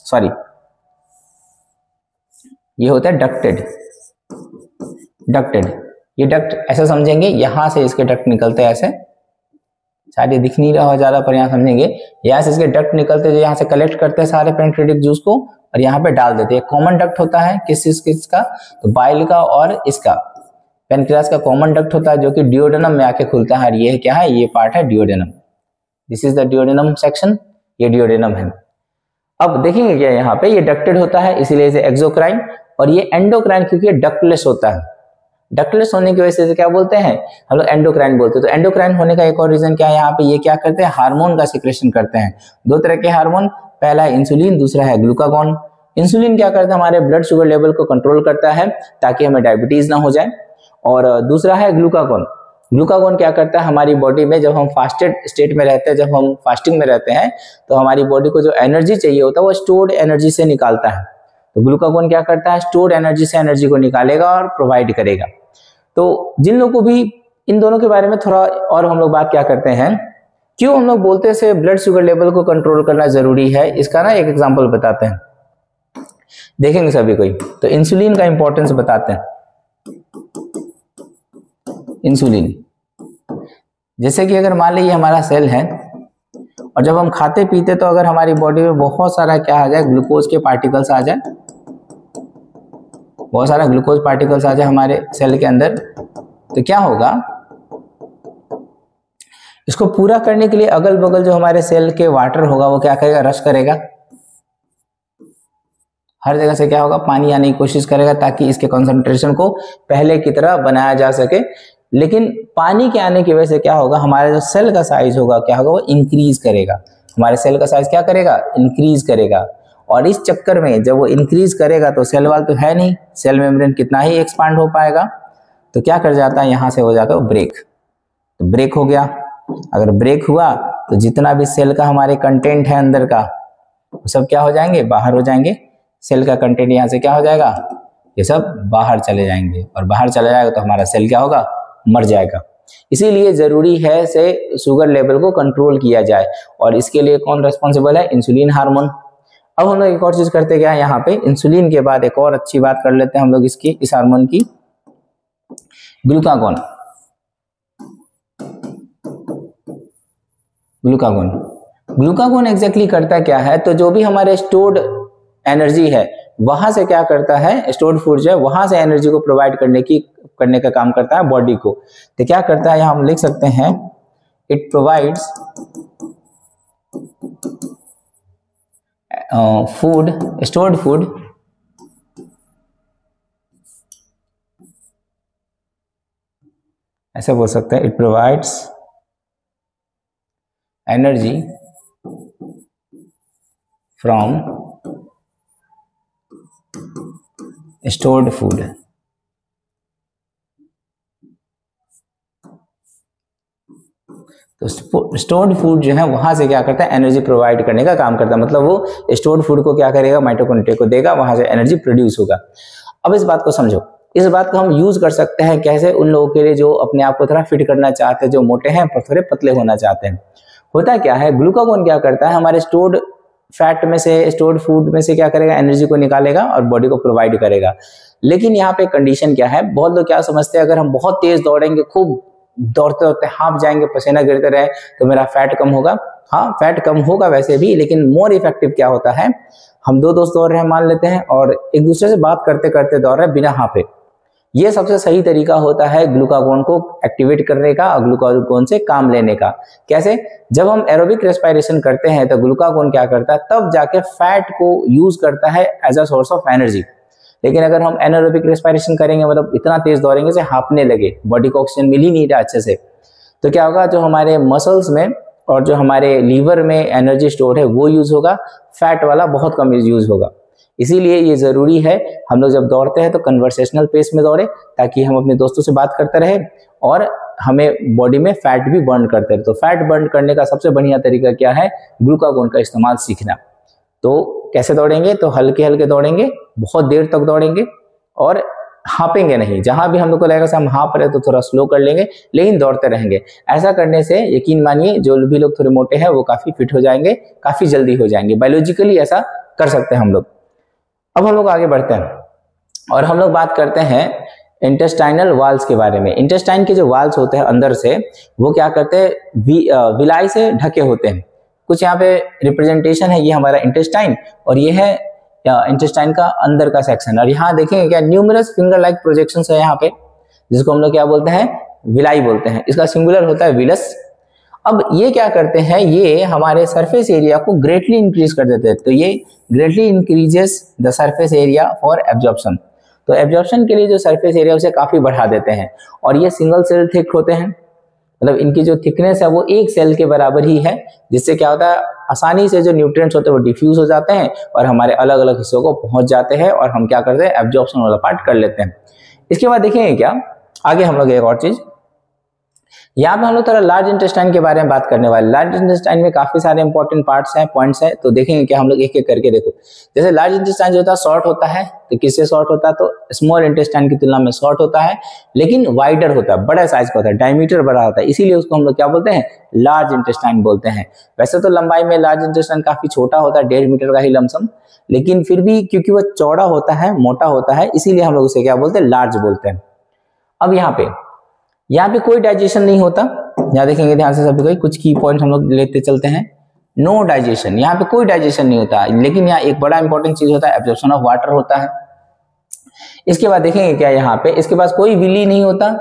सॉरी ये होता है डक्टेड। डक्टेड, ये डक्ट ऐसा समझेंगे, यहां से इसके डक्ट निकलते हैं ऐसे, शायद दिख नहीं रहा हो ज्यादा, पर यहाँ समझेंगे। यहाँ से इसके डक्ट निकलते जो यहाँ से कलेक्ट करते हैं सारे पेनक्रेटिक जूस को और यहाँ पे डाल देते हैं। कॉमन डक्ट होता है किसका, तो बाइल का और इसका पेनक्रियास का कॉमन डक्ट होता है जो कि डिओडेनम में आके खुलता है। और ये क्या है, ये पार्ट है duodenum. This is the duodenum section, ये डिओडेनम है। अब देखेंगे क्या यहाँ पे, ये डक्टेड होता है इसीलिए इसे एक्सोक्राइन, और ये एंडोक्राइन क्योंकि ये डक्टलेस होता है। डक्टलेस होने की वजह से क्या बोलते हैं हम लोग, एंडोक्राइन बोलते हैं। तो एंडोक्राइन होने का एक और रीजन क्या है, यहाँ पे ये क्या करते हैं, हार्मोन का सिक्रेशन करते हैं। दो तरह के हार्मोन, पहला है इंसुलिन, दूसरा है ग्लूकागॉन। इंसुलिन क्या करता है, हमारे ब्लड शुगर लेवल को कंट्रोल करता है ताकि हमें डायबिटीज ना हो जाए। और दूसरा है ग्लूकागॉन। ग्लूकागॉन क्या करता है, हमारी बॉडी में जब हम फास्टेड स्टेट में रहते हैं, जब हम फास्टिंग में रहते हैं, तो हमारी बॉडी को जो एनर्जी चाहिए होता है वो स्टोर्ड एनर्जी से निकालता है। तो ग्लूकागॉन क्या करता है, स्टोर्ड एनर्जी से एनर्जी को निकालेगा और प्रोवाइड करेगा। तो जिन लोगों को भी इन दोनों के बारे में थोड़ा और हम लोग बात क्या करते हैं, क्यों हम लोग बोलते हैं ब्लड शुगर लेवल को कंट्रोल करना जरूरी है, इसका ना एक एग्जांपल बताते हैं, देखेंगे सभी कोई। तो इंसुलिन का इंपॉर्टेंस बताते हैं। इंसुलिन, जैसे कि अगर मान लीजिए हमारा सेल है और जब हम खाते पीते तो अगर हमारी बॉडी में बहुत सारा क्या आ जाए, ग्लूकोज के पार्टिकल्स आ जाए, बहुत सारा ग्लूकोज पार्टिकल्स आ जाए हमारे सेल के अंदर, तो क्या होगा, इसको पूरा करने के लिए अगल बगल जो हमारे सेल के वाटर होगा वो क्या करेगा, रश करेगा। हर जगह से क्या होगा, पानी आने की कोशिश करेगा ताकि इसके कंसंट्रेशन को पहले की तरह बनाया जा सके। लेकिन पानी के आने की वजह से क्या होगा, हमारे जो सेल का साइज होगा क्या होगा, वो इंक्रीज करेगा। हमारे सेल का साइज क्या करेगा, इंक्रीज करेगा। और इस चक्कर में जब वो इंक्रीज करेगा तो सेल वाल तो है नहीं, सेल मेम्ब्रेन कितना ही एक्सपांड हो पाएगा, तो क्या कर जाता है, यहाँ से हो जाता है ब्रेक। तो ब्रेक हो गया। अगर ब्रेक हुआ तो जितना भी सेल का हमारे कंटेंट है अंदर का, वो सब क्या हो जाएंगे, बाहर हो जाएंगे। सेल का कंटेंट यहाँ से क्या हो जाएगा, ये सब बाहर चले जाएंगे, और बाहर चला जाएगा तो हमारा सेल क्या होगा, मर जाएगा। इसीलिए जरूरी है से शुगर लेवल को कंट्रोल किया जाए, और इसके लिए कौन रेस्पॉन्सिबल है, इंसुलिन हार्मोन। अब हम लोग एक और चीज करते क्या है, यहाँ पे इंसुलिन के बाद एक और अच्छी बात कर लेते हैं हम लोग इसकी, इस हार्मोन की, ग्लूकागॉन। ग्लूकागॉन, ग्लूकागॉन एग्जैक्टली करता क्या है, तो जो भी हमारे स्टोर्ड एनर्जी है वहां से क्या करता है, स्टोर्ड फूड जो है वहां से एनर्जी को प्रोवाइड करने का काम करता है बॉडी को। तो क्या करता है, यहाँ हम लिख सकते हैं, it provides food, stored food ऐसे बोल सकते हैं, it provides energy from stored food. तो स्टोर्ड फूड जो है वहां से क्या करता है, एनर्जी प्रोवाइड करने का काम करता है। मतलब वो स्टोर्ड फूड को क्या करेगा, माइटोकॉन्ड्रिया को देगा, वहां से एनर्जी प्रोड्यूस होगा। अब इस बात को समझो, इस बात को हम यूज कर सकते हैं कैसे, उन लोगों के लिए जो अपने आप को थोड़ा फिट करना चाहते हैं, जो मोटे हैं पर थोड़े पतले होना चाहते हैं। होता क्या है, ग्लूकागॉन क्या करता है, हमारे स्टोर्ड फैट में से, स्टोर्ड फूड में से क्या करेगा, एनर्जी को निकालेगा और बॉडी को प्रोवाइड करेगा। लेकिन यहाँ पे कंडीशन क्या है, बहुत लोग क्या समझते हैं, अगर हम बहुत तेज दौड़ेंगे, खूब दौड़ते दौड़ते हाफ जाएंगे, पसीना गिरते रहे, तो मेरा फैट कम होगा। हाँ, फैट कम होगा वैसे भी, लेकिन मोर इफेक्टिव क्या होता है, हम दो दोस्त दौड़ रहे हैं मान लेते हैं, और एक दूसरे से बात करते करते दौड़ रहे हैं बिना हाफे, ये सबसे सही तरीका होता है ग्लूकागॉन को एक्टिवेट करने का और ग्लूकागॉन से काम लेने का। कैसे, जब हम एरोबिक रेस्पिरेशन करते हैं तो ग्लूकागॉन क्या करता है, तब जाके फैट को यूज करता है as a source of energy. लेकिन अगर हम एनारोबिक रेस्पिरेशन करेंगे, मतलब इतना तेज दौड़ेंगे से हांफने लगे, बॉडी को ऑक्सीजन मिल ही नहीं रहा अच्छे से, तो क्या होगा, जो हमारे मसल्स में और जो हमारे लीवर में एनर्जी स्टोर है वो यूज होगा, फैट वाला बहुत कम यूज होगा। इसीलिए ये जरूरी है, हम लोग जब दौड़ते हैं तो कन्वर्सेशनल पेस में दौड़े, ताकि हम अपने दोस्तों से बात करते रहे और हमें बॉडी में फैट भी बर्न करते रहे। तो फैट बर्न करने का सबसे बढ़िया तरीका क्या है, ग्लूकागॉन का इस्तेमाल सीखना। तो कैसे दौड़ेंगे, तो हल्के हल्के दौड़ेंगे, बहुत देर तक दौड़ेंगे और हाँपेंगे नहीं। जहां भी हम लोग को लगेगा हम हाँप रहे तो थोड़ा स्लो कर लेंगे, लेकिन दौड़ते रहेंगे। ऐसा करने से यकीन मानिए जो भी लोग थोड़े मोटे हैं वो काफी फिट हो जाएंगे, काफी जल्दी हो जाएंगे। बायोलॉजिकली ऐसा कर सकते हैं हम लोग। अब हम लोग आगे बढ़ते हैं और हम लोग बात करते हैं इंटेस्टाइनल वाल्स के बारे में। इंटेस्टाइन के जो वाल्स होते हैं अंदर से, वो क्या करते हैं, विलाई से ढके होते हैं। कुछ यहाँ पे रिप्रेजेंटेशन है, ये हमारा इंटेस्टाइन और ये है इंटेस्टाइन का अंदर का सेक्शन। और यहाँ देखेंगे क्या, न्यूमरस फिंगर लाइक प्रोजेक्शंस है यहाँ पे, जिसको हम लोग क्या बोलते हैं, विलाई बोलते हैं। इसका सिंगुलर होता है विलस। अब ये क्या करते हैं, ये हमारे सरफेस एरिया को ग्रेटली इंक्रीज कर देते हैं। तो ये greatly increases the surface area for absorption. तो एब्जॉर्प्शन के लिए जो सरफेस एरिया उसे काफी बढ़ा देते हैं। और ये सिंगल सेल थिक होते हैं, मतलब इनकी जो थिकनेस है वो एक सेल के बराबर ही है, जिससे क्या होता है, आसानी से जो न्यूट्रिएंट्स होते हैं वो डिफ्यूज हो जाते हैं और हमारे अलग अलग हिस्सों को पहुंच जाते हैं और हम क्या करते हैं, एब्जॉर्प्शन वाला पार्ट कर लेते हैं। इसके बाद देखेंगे क्या, आगे हम लोग एक और चीज, यहाँ पे हम लोग थोड़ा लार्ज इंटेस्टाइन के बारे में बात करने वाले। लार्ज इंटेस्टाइन में काफी सारे इंपॉर्टेंट पार्ट्स हैं, पॉइंट्स हैं, तो देखेंगे कि हम लोग एक एक करके देखो। जैसे लार्ज इंटेस्टाइन जो होता है शॉर्ट होता है, तो किससे शॉर्ट होता है, तो स्मॉल इंटेस्टाइन की तुलना में शॉर्ट होता है, लेकिन वाइडर होता है, बड़ा साइज का होता है, डायमीटर बड़ा होता है, इसीलिए उसको हम लोग क्या बोलते हैं, लार्ज इंटेस्टाइन बोलते हैं। वैसे तो लंबाई में लार्ज इंटेस्टाइन काफी छोटा होता है, 1.5 मीटर का ही लमसम, लेकिन फिर भी क्योंकि वो चौड़ा होता है, मोटा होता है, इसीलिए हम लोग उसे क्या बोलते हैं, लार्ज बोलते हैं। अब यहाँ पे कोई डाइजेशन नहीं होता। यहाँ देखेंगे ध्यान से सभी, कुछ की पॉइंट हम लोग लेते चलते हैं। नो डाइजेशन, यहाँ पे कोई डाइजेशन नहीं होता, लेकिन यहाँ एक बड़ा इंपॉर्टेंट चीज होता है, एब्जॉर्प्शन ऑफ वाटर होता है। इसके बाद देखेंगे क्या, यहाँ पे इसके पास कोई विली नहीं होता,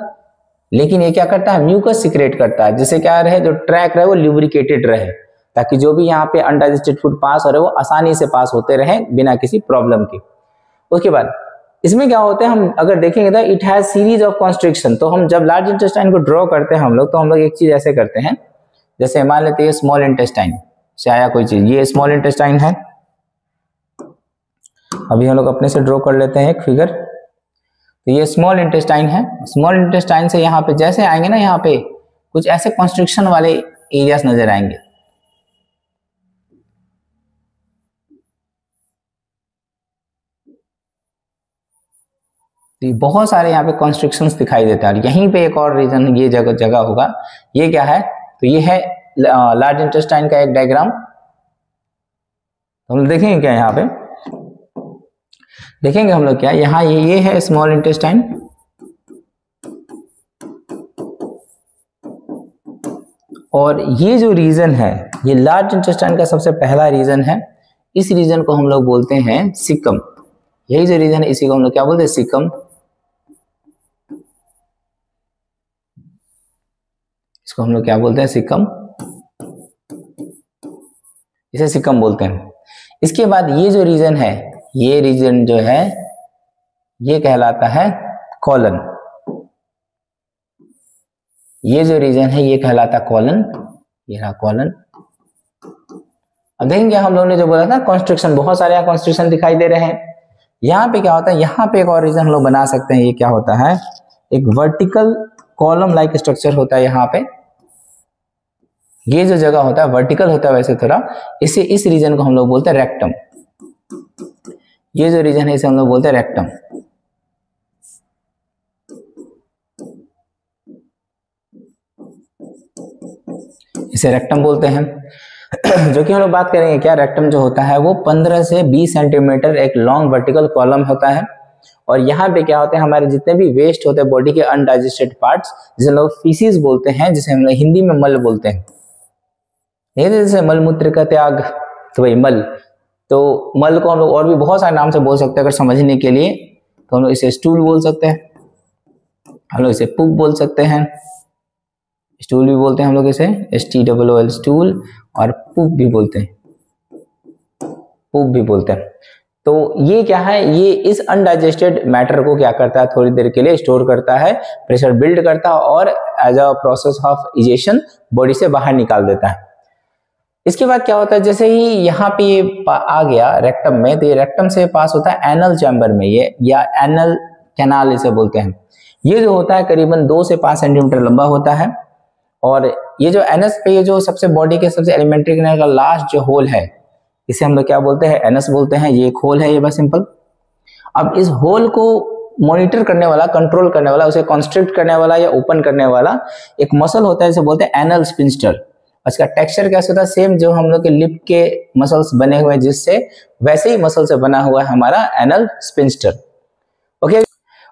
लेकिन ये क्या करता है, म्यूकस सिक्रेट करता है, जिससे क्या रहे, जो ट्रैक रहे वो ल्यूब्रिकेटेड रहे, ताकि जो भी यहाँ पे अनडाइजेस्टेड फूड पास हो रहे वो आसानी से पास होते रहे बिना किसी प्रॉब्लम के। उसके बाद इसमें क्या होता है, हम अगर देखेंगे तो it has series of constriction. तो हम जब लार्ज इंटेस्टाइन को ड्रॉ करते हैं हम लोग, तो हम लोग एक चीज ऐसे करते हैं, जैसे मान लेते हैं स्मॉल इंटेस्टाइन से आया कोई चीज, ये स्मॉल इंटेस्टाइन है, अभी हम लोग अपने से ड्रॉ कर लेते हैं एक फिगर। तो ये स्मॉल इंटेस्टाइन है, स्मॉल इंटेस्टाइन से यहाँ पे जैसे आएंगे ना, यहाँ पे कुछ ऐसे कॉन्स्ट्रिक्शन वाले एरियाज नजर आएंगे। बहुत सारे यहाँ पे कॉन्स्ट्रिक्शंस दिखाई देता है। यहीं पे एक और रीजन, ये जगह होगा, ये क्या है, तो ये है लार्ज इंटेस्टाइन का एक डायग्राम। हम देखेंगे क्या, यहाँ पे देखेंगे हम लोग क्या, यहाँ ये है स्मॉल इंटेस्टाइन, और ये जो रीजन है ये लार्ज इंटेस्टाइन का सबसे पहला रीजन है। इस रीजन को हम लोग बोलते हैं सिकम। यही जो रीजन है इसी को हम लोग क्या बोलते हैं, सिकम। इसको हम लोग क्या बोलते हैं, सिकम, इसे सिकम बोलते हैं। इसके बाद ये जो रीजन है, ये रीजन जो है ये कहलाता है कॉलन। ये जो रीजन है ये कहलाता कॉलन, ये रहा कॉलन। अब देखेंगे हम लोगों ने जो बोला था कॉन्स्ट्रिक्शन, बहुत सारे यहाँ कॉन्स्ट्रिक्शन दिखाई दे रहे हैं। यहाँ पे क्या होता है, यहाँ पे एक और रीजन हम लोग बना सकते हैं, ये क्या होता है, एक वर्टिकल कॉलम लाइक स्ट्रक्चर होता है यहाँ पे। ये जो जगह होता है वर्टिकल होता है वैसे थोड़ा, इसे इस रीजन को हम लोग बोलते हैं रेक्टम। ये जो रीजन है इसे हम लोग बोलते हैं रेक्टम। इसे रेक्टम बोलते हैं। जो कि हम लोग बात करेंगे क्या, रेक्टम जो होता है वो 15 से 20 सेंटीमीटर एक लॉन्ग वर्टिकल कॉलम होता है। और यहाँ पे क्या होता है, हमारे जितने भी वेस्ट होते हैं बॉडी के अनडाइजेस्टेड पार्ट्स, जिसे लोग फीसिस बोलते हैं, जिसे हम लोग हिंदी में मल बोलते हैं। जैसे मलमूत्र का त्याग, तो वही मल। तो मल को हम लोग और भी बहुत सारे नाम से बोल सकते हैं अगर समझने के लिए, तो हम लोग इसे स्टूल बोल सकते हैं, हम लोग इसे पुप बोल सकते हैं, स्टूल भी बोलते हैं हम लोग इसे, STOOL स्टूल, और पुप भी बोलते हैं, पुप भी बोलते हैं। तो ये क्या है, ये इस अनडाइजेस्टेड मैटर को क्या करता है, थोड़ी देर के लिए स्टोर करता है, प्रेशर बिल्ड करता है और as a process of egestion body से बाहर निकाल देता है। इसके बाद क्या होता है, जैसे ही यहाँ पे ये आ गया रेक्टम में, तो ये रेक्टम से पास होता है एनल चैम्बर में, ये या एनल कैनाल इसे बोलते हैं। ये जो होता है करीबन 2 से 5 सेंटीमीटर लंबा होता है। और ये जो एनस पे, ये जो सबसे बॉडी के सबसे एलिमेंट्री कैनाल का लास्ट जो होल है, इसे हम लोग क्या बोलते हैं, एनस बोलते हैं। ये एक होल है, ये बस सिंपल। अब इस होल को मॉनिटर करने वाला, कंट्रोल करने वाला, उसे कॉन्स्ट्रिक्ट करने वाला या ओपन करने वाला एक मसल होता है, जिसे बोलते हैं एनल स्फिंक्टर। इसका टेक्सचर कैसे होता है, सेम जो हम लोग के लिप के मसल्स बने हुए हैं जिससे, वैसे ही मसल से बना हुआ है हमारा anal sphincter. Okay,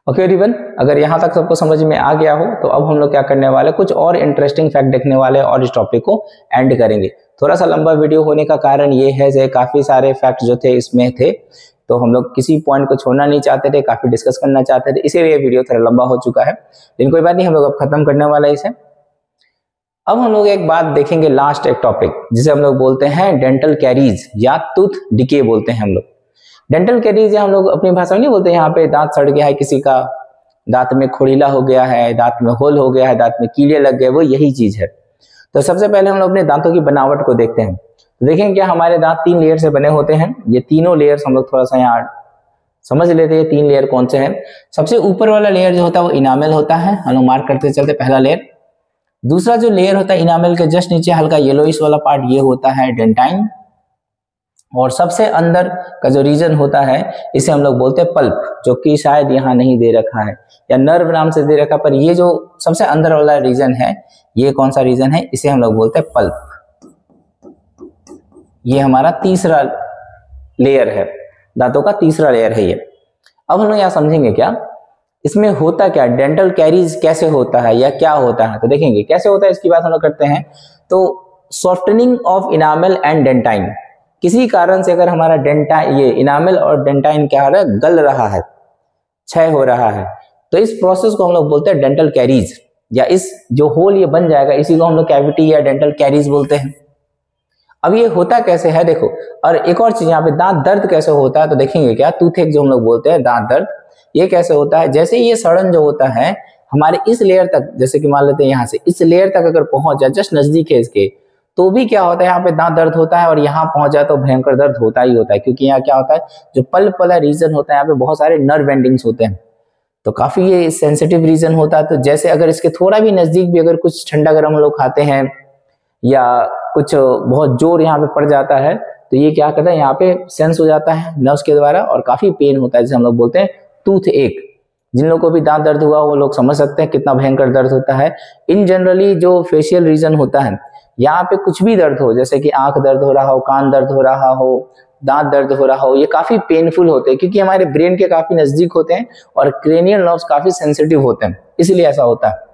okay everyone, अगर यहाँ तक सबको समझ में आ गया हो तो अब हम लोग क्या करने वाले, कुछ और इंटरेस्टिंग फैक्ट देखने वाले और इस टॉपिक को एंड करेंगे। थोड़ा सा लंबा वीडियो होने का कारण ये है कि काफी सारे फैक्ट जो थे इसमें थे, तो हम लोग किसी पॉइंट को छोड़ना नहीं चाहते थे, काफी डिस्कस करना चाहते थे, इसीलिए वीडियो थोड़ा लंबा हो चुका है। लेकिन कोई बात नहीं, हम लोग अब खत्म करने वाला है इसे। अब हम लोग एक बात देखेंगे, लास्ट एक टॉपिक जिसे हम लोग बोलते हैं डेंटल कैरीज या टूथ डिके बोलते हैं हम लोग। डेंटल कैरीज हम लोग अपनी भाषा में नहीं बोलते, यहाँ पे दांत सड़ गया है किसी का, दांत में खोड़ीला हो गया है, दांत में होल हो गया है, दांत में कीड़े लग गए, वो यही चीज है। तो सबसे पहले हम लोग अपने दांतों की बनावट को देखते हैं। तो देखें क्या हमारे दांत 3 लेयर से बने होते हैं। ये तीनों लेयर्स हम लोग थोड़ा सा यहाँ समझ लेते हैं, 3 लेयर कौन से हैं। सबसे ऊपर वाला लेयर जो होता है वो इनामेल होता है, हम लोग मार्क करते चलते पहला लेयर। दूसरा जो लेयर होता है इनामेल के जस्ट नीचे हल्का येलोइश वाला पार्ट, ये होता है डेंटाइन। और सबसे अंदर का जो रीजन होता है इसे हम लोग बोलते हैं पल्प, जो कि शायद यहाँ नहीं दे रखा है या नर्व नाम से दे रखा, पर ये जो सबसे अंदर वाला रीजन है, ये कौन सा रीजन है, इसे हम लोग बोलते हैं पल्प। ये हमारा तीसरा लेयर है, दांतों का तीसरा लेयर है ये। अब हम लोग यहाँ समझेंगे क्या इसमें होता क्या, डेंटल कैरीज कैसे होता है या क्या होता है। तो देखेंगे कैसे होता है, इसकी बात हम लोग करते हैं। तो softening of enamel and dentine, किसी कारण से अगर हमारा डेंटाइन, ये इनामेल और डेंटाइन क्या हो रहा है, गल रहा है, क्षय हो रहा है, तो इस प्रोसेस को हम लोग बोलते हैं डेंटल कैरीज, या इस जो होल ये बन जाएगा इसी को हम लोग कैविटी या डेंटल कैरीज बोलते हैं। अब ये होता कैसे है देखो। और एक और चीज यहाँ पे, दांत दर्द कैसे होता है, तो देखेंगे क्या टूथ एक जो हम लोग बोलते हैं दांत दर्द, ये कैसे होता है। जैसे ये सड़न जो होता है हमारे इस लेयर तक, जैसे कि मान लेते हैं यहाँ से इस लेयर तक अगर पहुंच जाए, जस्ट नजदीक है इसके, तो भी क्या होता है यहाँ पे दांत दर्द होता है, और यहाँ पहुंच जाए तो भयंकर दर्द होता ही होता है। क्योंकि यहाँ क्या होता है, जो पल्प वाला रीजन होता है यहाँ पे बहुत सारे नर्व एंडिंग्स होते हैं, तो काफी ये सेंसिटिव रीजन होता है। तो जैसे अगर इसके थोड़ा भी नजदीक भी अगर कुछ ठंडा गर्म हम लोग खाते हैं या कुछ बहुत जोर यहाँ पे पड़ जाता है, तो ये क्या करता है, यहाँ पे सेंस हो जाता है नर्व्स के द्वारा और काफी पेन होता है, जिसे हम लोग बोलते हैं टूथ एक। जिन लोगों को भी दांत दर्द हुआ वो लोग समझ सकते हैं कितना भयंकर दर्द होता है। इन जनरली जो फेशियल रीजन होता है, यहाँ पे कुछ भी दर्द हो, जैसे कि आंख दर्द हो रहा हो, कान दर्द हो रहा हो, दांत दर्द हो रहा हो, ये काफी पेनफुल होते हैं क्योंकि हमारे ब्रेन के काफी नजदीक होते हैं और क्रेनियल नर्व्स काफी सेंसिटिव होते हैं, इसलिए ऐसा होता है।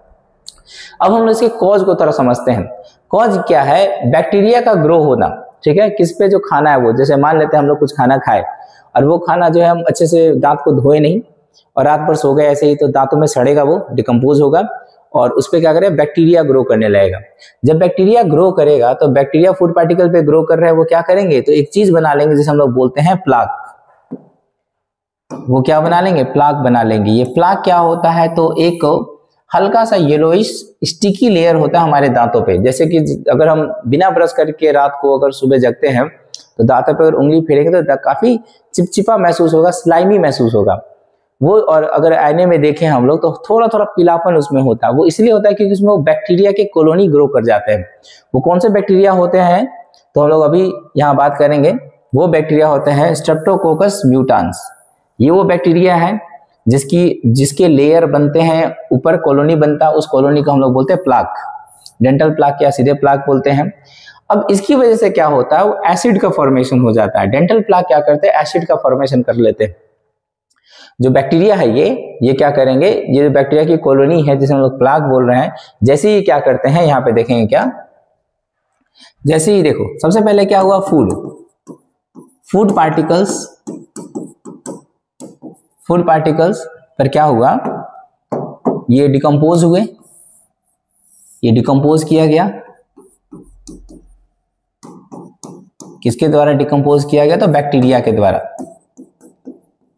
अब हम लोग इसके कॉज को थोड़ा समझते हैं। कॉज क्या है, बैक्टीरिया का ग्रो होना, ठीक है। किस पे जो खाना है वो, जैसे मान लेते हैं हम लोग कुछ खाना खाए और वो खाना जो है हम अच्छे से दांत को धोए नहीं और रात भर सो गए ऐसे ही, तो दांतों में सड़ेगा, वो डिकम्पोज होगा और उस पर क्या करेगा, बैक्टीरिया ग्रो करने लगेगा। जब बैक्टीरिया ग्रो करेगा तो बैक्टीरिया फूड पार्टिकल पे ग्रो कर रहे हैं, वो क्या करेंगे, तो एक चीज बना लेंगे जिसे हम लोग बोलते हैं प्लाक। वो क्या बना लेंगे, प्लाक बना लेंगे। ये प्लाक क्या होता है, तो एक हल्का सा येलोइश स्टिकी लेयर होता है हमारे दांतों पे। जैसे कि अगर हम बिना ब्रश करके रात को अगर सुबह जगते हैं तो दांतों पे अगर उंगली फेरेंगे तो काफी चिपचिपा महसूस होगा, स्लाइमी महसूस होगा वो। और अगर आईने में देखें हम लोग तो थोड़ा थोड़ा पीलापन उसमें होता है। वो इसलिए होता है क्योंकि उसमें वो बैक्टीरिया के कॉलोनी ग्रो कर जाते हैं। वो कौन से बैक्टीरिया होते हैं, तो हम लोग अभी यहाँ बात करेंगे। वो बैक्टीरिया होते हैं स्ट्रेप्टोकोकस म्यूटान्स। ये वो बैक्टीरिया है जिसके लेयर बनते हैं, ऊपर कॉलोनी बनता है, उस कॉलोनी को हम लोग बोलते हैं प्लाक, डेंटल प्लाक या सीधे प्लाक बोलते हैं। अब इसकी वजह से क्या होता है, वो एसिड का फॉर्मेशन हो जाता है। डेंटल प्लाक क्या करते हैं, एसिड का फॉर्मेशन कर लेते हैं। जो बैक्टीरिया है ये क्या करेंगे, ये जो बैक्टीरिया की कॉलोनी है जिसे हम लोग प्लाक बोल रहे हैं, जैसे ही क्या करते हैं, यहाँ पे देखेंगे क्या, जैसे ही देखो सबसे पहले क्या हुआ, फूड पार्टिकल्स पर क्या हुआ, ये डिकम्पोज हुए, ये डिकम्पोज किया गया। किसके द्वारा डिकम्पोज किया गया, तो बैक्टीरिया के द्वारा।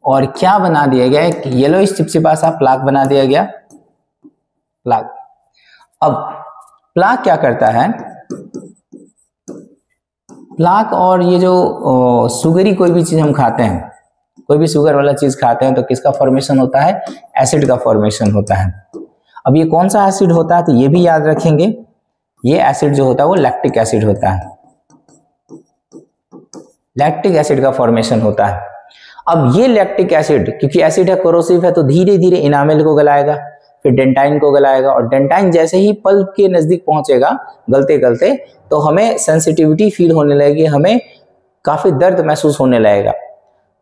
और क्या बना दिया गया, एक येलोइश चिपचिपा सा प्लाक बना दिया गया, प्लाक। अब प्लाक क्या करता है, प्लाक और ये जो सुगरी कोई भी चीज हम खाते हैं, कोई भी शुगर वाला चीज खाते हैं, तो किसका फॉर्मेशन होता है, एसिड का फॉर्मेशन होता है। अब ये कौन सा एसिड होता है, तो ये भी याद रखेंगे, ये एसिड जो होता है वो लैक्टिक एसिड होता है। लैक्टिक एसिड का फॉर्मेशन होता है। अब ये लैक्टिक एसिड, क्योंकि एसिड है, कोरोसिव है, तो धीरे धीरे इनामेल को गलाएगा, फिर डेंटाइन को गलाएगा, और डेंटाइन जैसे ही पल्प के नजदीक पहुंचेगा गलते गलते, तो हमें सेंसिटिविटी फील होने लगेगी, हमें काफी दर्द महसूस होने लगेगा।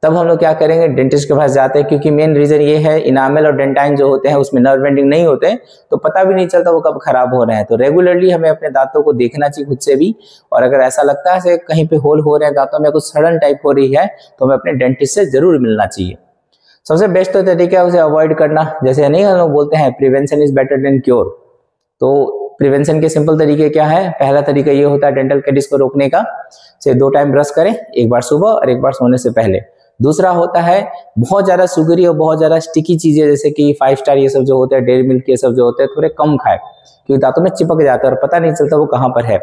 तब हम लोग क्या करेंगे, डेंटिस्ट के पास जाते हैं, क्योंकि मेन रीजन ये है इनामल और डेंटाइन जो होते हैं उसमें नर्व एंडिंग नहीं होते, तो पता भी नहीं चलता वो कब खराब हो रहे हैं। तो रेगुलरली हमें अपने दांतों को देखना चाहिए खुद से भी, और अगर ऐसा लगता है कहीं पे होल हो रहे हैं दांतों में, कुछ सड़न टाइप हो रही है, तो हमें अपने डेंटिस्ट से जरूर मिलना चाहिए। सबसे बेस्ट तो तरीका है उसे अवॉइड करना। जैसे नहीं हम लोग बोलते हैं prevention is better than cure, तो प्रिवेंशन के सिंपल तरीके क्या है। पहला तरीका ये होता है डेंटल कैविटीज को रोकने का, से 2 टाइम ब्रश करें, एक बार सुबह और एक बार सोने से पहले। दूसरा होता है बहुत ज्यादा शुगरी और बहुत ज्यादा स्टिकी चीजें जैसे कि 5 स्टार ये सब जो होते हैं, डेयरी मिल्क ये सब जो होते हैं, थोड़े कम खाए, क्योंकि दांतों में चिपक जाता है और पता नहीं चलता वो कहाँ पर है।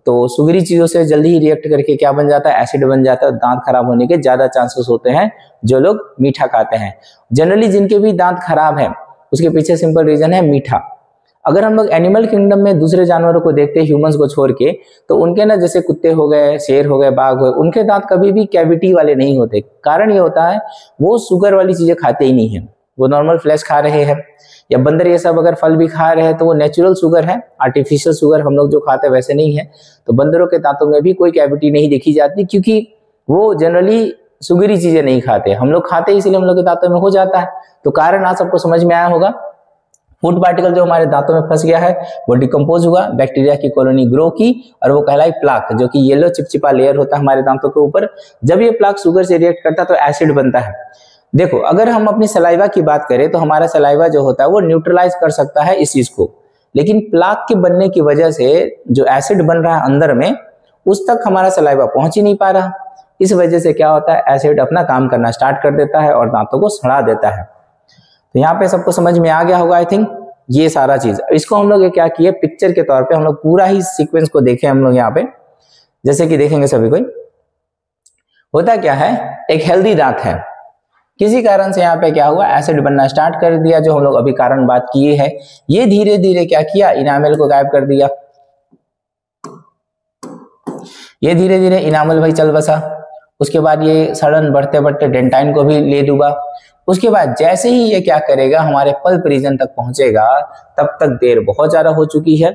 तो शुगरी चीजों से जल्दी ही रिएक्ट करके क्या बन जाता है, एसिड बन जाता है, दांत खराब होने के ज्यादा चांसेस होते हैं जो लोग मीठा खाते हैं। जनरली जिनके भी दांत खराब है उसके पीछे सिंपल रीजन है मीठा। अगर हम लोग एनिमल किंगडम में दूसरे जानवरों को देखते हैं, ह्यूमंस को छोड़ के, तो उनके ना जैसे कुत्ते हो गए, शेर हो गए, बाघ हो गए, उनके दांत कभी भी कैविटी वाले नहीं होते। कारण ये होता है वो शुगर वाली चीजें खाते ही नहीं है, वो नॉर्मल फ्लैश खा रहे हैं। या बंदर ये सब अगर फल भी खा रहे हैं तो वो नेचुरल शुगर है, आर्टिफिशियल शुगर हम लोग जो खाते हैं वैसे नहीं है। तो बंदरों के दांतों में भी कोई कैविटी नहीं देखी जाती, क्योंकि वो जनरली शुगरी चीजें नहीं खाते। हम लोग खाते इसलिए हम लोग के दांतों में हो जाता है। तो कारण आज सबको समझ में आया होगा। फूड पार्टिकल जो हमारे दांतों में फंस गया है वो डिकम्पोज हुआ, बैक्टीरिया की कॉलोनी ग्रो की, और वो कहलाई प्लाक, जो कि येलो चिपचिपा लेयर होता है हमारे दांतों के ऊपर। जब ये प्लाक शुगर से रिएक्ट करता है तो एसिड बनता है। देखो, अगर हम अपनी सलाइवा की बात करें तो हमारा सलाइवा जो होता है वो न्यूट्रलाइज कर सकता है इस चीज को, लेकिन प्लाक के बनने की वजह से जो एसिड बन रहा है अंदर में, उस तक हमारा सलाइवा पहुंच ही नहीं पा रहा। इस वजह से क्या होता है, एसिड अपना काम करना स्टार्ट कर देता है और दांतों को सड़ा देता है। तो यहाँ पे सबको समझ में आ गया होगा आई थिंक ये सारा चीज। इसको हम लोग ये क्या किए, पिक्चर के तौर पे हम लोग पूरा ही सीक्वेंस को देखें हम लोग यहाँ पे। जैसे कि देखेंगे सभी कोई, होता क्या है, एक हेल्दी दांत है, किसी कारण से यहाँ पे क्या हुआ, एसिड बनना स्टार्ट कर दिया, जो हम लोग अभी कारण बात किए है। ये धीरे धीरे क्या किया, इनामल को गायब कर दिया। ये धीरे धीरे इनामल भाई चल बसा। उसके बाद ये सड़न बढ़ते बढ़ते डेंटाइन को भी ले डूबा। उसके बाद जैसे ही ये क्या करेगा, हमारे पल्प रीजन तक पहुंचेगा, तब तक देर बहुत ज्यादा हो चुकी है।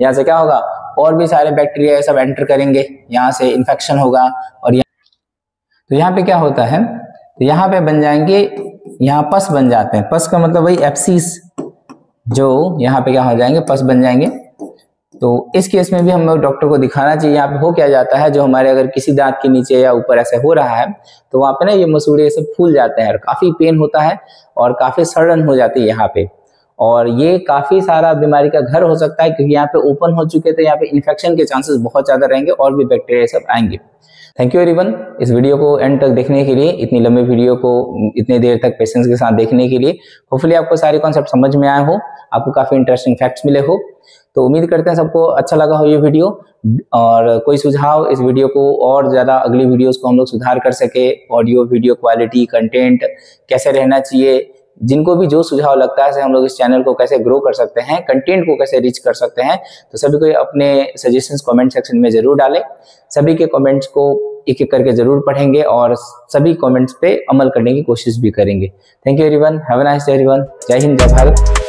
यहाँ से क्या होगा, और भी सारे बैक्टीरिया सब एंटर करेंगे, यहाँ से इन्फेक्शन होगा। और तो यहाँ पे क्या होता है, तो यहाँ पे बन जाएंगे, यहाँ पस बन जाते हैं। पस का मतलब वही एब्सिस, जो यहाँ पे क्या हो जाएंगे, पस बन जाएंगे। तो इस केस में भी हम लोग डॉक्टर को दिखाना चाहिए। यहाँ पे हो क्या जाता है, जो हमारे अगर किसी दांत के नीचे या ऊपर ऐसे हो रहा है, तो वहाँ पे ना ये मसूड़े सब फूल जाते हैं और काफी पेन होता है और काफी सड़न हो जाती है यहाँ पे। और ये काफी सारा बीमारी का घर हो सकता है, क्योंकि यहाँ पे ओपन हो चुके थे, यहाँ पे इन्फेक्शन के चांसेस बहुत ज्यादा रहेंगे और भी बैक्टीरिया सब आएंगे। थैंक यू एवरीवन, इस वीडियो को एंड तक देखने के लिए, इतनी लंबी वीडियो को इतनी देर तक पेशेंस के साथ देखने के लिए। होपफुली आपको सारे कॉन्सेप्ट समझ में आए हो, आपको काफी इंटरेस्टिंग फैक्ट्स मिले हो। तो उम्मीद करते हैं सबको अच्छा लगा हो ये वीडियो, और कोई सुझाव इस वीडियो को और ज्यादा अगली वीडियोस को हम लोग सुधार कर सके, ऑडियो वीडियो क्वालिटी, कंटेंट कैसे रहना चाहिए, जिनको भी जो सुझाव लगता है हम लोग इस चैनल को कैसे ग्रो कर सकते हैं, कंटेंट को कैसे रीच कर सकते हैं, तो सभी को अपने सजेशंस कमेंट सेक्शन में जरूर डालें। सभी के कमेंट्स को एक एक करके जरूर पढ़ेंगे और सभी कमेंट्स पे अमल करने की कोशिश भी करेंगे। Thank you everyone, have a nice day everyone. जय हिंद, जय भारत।